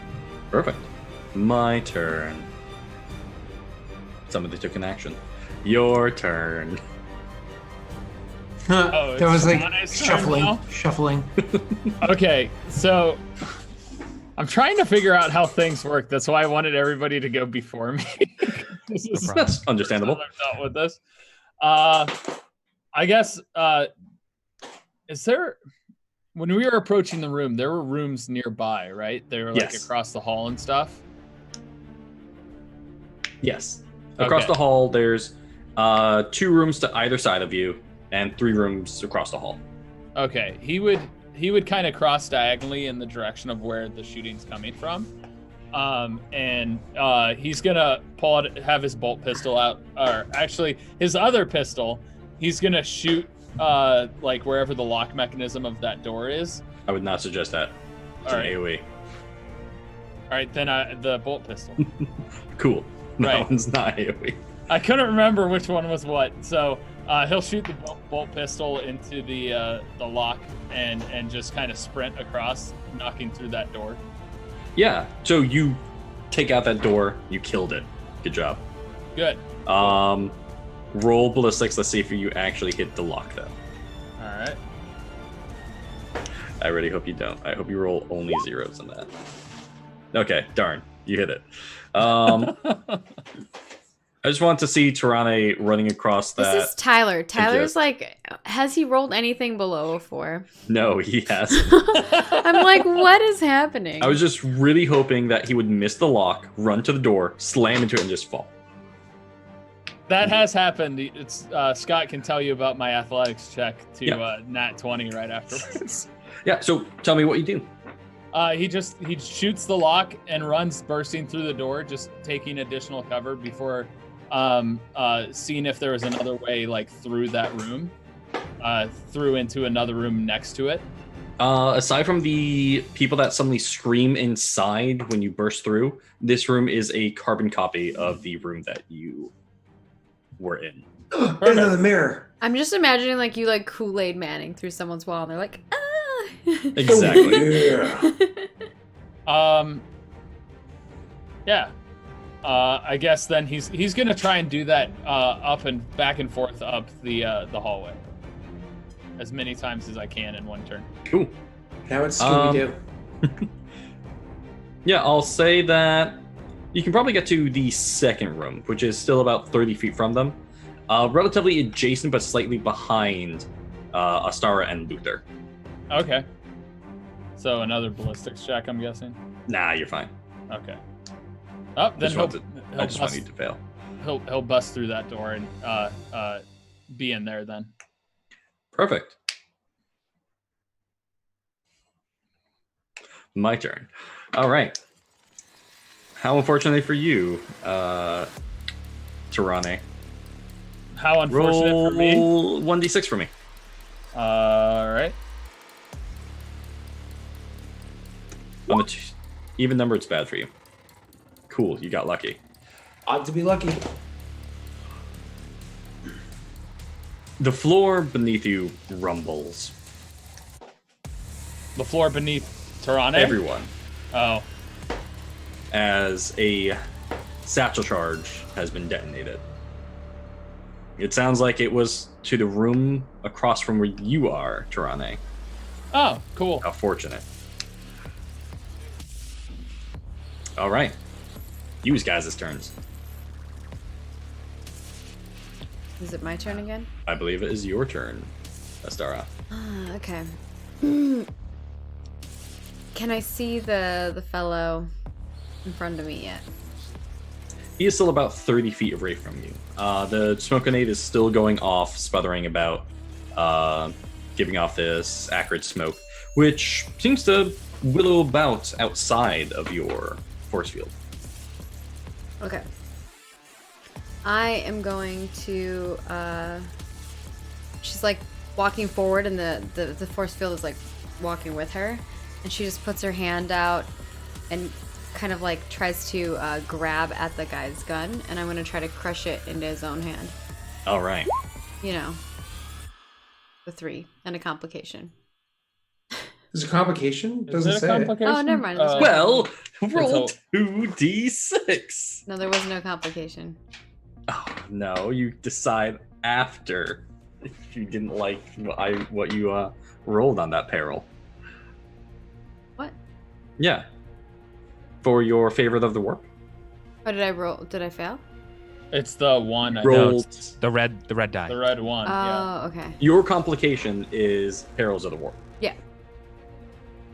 Perfect. My turn. Somebody took an action. Your turn. Oh, There was it's like Tarane's turn now? shuffling. Okay, so I'm trying to figure out how things work. That's why I wanted everybody to go before me. This is problem. That's understandable. I've dealt with this. I guess is there when we were approaching the room, there were rooms nearby, right? They were like Yes. across the hall and stuff. Yes. Across Okay. the hall, there's 2 rooms to either side of you, and 3 rooms across the hall. Okay, he would kind of cross diagonally in the direction of where the shooting's coming from, and he's gonna have his bolt pistol out, or actually his other pistol. He's gonna shoot like wherever the lock mechanism of that door is. I would not suggest that. It's All an right. AoE. All right, then the bolt pistol. Cool. That Right. one's not AoE. I couldn't remember which one was what, so he'll shoot the bolt pistol into the lock and just kind of sprint across, knocking through that door. Yeah. So you take out that door. You killed it. Good job. Good. Roll ballistics. Let's see if you actually hit the lock, though. All right. I really hope you don't. I hope you roll only zeros on that. Okay, darn. You hit it. I just want to see Tarane running across that. This is Tyler. Tyler's just- like, has he rolled anything below a 4? No, he hasn't. I'm like, what is happening? I was just really hoping that he would miss the lock, run to the door, slam into it, and just fall. That has happened. It's Scott can tell you about my athletics check to Yeah. nat 20 right afterwards. Yeah, so tell me what you do. He shoots the lock and runs bursting through the door, just taking additional cover before seeing if there was another way like through that room, through into another room next to it. Aside from the people that suddenly scream inside when you burst through, this room is a carbon copy of the room that you were in. Another mirror. I'm just imagining like you like Kool-Aid Manning through someone's wall and they're like, ah. Exactly. Yeah. I guess then he's gonna try and do that up and back and forth up the hallway as many times as I can in one turn. Cool. Now it's Scooby-Doo. Yeah, I'll say that you can probably get to the second room, which is still about 30 feet from them. Relatively adjacent, but slightly behind Astara and Luther. Okay. So another ballistics check, I'm guessing. Nah, you're fine. Okay. Oh, then I just want you to fail. He'll bust through that door and be in there then. Perfect. My turn. All right. How unfortunately for you, Tirane. How unfortunate Roll for me. 1d6 for me. All right. On the even number, it's bad for you. Cool, you got lucky. Ought to be lucky. The floor beneath you rumbles. The floor beneath Tirane? Everyone, Oh. as a satchel charge has been detonated. It sounds like it was to the room across from where you are, Tirane. Oh, cool. How fortunate. All right. Use guys' turns. Is it my turn again? I believe it is your turn, Astara. Okay. Can I see the fellow in front of me yet? He is still about 30 feet away from you. The smoke grenade is still going off, sputtering about, giving off this acrid smoke, which seems to willow about outside of your force field. Okay. I am going to, she's like walking forward and the force field is like walking with her. And she just puts her hand out and kind of like tries to grab at the guy's gun. And I'm going to try to crush it into his own hand. All right. You know, the 3 and a complication. There's a complication? Is Doesn't it a say. complication? Oh, never mind. That's right. Well, roll It's 2d6. No, there was no complication. Oh, no, you decide after if you didn't like what you rolled on that peril. What? Yeah. For your favorite of the warp. What did I roll? Did I fail? It's the one. I Roll. think. The red die. The red one. Yeah. Oh, okay. Your complication is perils of the warp. Yeah.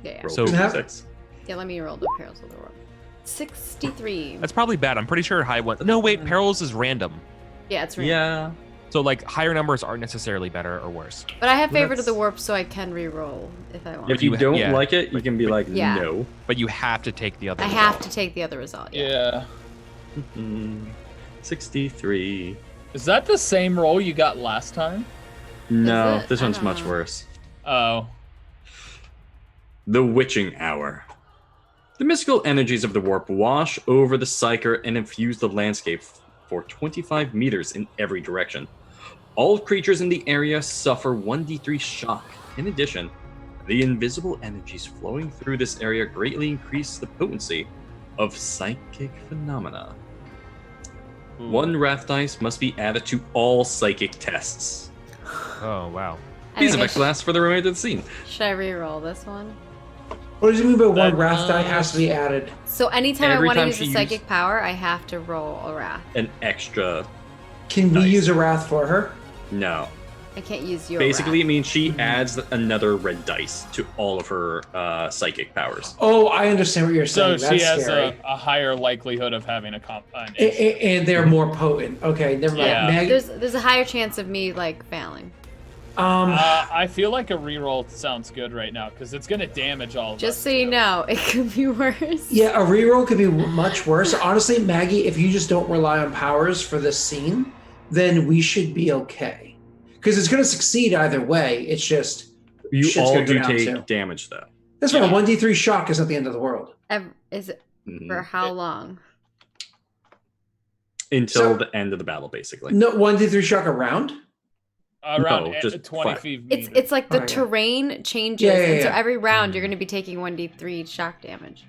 Yeah. Roll So- 2d6. Yeah, let me roll the perils of the world. 63. That's probably bad. I'm pretty sure high one. No, wait, perils is random. Yeah, it's random. Yeah. So like higher numbers aren't necessarily better or worse. But I have Well, favorite of the that's- warp, so I can re-roll if I want. If you don't yeah, like it, you can be like, Yeah. no. But you have to take the other. I have to take the other result. Yeah. Yeah. 63. Is that the same roll you got last time? No, it? this I one's don't much know. worse. Oh. The Witching Hour. The mystical energies of the warp wash over the Psyker and infuse the landscape for 25 meters in every direction. All creatures in the area suffer 1d3 shock. In addition, the invisible energies flowing through this area greatly increase the potency of psychic phenomena. Ooh. 1 wrath dice must be added to all psychic tests. Oh wow. I These think I effects last for the remainder of the scene. should I re-roll this one? What does it mean by one That- wrath die has to be added? So anytime Every I want to time use a she psychic power, I have to roll a wrath. An extra. Can we Nice. use a wrath for her? No. I can't use your Basically, it wrath. means she adds another red dice to all of her psychic powers. Oh, I understand what you're So saying. she That's has scary. a higher likelihood of having an And they're more potent. Okay, never mind. Yeah. Maggie, There's a higher chance of me like failing. I feel like a reroll sounds good right now because it's gonna damage all of us. Just so you know, it could be worse. yeah, a reroll could be much worse. Honestly, Maggie, if you just don't rely on powers for this scene, then we should be okay. Because it's going to succeed either way. It's just You shit's all gonna go do down take too. damage, though. That's fine. 1d3 shock is not the end of the world. Is it Mhm. for how long? Until So- the end of the battle, basically. No, 1d3 shock a round. Around No, just 20 fire. feet. It's like the Okay. terrain changes, Yeah, and so yeah. every round you're going to be taking 1d3 shock damage.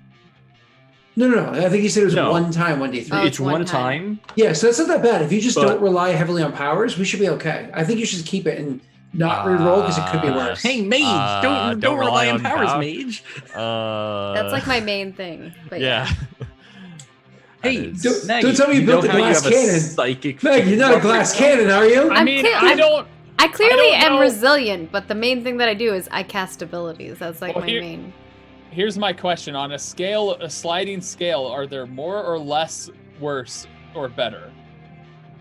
No. I think he said it was No. one time, 1d3. Oh, It's one time. Yeah, so it's not that bad. If you just But- don't rely heavily on powers, we should be okay. I think you should keep it and not re-roll because it could be worse. Hey, mage, don't rely on powers, mage. That's like my main thing. But yeah. Hey, Don't Maggie, tell me you built know a how glass have a cannon. Psychic. Meg, you're not a glass cannon, are you? I mean, clear- I I'm- don't. I clearly I don't am know. resilient, but the main thing that I do is I cast abilities. That's like Well, my here- main. Here's my question: on a sliding scale, are there more or less worse or better?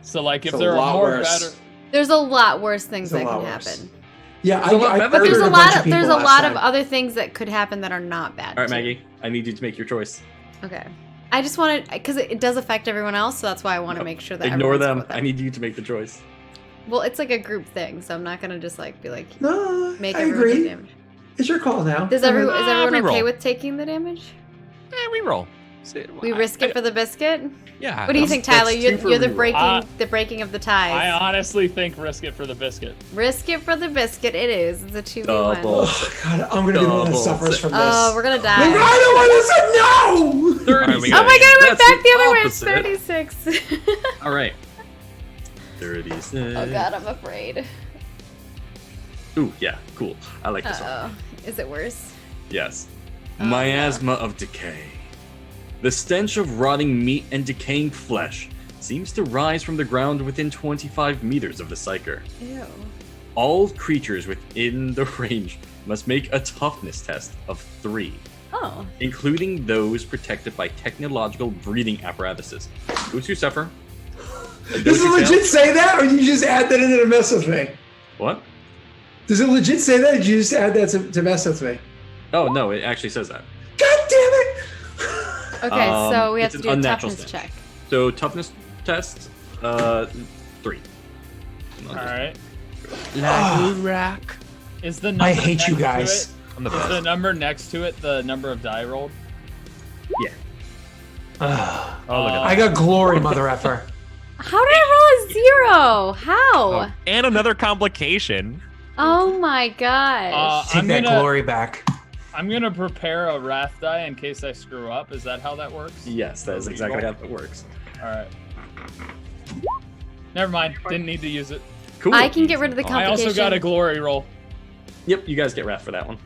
So, like, if It's a there are lot more worse. better, There's a lot worse things It's a that can lot worse. happen. Yeah, There's a lot I better. But there's murdered a bunch lot of people there's a last lot of time. other things that could happen that are not bad. All right, too. Maggie, I need you to make your choice. Okay. I just wanted because it does affect everyone else, so that's why I want to make sure that Ignore everyone's them. with I need you to make the choice. Well, it's like a group thing, so I'm not gonna just like be like No, make I everyone take agree. damage. It's your call now. Is everyone okay reroll. with taking the damage? We roll. We risk it for the biscuit. Yeah. What do you think, Tyler? that's You're, two for you're the reroll. breaking of the ties. I honestly think risk it for the biscuit. Risk it for the biscuit. It is. It's a 2v1. Double. Oh God, I'm gonna be the one that Double suffers from this. Oh, we're gonna die. I don't want to say no. Alright, we Oh got my god, I went That's back the other way. It's opposite. 36. All right. 36. Oh god, I'm afraid. Ooh, yeah, cool. I like this one. Uh-oh. Is it worse? Yes. Oh, Miasma of decay. The stench of rotting meat and decaying flesh seems to rise from the ground within 25 meters of the psyker. Ew. All creatures within the range must make a toughness test of 3, Oh. including those protected by technological breathing apparatuses. Those who suffer. and those Does it who fail- legit say that, or you just add that in to mess with me? What? Does it legit say that, or did you just add that to mess with me? Oh, no, it actually says that. God damn it! Okay, so we have it's to an do a unnatural toughness stench. check. So, toughness test, 3. All right. Rack. Is the number I hate next you to guys. it- I'm the Is the best. number next to it the number of die rolled? Ugh. Oh, look at I that. got glory, mother effer. How did I roll a 0? How? Oh, and another complication. Oh my gosh. Take I'm that gonna- glory back. I'm gonna prepare a wrath die in case I screw up. Is that how that works? Yes, that is exactly how it works. All right. Never mind. Didn't need to use it. Cool. I can get rid of the I I complication. also got a glory roll. Yep, you guys get wrath for that one.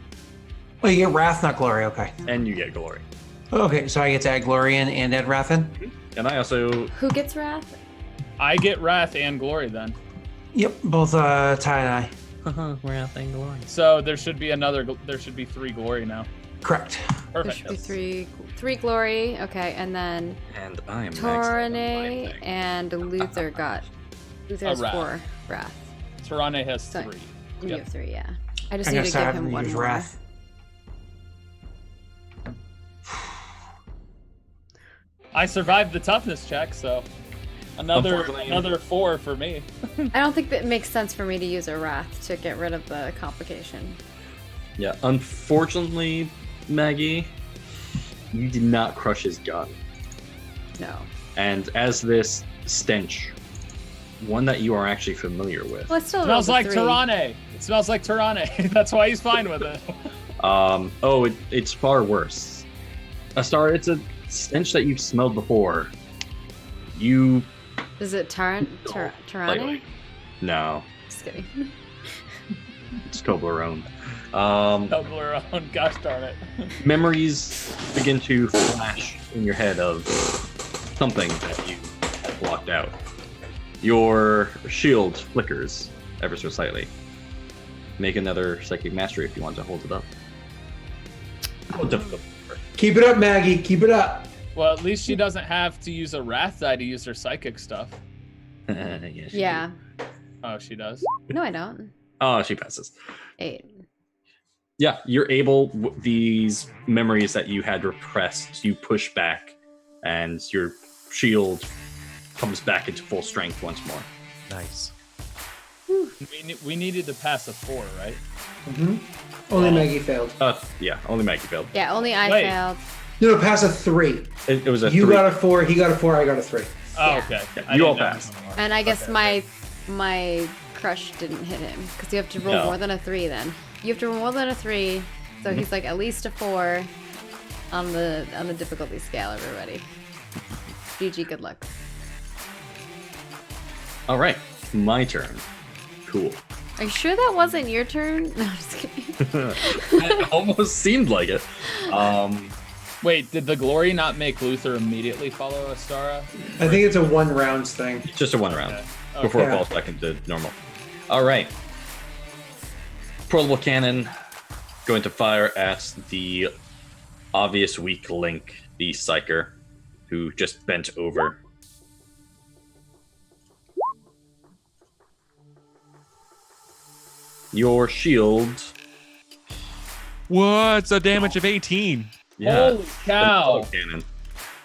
Oh, you get wrath, not glory. Okay. And you get glory. Okay, so I get to add glory in and add wrath in. And I also. Who gets wrath? I get wrath and glory then. Yep, both Ty and I. Wrath and glory. So there should be another. There should be 3 glory now. Correct. There Perfect. should be three glory. Okay, and then And I am Torane and Luther got. Luther has wrath. 4 wrath. Tarane has Sorry. 3. You Yep. have 3, yeah. I just I need guess to I give have him to 1 use more. wrath. I survived the toughness check, so another Unfortunately- 4 for me. I don't think that it makes sense for me to use a wrath to get rid of the complication. Yeah, unfortunately, Maggie, you did not crush his gun. No. And as this stench, one that you are actually familiar with, Well, it still Smells rolled a like 3. Tarane. It smells like Tarane. That's why he's fine with it. it's far worse. Astar, it's a stench that you've smelled before. You Is it Tarane? Lightly. No, Just kidding. it's Toblerone. Toblerone. Gosh darn it. Memories begin to flash in your head of something that you had blocked out. Your shield flickers ever so slightly. Make another psychic mastery if you want to hold it up. How difficult. Keep it up, Maggie. Keep it up. Well, at least she doesn't have to use a wrath die to use her psychic stuff. Yes, you Yeah. do. Oh, she does. No, I don't. Oh, she passes. 8. Yeah, you're able. These memories that you had repressed, you push back, and your shield comes back into full strength once more. Nice. We needed to pass a 4, right? Only Maggie failed. Yeah, only Maggie failed. Yeah, only I Wait. failed. No, pass a 3. It was a You 3. got a 4, he got a 4, I got a 3. Oh, Yeah. okay. Yeah, I you didn't all know. passed. And I guess Okay. my crush didn't hit him because you have to roll No. more than a 3. Then you have to roll more than a 3, so he's like at least a 4 on the difficulty scale. Everybody, GG, good luck. All right, my turn. Cool. Are you sure that wasn't your turn? No, I'm just kidding. It almost seemed like it. Wait, did the glory not make Luther immediately follow Astara? I think it's a 1 rounds thing. Just a 1 round Okay. before Okay. it falls back into normal. All right. Portable cannon going to fire at the obvious weak link, the Psyker, who just bent over. Your shield. What's a damage of 18? Yeah. Holy cow! Portable cannon.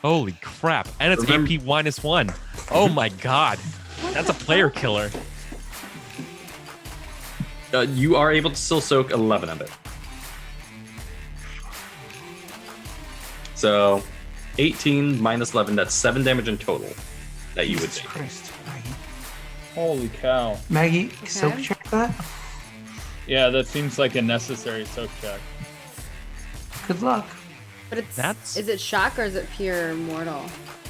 Holy crap. And it's Remember- AP -1. Oh my god. That's a player killer. You are able to still soak 11 of it. So 18 minus 11, that's 7 damage in total that you would Jesus take. Christ, Maggie. Holy cow! Maggie, soak check that. Yeah, that seems like a necessary soak check. Good luck. But it's That's- is it shock or is it pure mortal?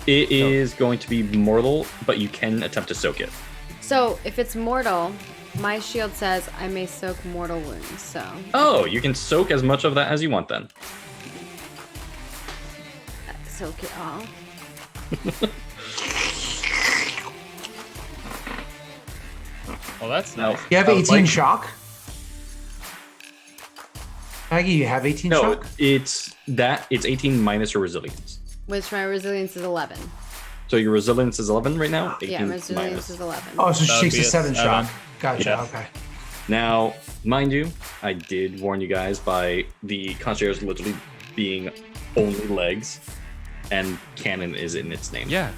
It is going to be mortal, but you can attempt to soak it. So if it's mortal, my shield says I may soak mortal wounds. So Oh, you can soak as much of that as you want then. soak it all. Well, that's No. nice. You have I would 18 like- shock? Maggie, you have 18 No, shock? it's 18 minus your resilience. Which my resilience is 11. So your resilience is 11 right now? 18 Yeah, my resilience minus. is 11. Oh, so she That would takes be a a 7 shock. 7. Gotcha, Yeah. okay. Now, mind you, I did warn you guys by the concierge literally being only legs, and cannon is in its name. Yeah.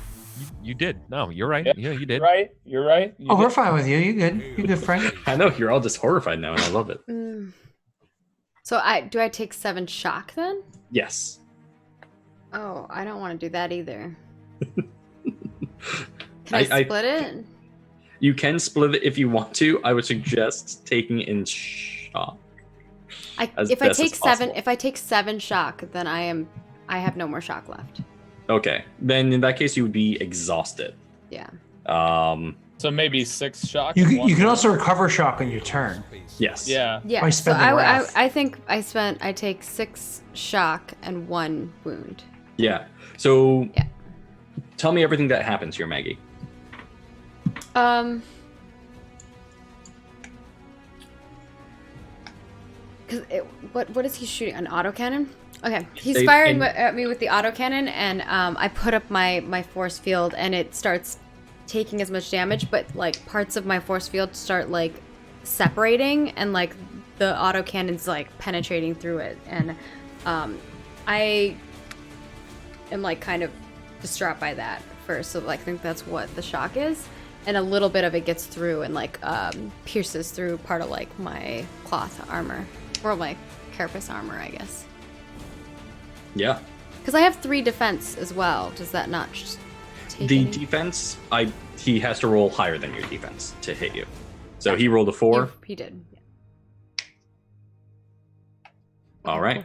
You did. No, you're right. Yeah. Yeah, you did. You're right. You Oh, we're did- fine with you. You good. You good, friend. I know, you're all just horrified now, and I love it. Mm. So do I take 7 shock then? Yes. Oh, I don't want to do that either. Can I- I split it? You can split it if you want to. I would suggest taking in shock. as If I best as take 7, possible. if I take 7 shock, then I have no more shock left. Okay, then in that case, you would be exhausted. Yeah. So maybe 6 shock. You and can, one you can wound? also recover shock on your turn. Yes. Yeah. Yeah. I So spent the wrath. I think I take 6 shock and 1 wound. Yeah. So, Yeah. tell me everything that happens here, Maggie. Cause what is he shooting? An autocannon? Okay, he's They- firing and- at me with the autocannon, and I put up my force field, and it starts taking as much damage, but like parts of my force field start like separating, and like the autocannon's like penetrating through it, and I am like kind of distraught by that first, so like I think that's what the shock is, and a little bit of it gets through and like pierces through part of like my cloth armor, or my carapace armor, I guess. Yeah. Because I have 3 defense as well. Does that not just take The any? defense, he has to roll higher than your defense to hit you. So he rolled a 4. He did. Yeah. All right.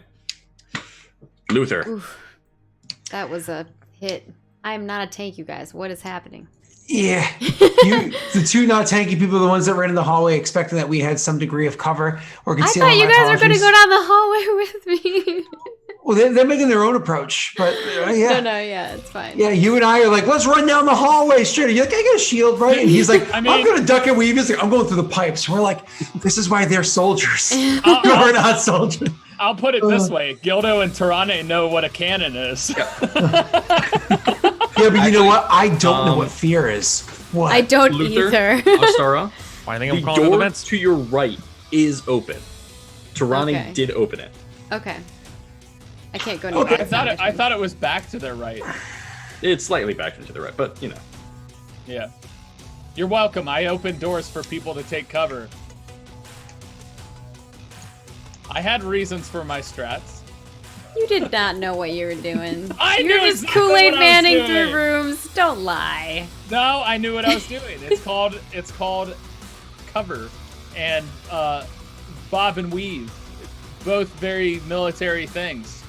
Luther. Oof. That was a hit. I am not a tank, you guys. What is happening? Yeah. The 2 not tanky people are the ones that ran in the hallway expecting that we had some degree of cover or I concealment. thought you guys were going to go down the hallway with me. Well, they're making their own approach, but yeah. No, yeah, it's fine. Yeah, you and I are like, let's run down the hallway straight. You're like, I got a shield, right? And he's like, I'm going to duck and weave. He's like, I'm going through the pipes. We're like, this is why they're soldiers. We're not soldiers. I'll put it this way: Gildo and Tirane know what a cannon is. Yeah, but you know what? I don't know what fear is. What? I don't Luther, either. Astara, I think I'm the calling the door vents. to your right is open. Tirani Okay. did open it. Okay. I can't go any Okay. back. I thought it was back to their right. It's slightly back into the right, but you know. Yeah. You're welcome. I opened doors for people to take cover. I had reasons for my strats. You did not know what you were doing. I you knew were just exactly Kool-Aid what I was manning through doing. rooms. Don't lie. No, I knew what I was doing. It's called cover and bob and weave. Both very military things.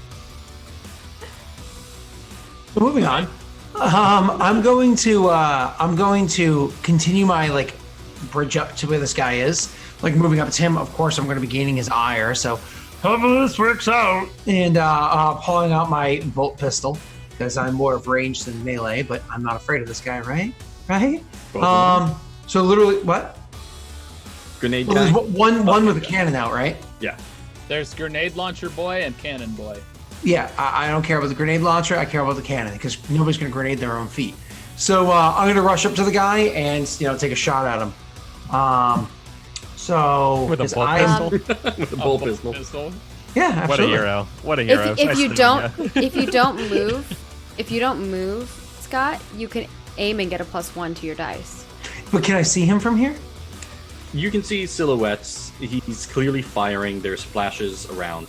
So moving on. I'm going to continue my like bridge up to where this guy is. Like moving up to him. Of course, I'm going to be gaining his ire. So hopefully this works out. And pulling out my bolt pistol because I'm more of range than melee, but I'm not afraid of this guy, right? Right? So literally, what? Grenade Well, guy? there's one with a cannon out, right? Yeah. There's grenade launcher boy and cannon boy. Yeah, I don't care about the grenade launcher. I care about the cannon because nobody's going to grenade their own feet. So I'm going to rush up to the guy and take a shot at him. So With a his bolt eyes- pistol. With a bolt pistol. Yeah, What a absolutely. hero! What a hero! If Nice you to don't meet ya. if you don't move, Scott, you can aim and get a +1 to your dice. But can I see him from here? You can see silhouettes. He's clearly firing. There's flashes around.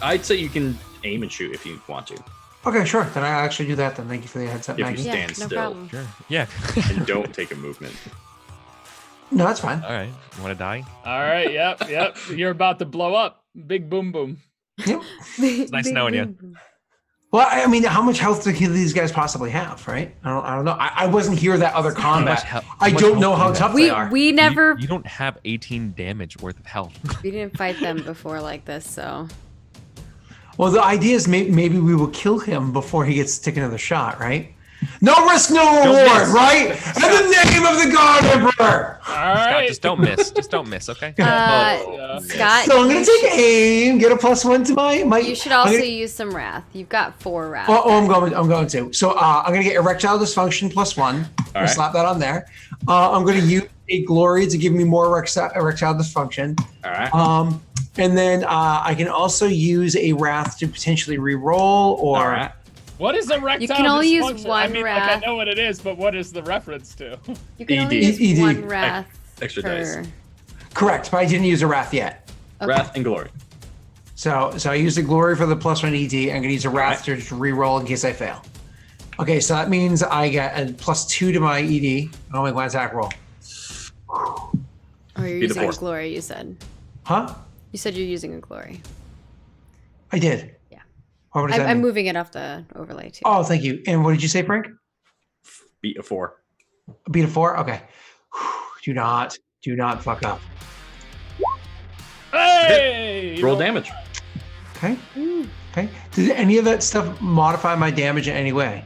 I'd say you can aim and shoot if you want to. Okay, sure. Then I'll actually do that. Then thank you for the heads up, If you Maggie. stand no still. problem. Sure. Yeah. And don't take a movement. No, that's fine. All right. You want to die? All right, yep. You're about to blow up. Big boom boom. Yep. It's nice knowing you. Well, I mean, how much health do these guys possibly have, right? I don't know. I wasn't here that other combat. I don't know how tough they are. We never You don't have 18 damage worth of health. we didn't fight them before like this, so Well, the idea is maybe we will kill him before he gets to take another shot, right? No risk, no reward, right? In the name of the God Emperor. All Scott, right. just don't miss. Just don't miss, okay? Scott, So I'm gonna you take aim, get a +1 to my. You should also use some wrath. You've got 4 wrath. I'm going to. So I'm gonna get erectile dysfunction +1. I'm gonna right. slap that on there. I'm gonna use a glory to give me more erectile dysfunction. All right. And then I can also use a wrath to potentially re-roll or. All right. What is erectile You can only use dysfunction? one I mean, wrath. like, I know what it is, but what is the reference to? You can only ED. use ED. 1 wrath Extra per. dice. Correct, but I didn't use a wrath yet. Okay. Wrath and glory. So I used the glory for the +1 ED. I'm gonna use a wrath to just re-roll in case I fail. Okay, so that means I get a +2 to my ED. I'll make one attack roll. Oh, you're Be the using a fourth. glory, you said. Huh? You said you're using a glory. I did. Yeah. What does that I'm mean? moving it off the overlay too. Oh, thank you. And what did you say, Frank? Beat a 4. A beat of 4? Okay. Do not fuck up. Hey! you Roll know- damage. Okay. Ooh. Okay. Did any of that stuff modify my damage in any way?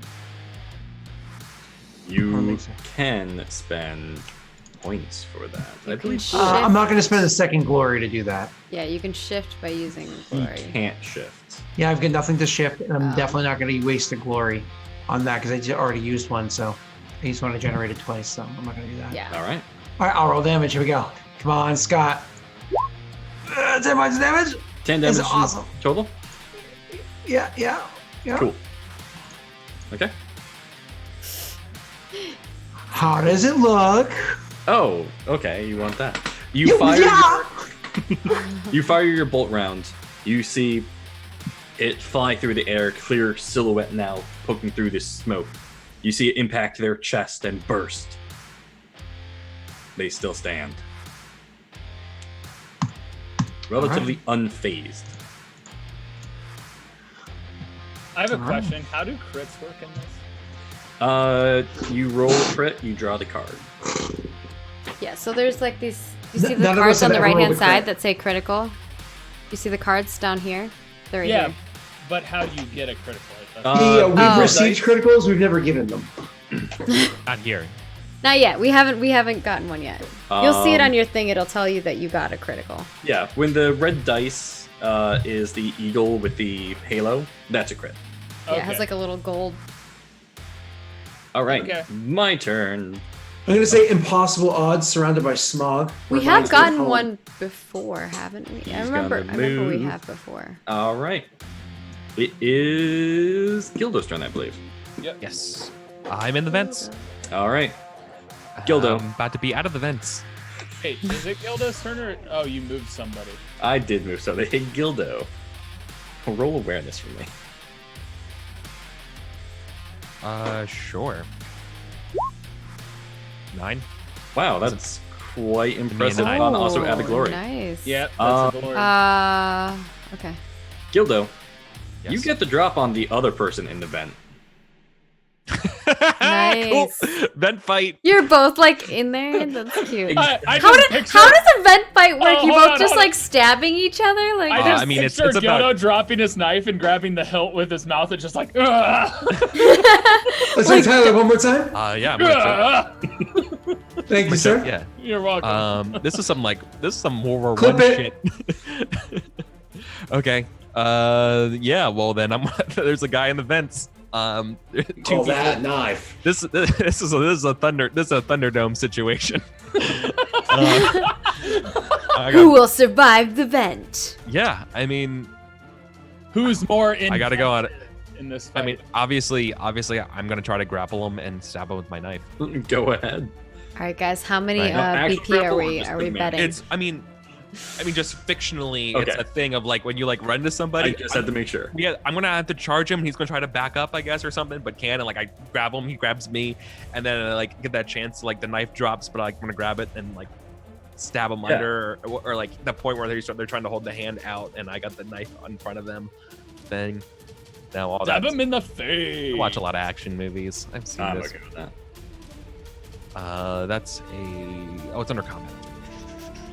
I don't You think so. can spend points for that. I You can believe shift. I'm not going to spend a second glory to do that. Yeah, you can shift by using you glory. can't shift. Yeah, I've got nothing to shift, and I'm Oh. definitely not going to waste a glory on that because I already used one. So I used one I generated twice, so I'm not going to do that. Yeah. All right. All right, I'll roll damage. Here we go. Come on, Scott. 10 points of damage. 10 That's damage awesome. total. Yeah. Cool. Okay. How does it look? Oh, okay. You want that? You fire. You fire your bolt round. You see it fly through the air, clear silhouette now poking through this smoke. You see it impact their chest and burst. They still stand. Relatively unfazed. I have a All right. question. How do crits work in this? You roll a crit, you draw the card. Yeah, so there's like these. You see the None of cards us on have the ever right hand rolled a crit. side that say critical? You see the cards down here? They're right Yeah, here. but how do you get a critical hit? We've Oh. received criticals. We've never given them. Not here. Not yet. We haven't gotten one yet. You'll see it Um, on your thing. It'll tell you that you got a critical. Yeah, when the red dice is the eagle with the halo, that's a crit. Yeah, it has like a little gold. All right, Okay. my turn. I'm going to say impossible odds surrounded by smog. We Reminds have me of gotten home. one before, haven't we? I He's remember gonna we move. have before. All right. It is Gildo's turn, I believe. Yes. I'm in the vents. All right. Gildo. I'm about to be out of the vents. Hey, is it Gilda's turn or? Oh, you moved somebody. I did move something. Hey, Gildo. Roll awareness for me. Sure. 9. Wow, that's quite impressive knife. on also add a glory. Nice. Yep, that's a glory. Okay. Gildo, Yes. you get the drop on the other person in the vent. Nice. Cool. Vent fight. You're both like in there. That's cute. I How just does picture- a vent fight work? Oh, you hold both on, just hold on. like stabbing each other? Like I just I mean, it's picture about- Gildo dropping his knife and grabbing the hilt with his mouth and just like, "Ugh." Let's say Tyler one more time. Yeah. I'm gonna Ugh. Thank you, sir. yeah. You're welcome. This is some World War Clip One it. shit. Okay. Yeah. Well, then there's a guy in the vents. Two Call people. that knife. This is a Thunderdome situation. I who got, will survive the vent? yeah. I mean, Who's more in? I gotta go on. in this fight. I mean, obviously, I'm gonna try to grapple him and stab him with my knife. Go ahead. All right, guys. How many Right. No, actual BP are grapple or we just are the we man? betting? It's, I mean, just fictionally, it's Okay. a thing of like when you like run to I somebody. just had to make sure. Yeah, I'm gonna have to charge him. He's gonna try to back up, I guess, or something, but can't. And like I grab him, he grabs me, and then I like get that chance. Like the knife drops, but like, I'm gonna grab it and like stab him Yeah. under, or like the point where they're trying to hold the hand out, and I got the knife in front of them. Thing. Now all that. Stab him in the face. I watch a lot of action movies. I've seen I'm this. okay with that. That's it's under combat.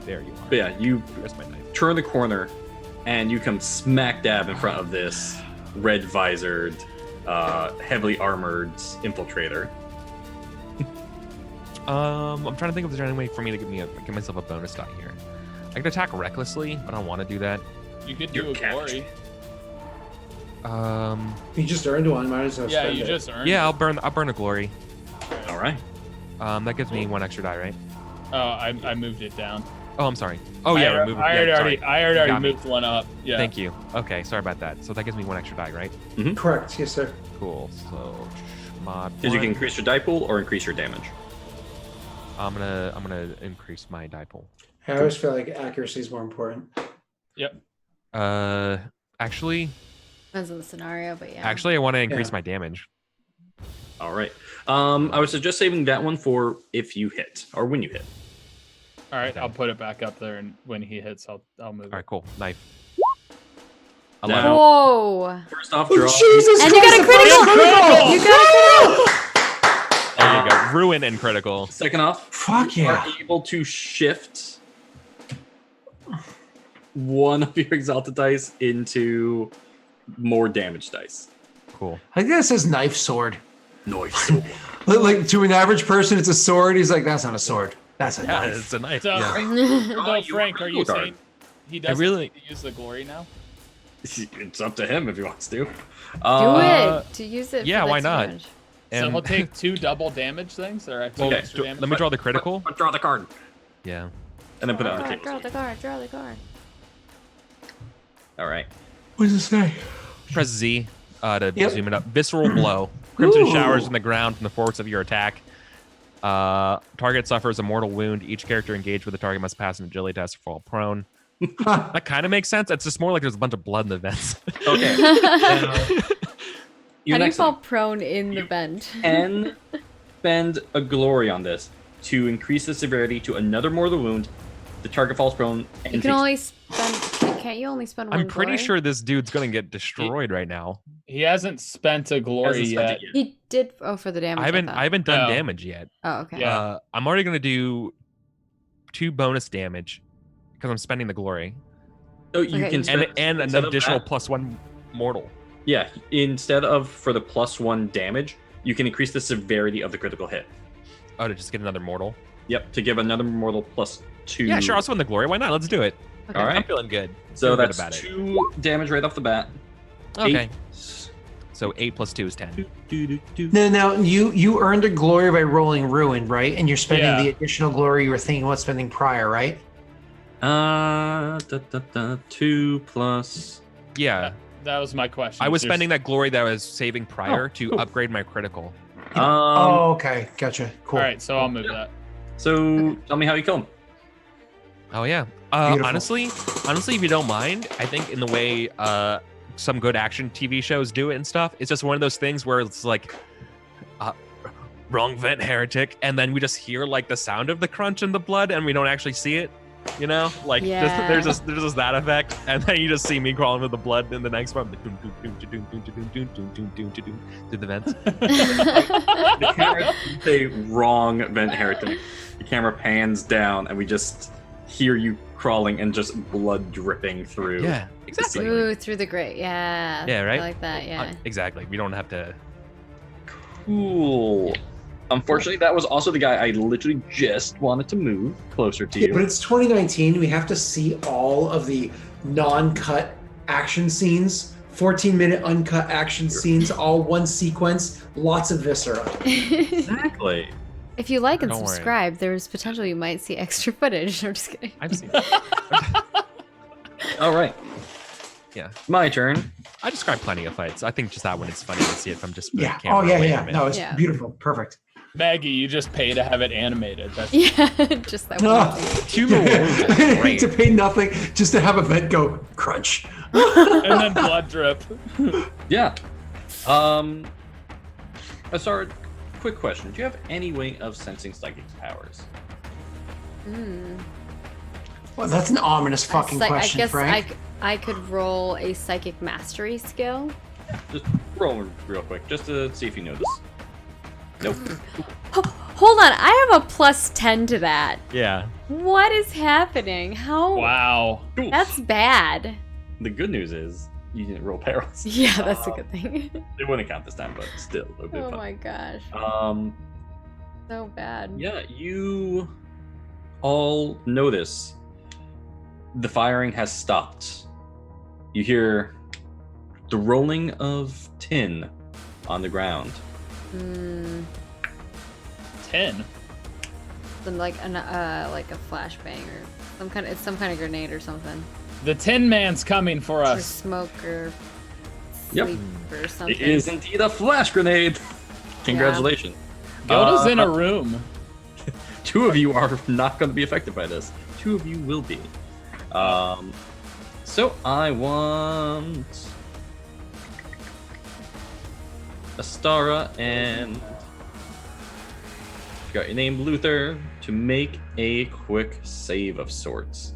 There you are. But yeah, you There's my knife. turn the corner, and you come smack dab in front of this red visored, heavily armored infiltrator. I'm trying to think if there's any way for me to give myself a bonus die here. I could attack recklessly, but I don't want to do that. You could You're do a catch. glory. You just earned one. Might as well Yeah, spend you it. just earned. Yeah, it. I'll burn a glory. All right. That gives me one extra die, right? Oh, I moved it down. Oh, I'm sorry. Oh yeah, remove it. I Yeah, already sorry. already Got me. moved one up. Yeah. Thank you. Okay, sorry about that. So that gives me one extra die, right? Correct. Yes, sir. Cool. So mod. Because you can one. increase your die pool or increase your damage. I'm gonna increase my die pool. I always feel like accuracy is more important. Yep. Actually, Depends on the scenario, but yeah. I want to increase Yeah. my damage. All right. I would suggest saving that one for if you hit or when you hit. All right, Okay. I'll put it back up there, and when he hits, I'll move All right, it. cool. Knife. Now- Whoa! First off, Oh, draw. Jesus And you got a Christ, critical. You got a critical. There you go. Ruin and critical. Second off, Fuck you yeah. are able to shift one of your exalted dice into more damage dice. Cool. I think that says knife sword. Nice. Like to an average person, it's a sword. He's like, that's not a sword. That's a Yeah, knife. it's a knife. So, Yeah. so Frank, are you Card. saying he doesn't really- need to use the glory now? It's up to him if he wants to. Do Uh, it to use it. yeah, for why extra not? damage. So And he'll take 2 double damage things, or two Okay, extra damage. let me draw the critical. But draw the card Yeah. and then put it on the Draw table. the card. Draw the card. All right. What does it say? Press Z to Yep. zoom it up. Visceral blow. Crimson Ooh. showers from the ground from the force of your attack. Target suffers a mortal wound. Each character engaged with the target must pass an agility test or fall prone. That kind of makes sense. It's just more like there's a bunch of blood in the vents. Okay. How do you next fall one. prone in the vent? Can spend a glory on this to increase the severity to another mortal wound. The target falls prone. And You can takes- only spend. Can't you only spend one? I'm pretty glory? sure this dude's gonna get destroyed right now. He hasn't spent a glory hasn't spent yet. it yet. He did. Oh, for the damage. I haven't done No. damage yet. Oh, okay. Yeah. I'm already gonna do 2 bonus damage because I'm spending the glory Oh, you Okay. can and spend, an instead of additional that- +1 mortal. Yeah, instead of for the +1 damage, you can increase the severity of the critical hit. Oh, to just get another mortal. Yep, to give another mortal +2. Yeah, sure. I'll spend the glory. Why not? Let's do it. Okay. All right. I'm feeling good. So Feeling that's good about 2 damage right off the bat. Okay. 8. So 8 + 2 is 10. Now you earned a glory by rolling ruin, right? And you're spending Yeah. the additional glory you were thinking about spending prior, right? 2 plus. Yeah. That was my question. I was There's- spending that glory that I was saving prior Oh, to cool. upgrade my critical. Oh, okay, gotcha. Cool. All right, so I'll move that. So tell me how you kill him. Oh yeah. Beautiful. Honestly, if you don't mind, I think in the way some good action TV shows do it and stuff, it's just one of those things where it's like wrong vent, heretic. And then we just hear like the sound of the crunch and the blood, and we don't actually see it. You know, like Yeah. there's just that effect, and then you just see me crawling with the blood in the next one, through the vents. The camera say wrong vent heretic. The camera pans down, and we just hear you crawling and just blood dripping through. Yeah, exactly. Ooh, through the grate. Yeah. Yeah, right? I like that. Yeah. Exactly. We don't have to. Cool. Unfortunately, that was also the guy I literally just wanted to move closer to Yeah, you. but it's 2019. We have to see all of the non-cut action scenes, 14-minute uncut action scenes, all one sequence, lots of viscera. Exactly. If you like and Don't worry. subscribe, there's potential you might see extra footage. I'm just kidding. I've seen it. All right. Yeah. My turn. I described plenty of fights. I think just that one, it's funny to see it from just the Yeah. camera Oh, yeah, away yeah. from it. No, it's Yeah. beautiful. Perfect. Maggie, you just pay to have it animated. That's Yeah, just that No. one thing. Human wounds is great. To pay nothing, just to have a vent go crunch. and then blood drip. Yeah. Asar, quick question. Do you have any way of sensing psychic powers? Well, that's an ominous fucking question, I guess Frank. I could roll a psychic mastery skill. Just roll real quick, just to see if you notice. Nope. Hold on, I have a plus 10 to that. Yeah. What is happening? How? Wow. Cool. That's bad. The good news is you didn't roll perils. Yeah, that's a good thing. It wouldn't count this time, but still, it would be Oh fun. my gosh, so bad. Yeah, you all notice the firing has stopped. You hear the rolling of tin on the ground. 10. Then like a flashbang or some kind of grenade or something. The Tin Man's coming for Or us. smoke or Yep. sleep or something. It is indeed a flash grenade. Congratulations. Gilda's in a room. Two of you are not going to be affected by this. Two of you will be. So I want Astara and forgot your name, Luther, to make a quick save of sorts.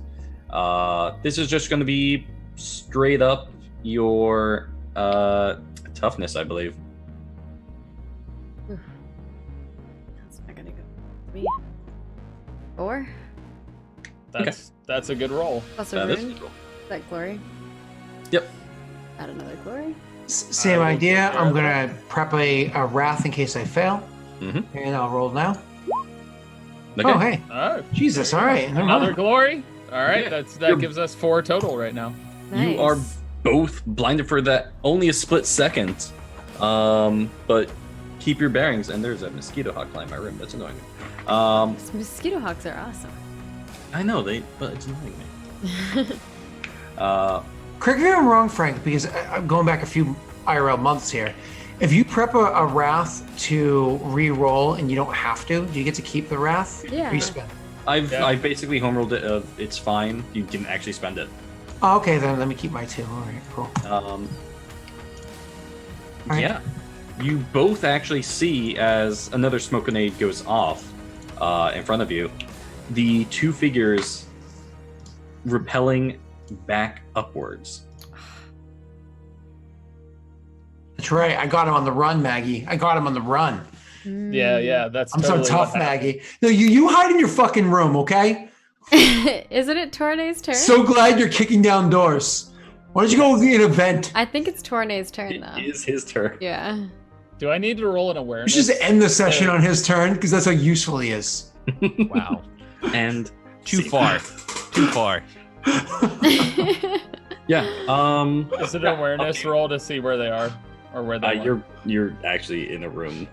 This is just going to be straight up your toughness, I believe. That's not gonna go for me. 4 That's a good roll. plus a That is rune. cool. Is that glory? Yep. Add another glory. Same will idea. take care I'm of gonna prep a wrath in case I fail, Mhm. and I'll roll now. Okay. Oh, hey, All right. Jesus! All right, never Another mind. glory. All right. Yeah. That You're- gives us 4 total right now. You are Nice. both blinded for that only a split second. But keep your bearings. And there's a mosquito hawk flying in my room. That's annoying me. These mosquito hawks are awesome. I know but it's annoying me. Correct me if I'm wrong, Frank, because I'm going back a few IRL months here. If you prep a wrath to re-roll and you don't have to, do you get to keep the wrath? Yeah. Or you spend? I basically home rolled it of it's fine. You didn't actually spend it. Oh, okay, then let me keep my 2. All right, cool. Alright. Yeah. You both actually see as another smoke grenade goes off in front of you, the two figures repelling back upwards. That's right. I got him on the run, Maggie. I got him on the run. Yeah. That's. I'm totally so tough, what happened. Maggie. No, you hide in your fucking room, okay? Isn't it Torne's turn? So glad you're kicking down doors. Why don't you go in an event? I think it's Torne's turn though. It is his turn. Yeah. Do I need to roll an We awareness? should just end the session on his turn because that's how useful he is. Wow. And Too far. Too far. yeah. Is it an awareness roll to see where they are or where they are? You're actually in a room.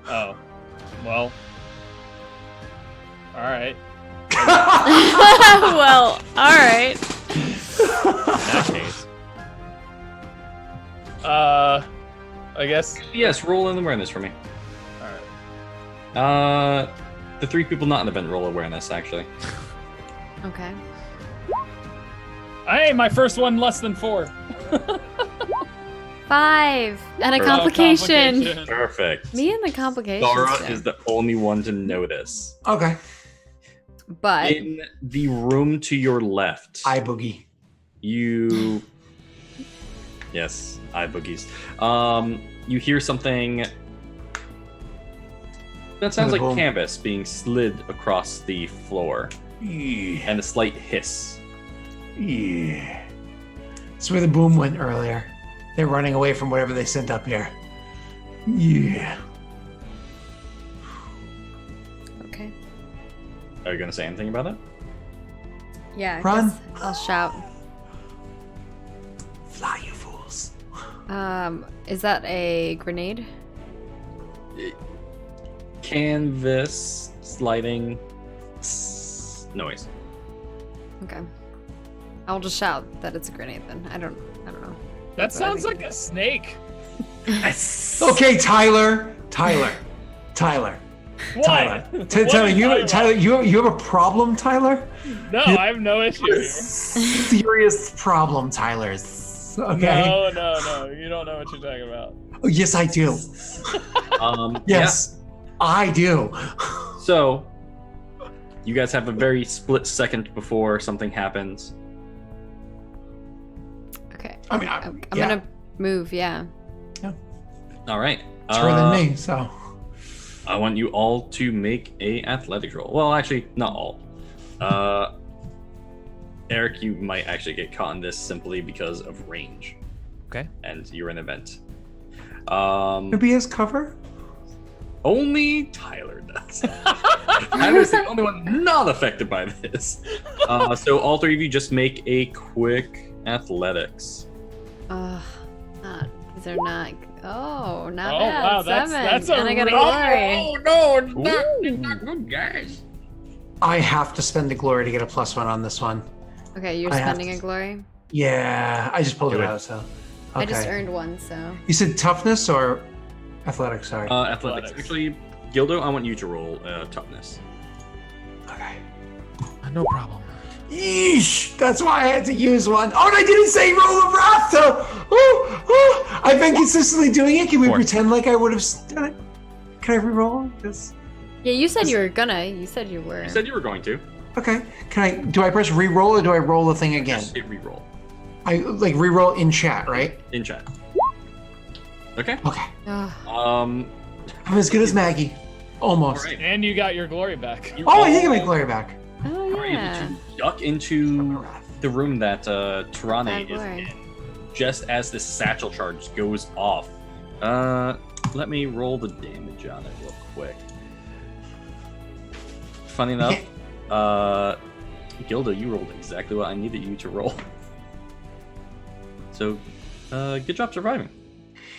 Oh, well. All right. Well, all right. In that case. I guess. Yes, roll an awareness for me. All right. The 3 people not in the event roll awareness actually. Okay. Hey, my first one less than 4. 5 and a Oh, complication. Perfect. Me and the complications. Dara thing. is the only one to notice. Okay. But In the room to your left, Eye boogie. you. Yes, eye boogies. You hear something that sounds like Boom. canvas being slid across the floor, Yeah. and a slight hiss. Yeah. That's where the boom went earlier. They're running away from whatever they sent up here. Yeah. okay. Are you gonna say anything about it? Yeah. I Run. guess I'll shout. Fly, you fools. Is that a grenade? Canvas sliding noise. Okay. I'll just shout that it's a grenade then. I don't know. That That's what I sounds think. like a snake. Okay, Tyler. Tyler. What? Tyler. What are Tyler, you talking Tyler, you have a problem, Tyler? No, I have no issue here. Serious problem, Tyler. Okay. No. You don't know what you're talking about. Oh, yes, I do. Yes, I do. Yeah. So, you guys have a very split second before something happens. Okay. I mean, I'm yeah. gonna move. Yeah. All right. It's her than me, so. I want you all to make a athletics roll. Well, actually, not all. Eric, you might actually get caught in this simply because of range. Okay. And you're an event. Maybe his cover? Only Tyler does. Tyler's the only one not affected by this. So all three of you just make a quick athletics. These are not. Oh, not Oh, bad. wow, 7. that's a and I got a rough glory. no, not good, guys. I have to spend a glory to get a +1 on this one. Okay, you're I have spending to- a glory. Yeah, I just pulled Do it it. out, so. I just Okay. earned 1, so. You said toughness or athletics? Sorry. Athletics. Actually, Gildo, I want you to roll toughness. Okay. No problem. Yeesh! That's why I had to use one. Oh, and I didn't say roll of wrath, so. I've been consistently doing it. Can we 4. pretend like I would have done it? Can I re-roll? Yeah, you said you were gonna. You said you were. You said you were going to. Okay. Do I press re-roll or do I roll the thing again? Just hit reroll I like re-roll in chat, right? in chat. Okay. Okay. Ugh. I'm as good as Maggie. Almost. All right. And you got your glory back. You Oh, you all can make glory back. Oh, are able yeah. to duck into the room that Tirane Bad is glory. in, just as this satchel charge goes off. Let me roll the damage on it real quick. Funny enough, Gilda, you rolled exactly what I needed you to roll. So, good job surviving.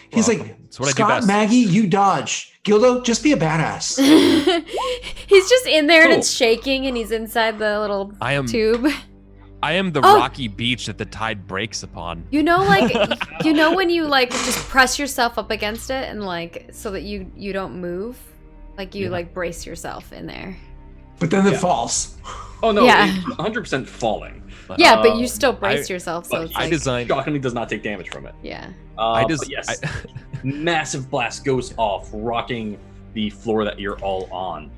He's Welcome. like, It's what I do Scott, best. Maggie, you dodge. Gildo, just be a badass. He's just in there and Cool. it's shaking, and he's inside the little I am tube. I am the Oh! rocky beach that the tide breaks upon. You know, like, you know when you like just press yourself up against it and like so that you don't move, like you Yeah. like brace yourself in there. But then it Yeah. falls. Oh no, Yeah. it's 100% falling. Yeah, but you still brace I- yourself, so but it's I like, designed. Shockingly does not take damage from it. yeah. But yes, massive blast goes off, rocking the floor that you're all on.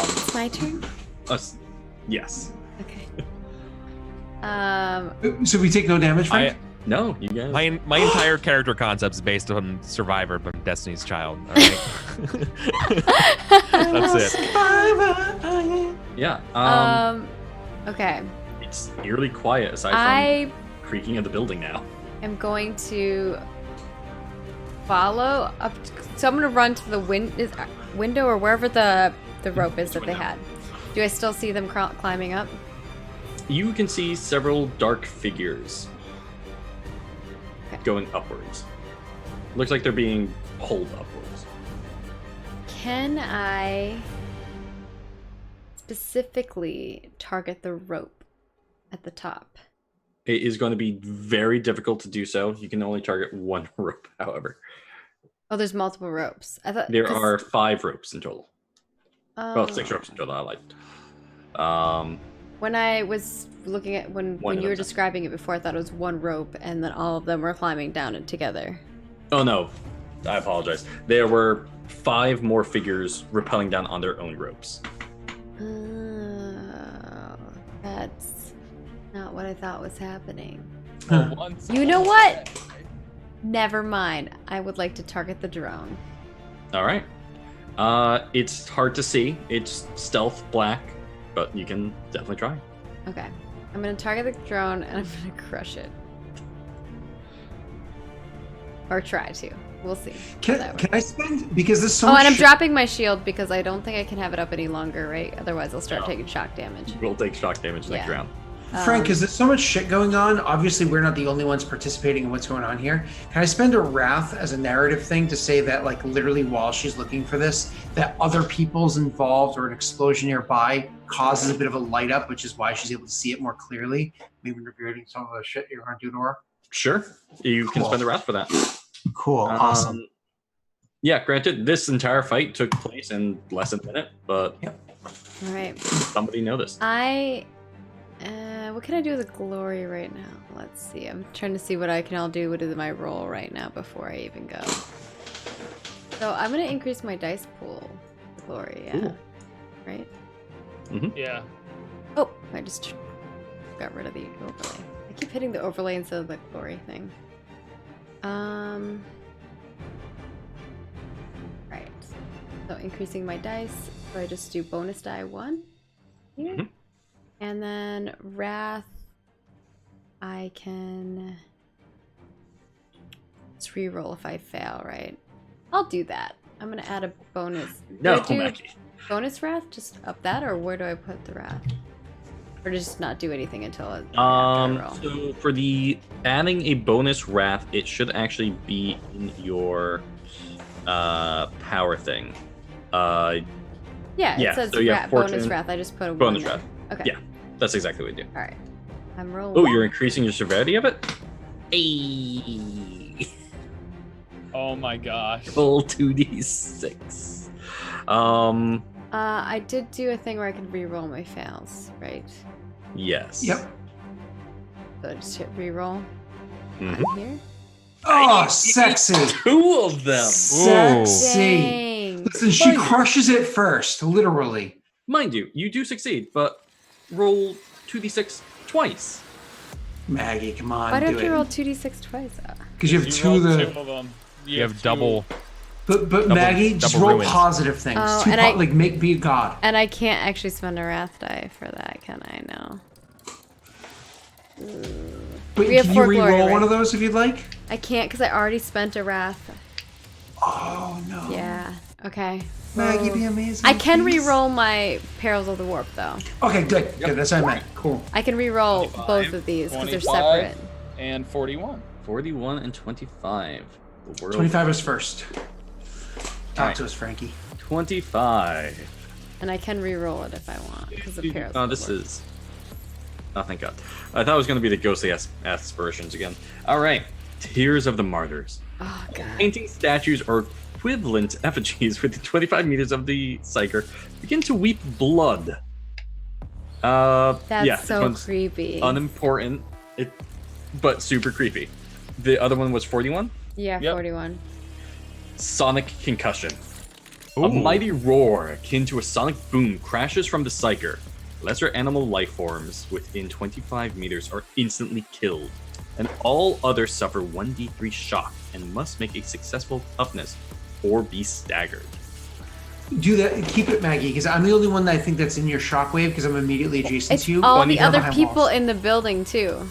It's my turn. Yes. Okay. So we take no damage, Frank? No, you guys. My entire character concept is based on Survivor from Destiny's Child. All right? That's it. Yeah. Okay. It's eerily quiet aside from I creaking of the building now. am going to follow up. So I'm going to run to the window or wherever the rope is that they Window. had. Do I still see them climbing up? You can see several dark figures Okay. going upwards. Looks like they're being pulled upwards. Can I specifically target the rope at the top? It is going to be very difficult to do so. You can only target one rope, however. Oh, there's multiple ropes. I thought There 'cause- are 5 ropes in total. Well, oh. 6 ropes in total, I lied. When I was looking at when you were describing it before, I thought it was one rope, and then all of them were climbing down it together. Oh no, I apologize. There were 5 more figures rappelling down on their own ropes. Oh, that's not what I thought was happening. Well, once You know what? Never mind. I would like to target the drone. All right. It's hard to see. It's stealth black, but you can definitely try. Okay. I'm going to target the drone, and I'm going to crush it. Or try to. We'll see. Can I spend, because there's so Oh, much and I'm shit- dropping my shield because I don't think I can have it up any longer, right? Otherwise, I'll start No. taking shock damage. We'll take shock damage next Yeah. round. Frank, because there's so much shit going on. Obviously, we're not the only ones participating in what's going on here. Can I spend a wrath as a narrative thing to say that, like, literally while she's looking for this, that other people's involved or an explosion nearby causes a bit of a light up, which is why she's able to see it more clearly, maybe revealing some of the shit you're going to do to her? Sure. You can Cool. spend a wrath for that. Cool. Awesome. Yeah, granted, this entire fight took place in less than a minute, but All right. somebody noticed. What can I do with a glory right now? Let's see. I'm trying to see what I can all do with my roll right now before I even go. So I'm going to increase my dice pool. Glory, yeah. Cool. Right? Yeah. Oh, I just got rid of the overlay. I keep hitting the overlay instead of the glory thing. Right. So increasing my dice. So I just do bonus die 1 here. Mhm. And then wrath, I can just reroll if I fail, right? I'll do that. I'm gonna add a bonus. No, Do I do Maggie. bonus wrath? Just up that, or where do I put the wrath? Or just not do anything until after I roll? So for the adding a bonus wrath, it should actually be in your power thing. Yeah, yeah, it says so you have bonus fortune, wrath. I just put a bonus 1 there. wrath. Okay. Yeah. That's exactly what we do. All right. I'm rolling. Oh, you're increasing your severity of it? Hey. Oh my gosh. Full 2d6. I did do a thing where I could re-roll my fails, right? Yes. Yep. So I just hit re-roll Mhm. on here. Oh, sexy. 2 of them. Sexy. Dang. Listen, she crushes it first, literally. Mind you, you do succeed, but roll 2d6 twice. Maggie, come on, Why do don't you it. roll 2d6 twice? Because you have two of rolled the. 2 of them. You have two. double. But Maggie, just double roll ruins. positive things. Oh, Two and I- like make be a god. And I can't actually spend a wrath die for that, can I? No. But We have can you 4 glory, re-roll one right? of those if you'd like? I can't because I already spent a wrath. Oh no. Yeah. Okay. Maggie, Well, be amazing. I can please. re-roll my Perils of the Warp, though. Okay, good. Good. That's what I meant. Cool. I can re-roll 25, both of these because they're 25. separate. And 41. 41 and 25. The world 25 is first. Talk Alright. to us, Frankie. 25. And I can re-roll it if I want because of Perils Oh, of the this Warp. is. Oh, thank God. I thought it was going to be the ghostly aspirations again. All right. Tears of the Martyrs. Oh, God. Painting statues or equivalent effigies within 25 meters of the psyker begin to weep blood. That's yeah, this so one's creepy. unimportant, but super creepy. The other one was 41. Yeah, Yep. 41. Sonic concussion. Ooh. A mighty roar akin to a sonic boom crashes from the psyker. Lesser animal life forms within 25 meters are instantly killed, and all others suffer 1d3 shock and must make a successful toughness or be staggered. Do that. Keep it, Maggie, because I'm the only one that I think that's in your shockwave because I'm immediately adjacent It's to you. all and the you're other behind people walls. in the building, too.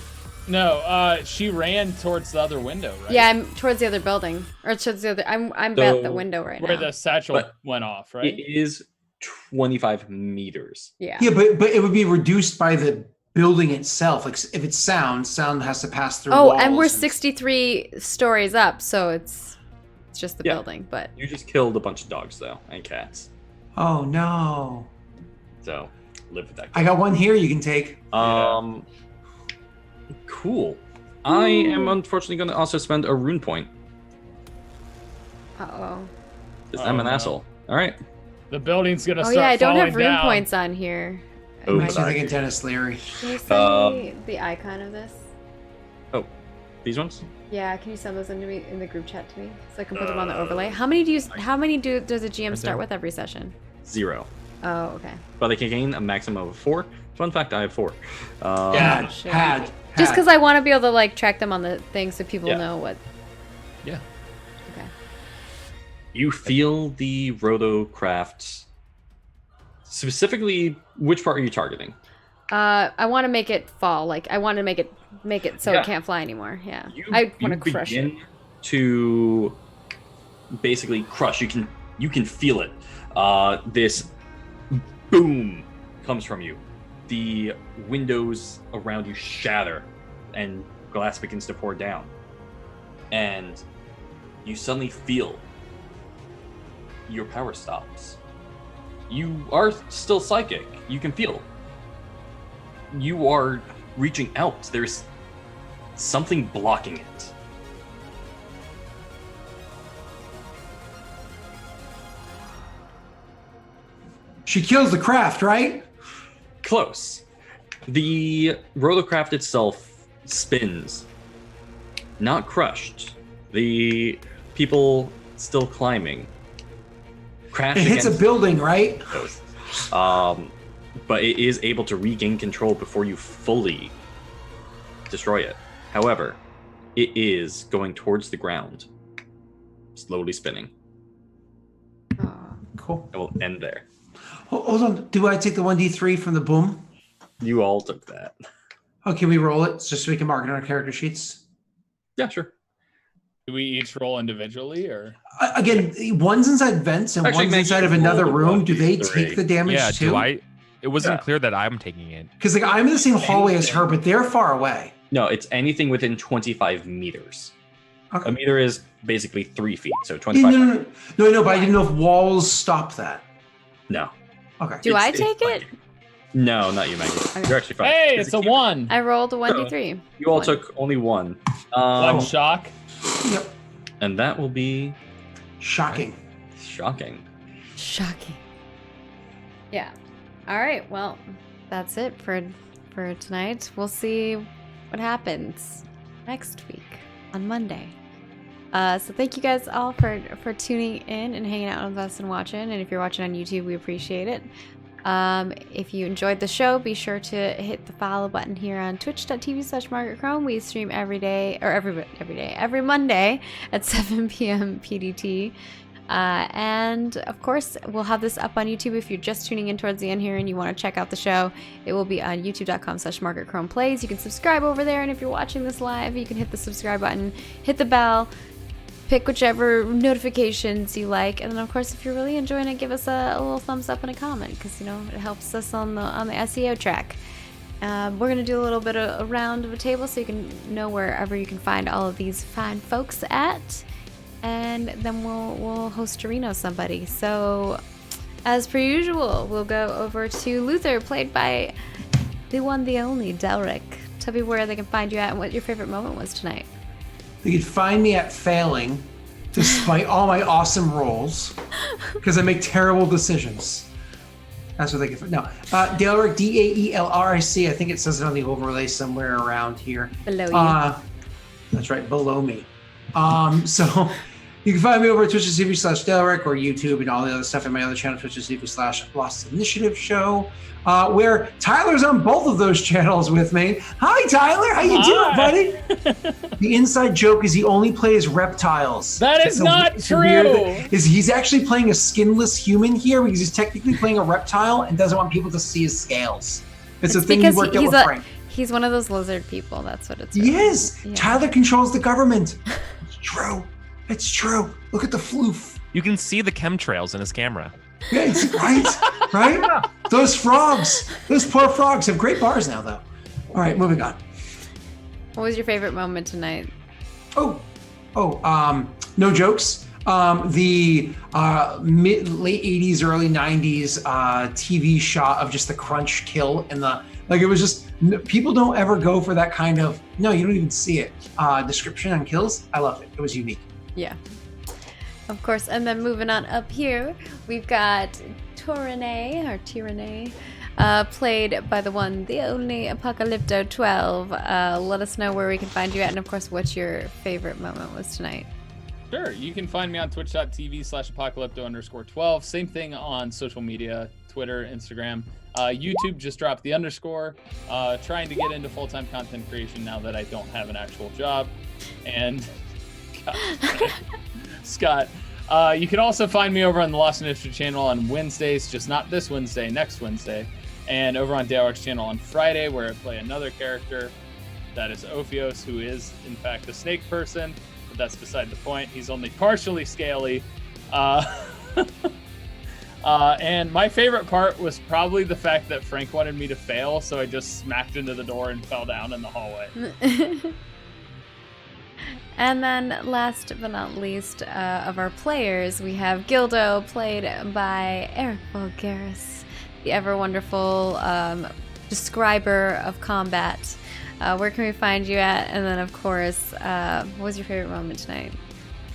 No, she ran towards the other window, right? Yeah, I'm towards the other building. Or towards the other... I'm at the So, window right Where now. the satchel But went off, right? It is 25 meters. Yeah. Yeah, but it would be reduced by the building itself. Like if it's sound has to pass through. Oh, walls and we're 63 stories up, so it's just the Yeah. building, but... You just killed a bunch of dogs, though, and cats. Oh no! So, live with that. I got one here you can take. Cool. I am unfortunately going to also spend a rune point. Uh-oh. Because I'm Oh, an no. asshole. All right. The building's gonna Oh start yeah, I don't have falling rune down. points on here. Oh, Makes you sorry. think of Dennis Leary. Can you send me the icon of this? These ones? Yeah, can you send those into me in the group chat to me so I can put them on the overlay? How many does a GM start with every session? 0. Oh, okay. But they can gain a maximum of 4. Fun fact, I have 4. Had. Just because I want to be able to like track them on the thing so people know what. Yeah. Okay. You feel the rotocraft. Specifically, which part are you targeting? I want to make it fall. Like I want to make it so Yeah. it can't fly anymore. Yeah. You I want to crush it. begin to basically crush. You can feel it. This boom comes from you. The windows around you shatter, and glass begins to pour down. And you suddenly feel your power stops. You are still psychic. You can feel. You are reaching out. There's something blocking it. She kills the craft, right? Close. The rotocraft itself spins. Not crushed. The people still climbing. Crash It hits a against building, right? those. But it is able to regain control before you fully destroy it. However, it is going towards the ground, slowly spinning. Oh. Cool. It will end there. Hold on. Do I take the 1d3 from the boom? You all took that. Oh, can we roll it just so we can mark it on our character sheets? Yeah, sure. Do we each roll individually, or Again, one's inside vents and Actually, one's Maggie, inside of roll another the room. Do they 1d3. take the damage Yeah. too? Do I? It wasn't Yeah. clear that I'm taking it. Because like I'm in the same hallway as her, but they're far away. No, it's anything within 25 meters. Okay. A meter is basically 3 feet, so Yeah, 25. no, but I didn't know if walls stop that. No. Okay. Do I It's take it? fine. No, not you, Maggie. Okay. You're actually fine. hey, it's a keeper. 1. I rolled a 1d3. You all One. took only 1. One shock. Yep. And that will be Shocking. shocking. Shocking. Yeah. All right. Well, that's it for tonight. We'll see what happens next week on Monday. So thank you guys all for tuning in and hanging out with us and watching. And if you're watching on YouTube, we appreciate it. If you enjoyed the show, be sure to hit the follow button here on twitch.tv/MargaretChrome. We stream every Monday at 7 p.m. PDT. And of course, we'll have this up on YouTube if you're just tuning in towards the end here and you want to check out the show. It will be on youtube.com/MargaretChromePlays. You can subscribe over there, and if you're watching this live, you can hit the subscribe button, hit the bell, pick whichever notifications you like, and then of course if you're really enjoying it, give us a little thumbs up and a comment, because it helps us on the SEO track. We're gonna do a little bit of a round of a table so you can know wherever you can find all of these fine folks at, and then we'll host a Reno somebody. So as per usual, we'll go over to Luther, played by the one, the only Delric. Tell me where they can find you at and what your favorite moment was tonight. You can find me at failing despite all my awesome rolls because I make terrible decisions. That's what they can find. No, Daelric, Daelric. I think it says it on the overlay somewhere around here. Below you. That's right, below me. So you can find me over at twitch.tv/Daelric or YouTube and all the other stuff in my other channel, twitch.tv/Lost Initiative Show, where Tyler's on both of those channels with me. Hi, Tyler. How you doing, buddy? The inside joke is he only plays reptiles. That is not true. He's actually playing a skinless human here because he's technically playing a reptile and doesn't want people to see his scales. It's a thing he worked out with Frank. He's one of those lizard people. That's what it's. He is. Yeah. Tyler controls the government. It's true. It's true. Look at the floof. You can see the chemtrails in his camera. Yeah, it's right? Those frogs. Those poor frogs have great bars now, though. All right, moving on. What was your favorite moment tonight? No jokes. The late 80s, early 90s TV shot of just the crunch kill and it was just, people don't ever go for that kind of, no, you don't even see it, description on kills. I loved it. It was unique. Yeah. Of course. And then moving on up here, we've got Tyranny, or Tyranny, played by the one, the only Apocalypto12. Let us know where we can find you at, and of course, what your favorite moment was tonight. Sure. You can find me on twitch.tv/apocalypto_12. Same thing on social media, Twitter, Instagram. YouTube just dropped the underscore. Trying to get into full-time content creation now that I don't have an actual job. And Scott, you can also find me over on the Lost Initiative channel on Wednesdays, just not this Wednesday, next Wednesday. And over on Dalek's channel on Friday, where I play another character. That is Ophios, who is, in fact, a snake person. But that's beside the point. He's only partially scaly. And my favorite part was probably the fact that Frank wanted me to fail, so I just smacked into the door and fell down in the hallway. And then last but not least of our players, we have Gildo, played by Eric Vulgaris, the ever wonderful describer of combat. Where can we find you at? And then, of course, what was your favorite moment tonight?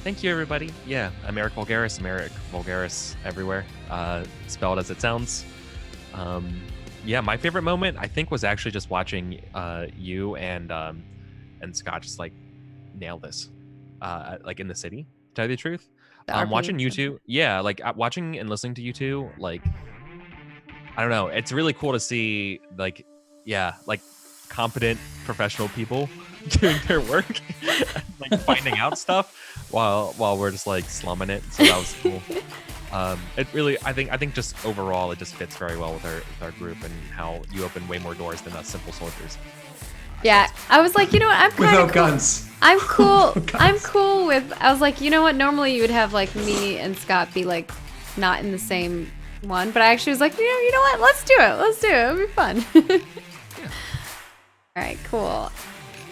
Thank you, everybody. Yeah, I'm Eric Vulgaris. I'm Eric Vulgaris everywhere, spelled as it sounds. Yeah, my favorite moment, I think, was actually just watching you and Scott just, like, nail this, like, in the city, to tell you the truth. Watching you two, yeah, like, watching and listening to you two, like, I don't know. It's really cool to see, like, yeah, like, competent professional people doing their work, like finding out stuff while we're just like slumming it. So that was cool. It really, I think just overall it just fits very well with our group and how you open way more doors than us simple soldiers. Yeah, I was like, you know what, I'm kind of Without guns. I'm cool. I'm cool with. I was like, you know what? Normally you would have like me and Scott be like not in the same one, but I actually was like, you know what? Let's do it. Let's do it. It'll be fun. All right, cool.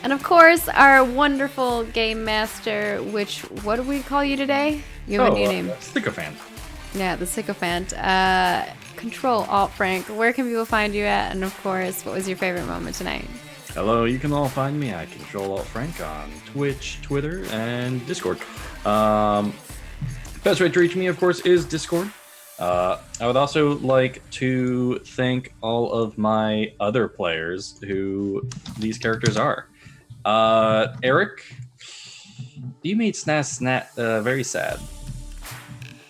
And of course, our wonderful game master, which, what do we call you today? You have a new name. Sycophant. Yeah, the Sycophant. Control Alt Frank. Where can people find you at? And of course, what was your favorite moment tonight? Hello, you can all find me at Control Alt Frank on Twitch, Twitter, and Discord. Best way to reach me, of course, is Discord. I would also like to thank all of my other players who these characters are. Eric, you made Snat very sad.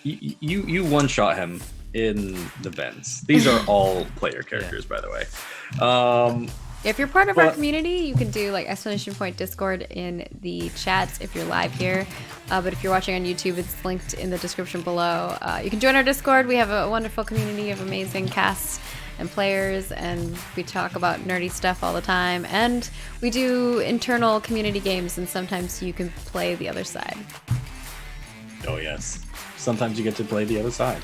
You one-shot him in the vents. These are all player characters, by the way. If you're part of our community, you can do like exclamation point Discord in the chats if you're live here. But if you're watching on YouTube, it's linked in the description below. You can join our Discord. We have a wonderful community of amazing casts and players, and we talk about nerdy stuff all the time. And we do internal community games, and sometimes you can play the other side. Oh yes, sometimes you get to play the other side.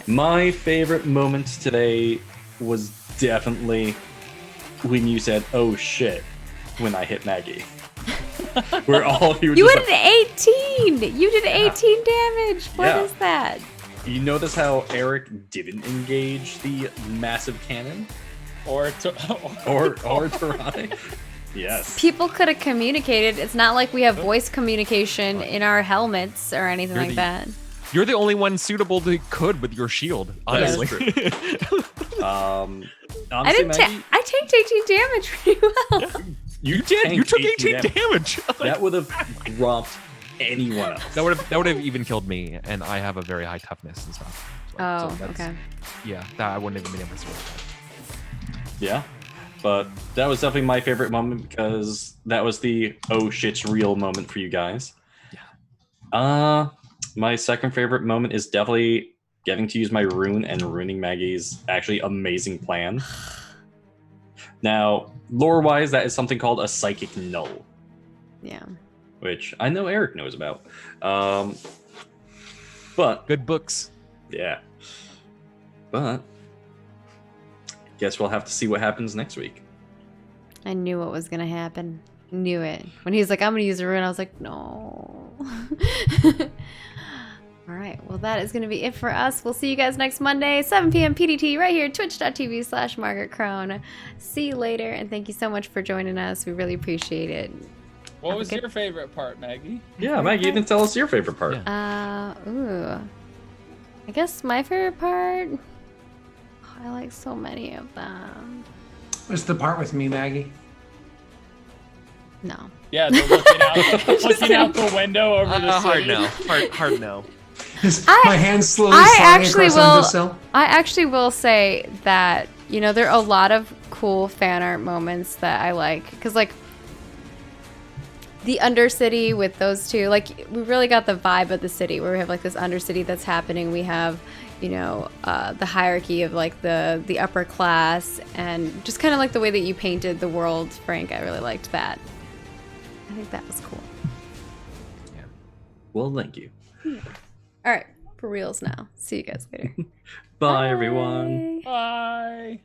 My favorite moment today was definitely when you said, "Oh shit," when I hit Maggie. We're all of you. You had an 18. You did 18 damage. What is that? You notice how Eric didn't engage the massive cannon, or Tarai? Yes. People could have communicated. It's not like we have voice communication in our helmets or anything like that. You're the only one suitable to could with your shield, honestly. Honestly, I tanked 18 damage pretty well. Yeah. You did. You took 18 damage. That would have dropped anyone else. That would have even killed me, and I have a very high toughness and stuff. Okay. Yeah, that I wouldn't have been able to survive. Yeah, but that was definitely my favorite moment because that was the "oh shit's real" moment for you guys. Yeah. My second favorite moment is definitely getting to use my rune and ruining Maggie's actually amazing plan. Now, lore-wise, that is something called a psychic null. Yeah. Which I know Eric knows about. But good books. Yeah. But guess we'll have to see what happens next week. I knew what was gonna happen. Knew it. When he was like, "I'm gonna use a rune," I was like, "No." All right, well, that is going to be it for us. We'll see you guys next Monday, 7 p.m. PDT, right here, twitch.tv/Margaret Crone. See you later, and thank you so much for joining us. We really appreciate it. What was your favorite part, Maggie? Yeah, Maggie, you didn't tell us your favorite part. I guess my favorite part, like so many of them. What's the part with me, Maggie? No. Yeah, they're looking out the window over the hard city. no. Hard no. My hands slowly sliding across the windowsill. I actually will say that, you know, there are a lot of cool fan art moments that I like. Because, like, the Undercity with those two, like, we really got the vibe of the city where we have, like, this Undercity that's happening. We have, you know, the hierarchy of, like, the upper class. And just kind of like the way that you painted the world, Frank. I really liked that. I think that was cool. Well, thank you. All right. For reals now. See you guys later. Bye, everyone. Bye.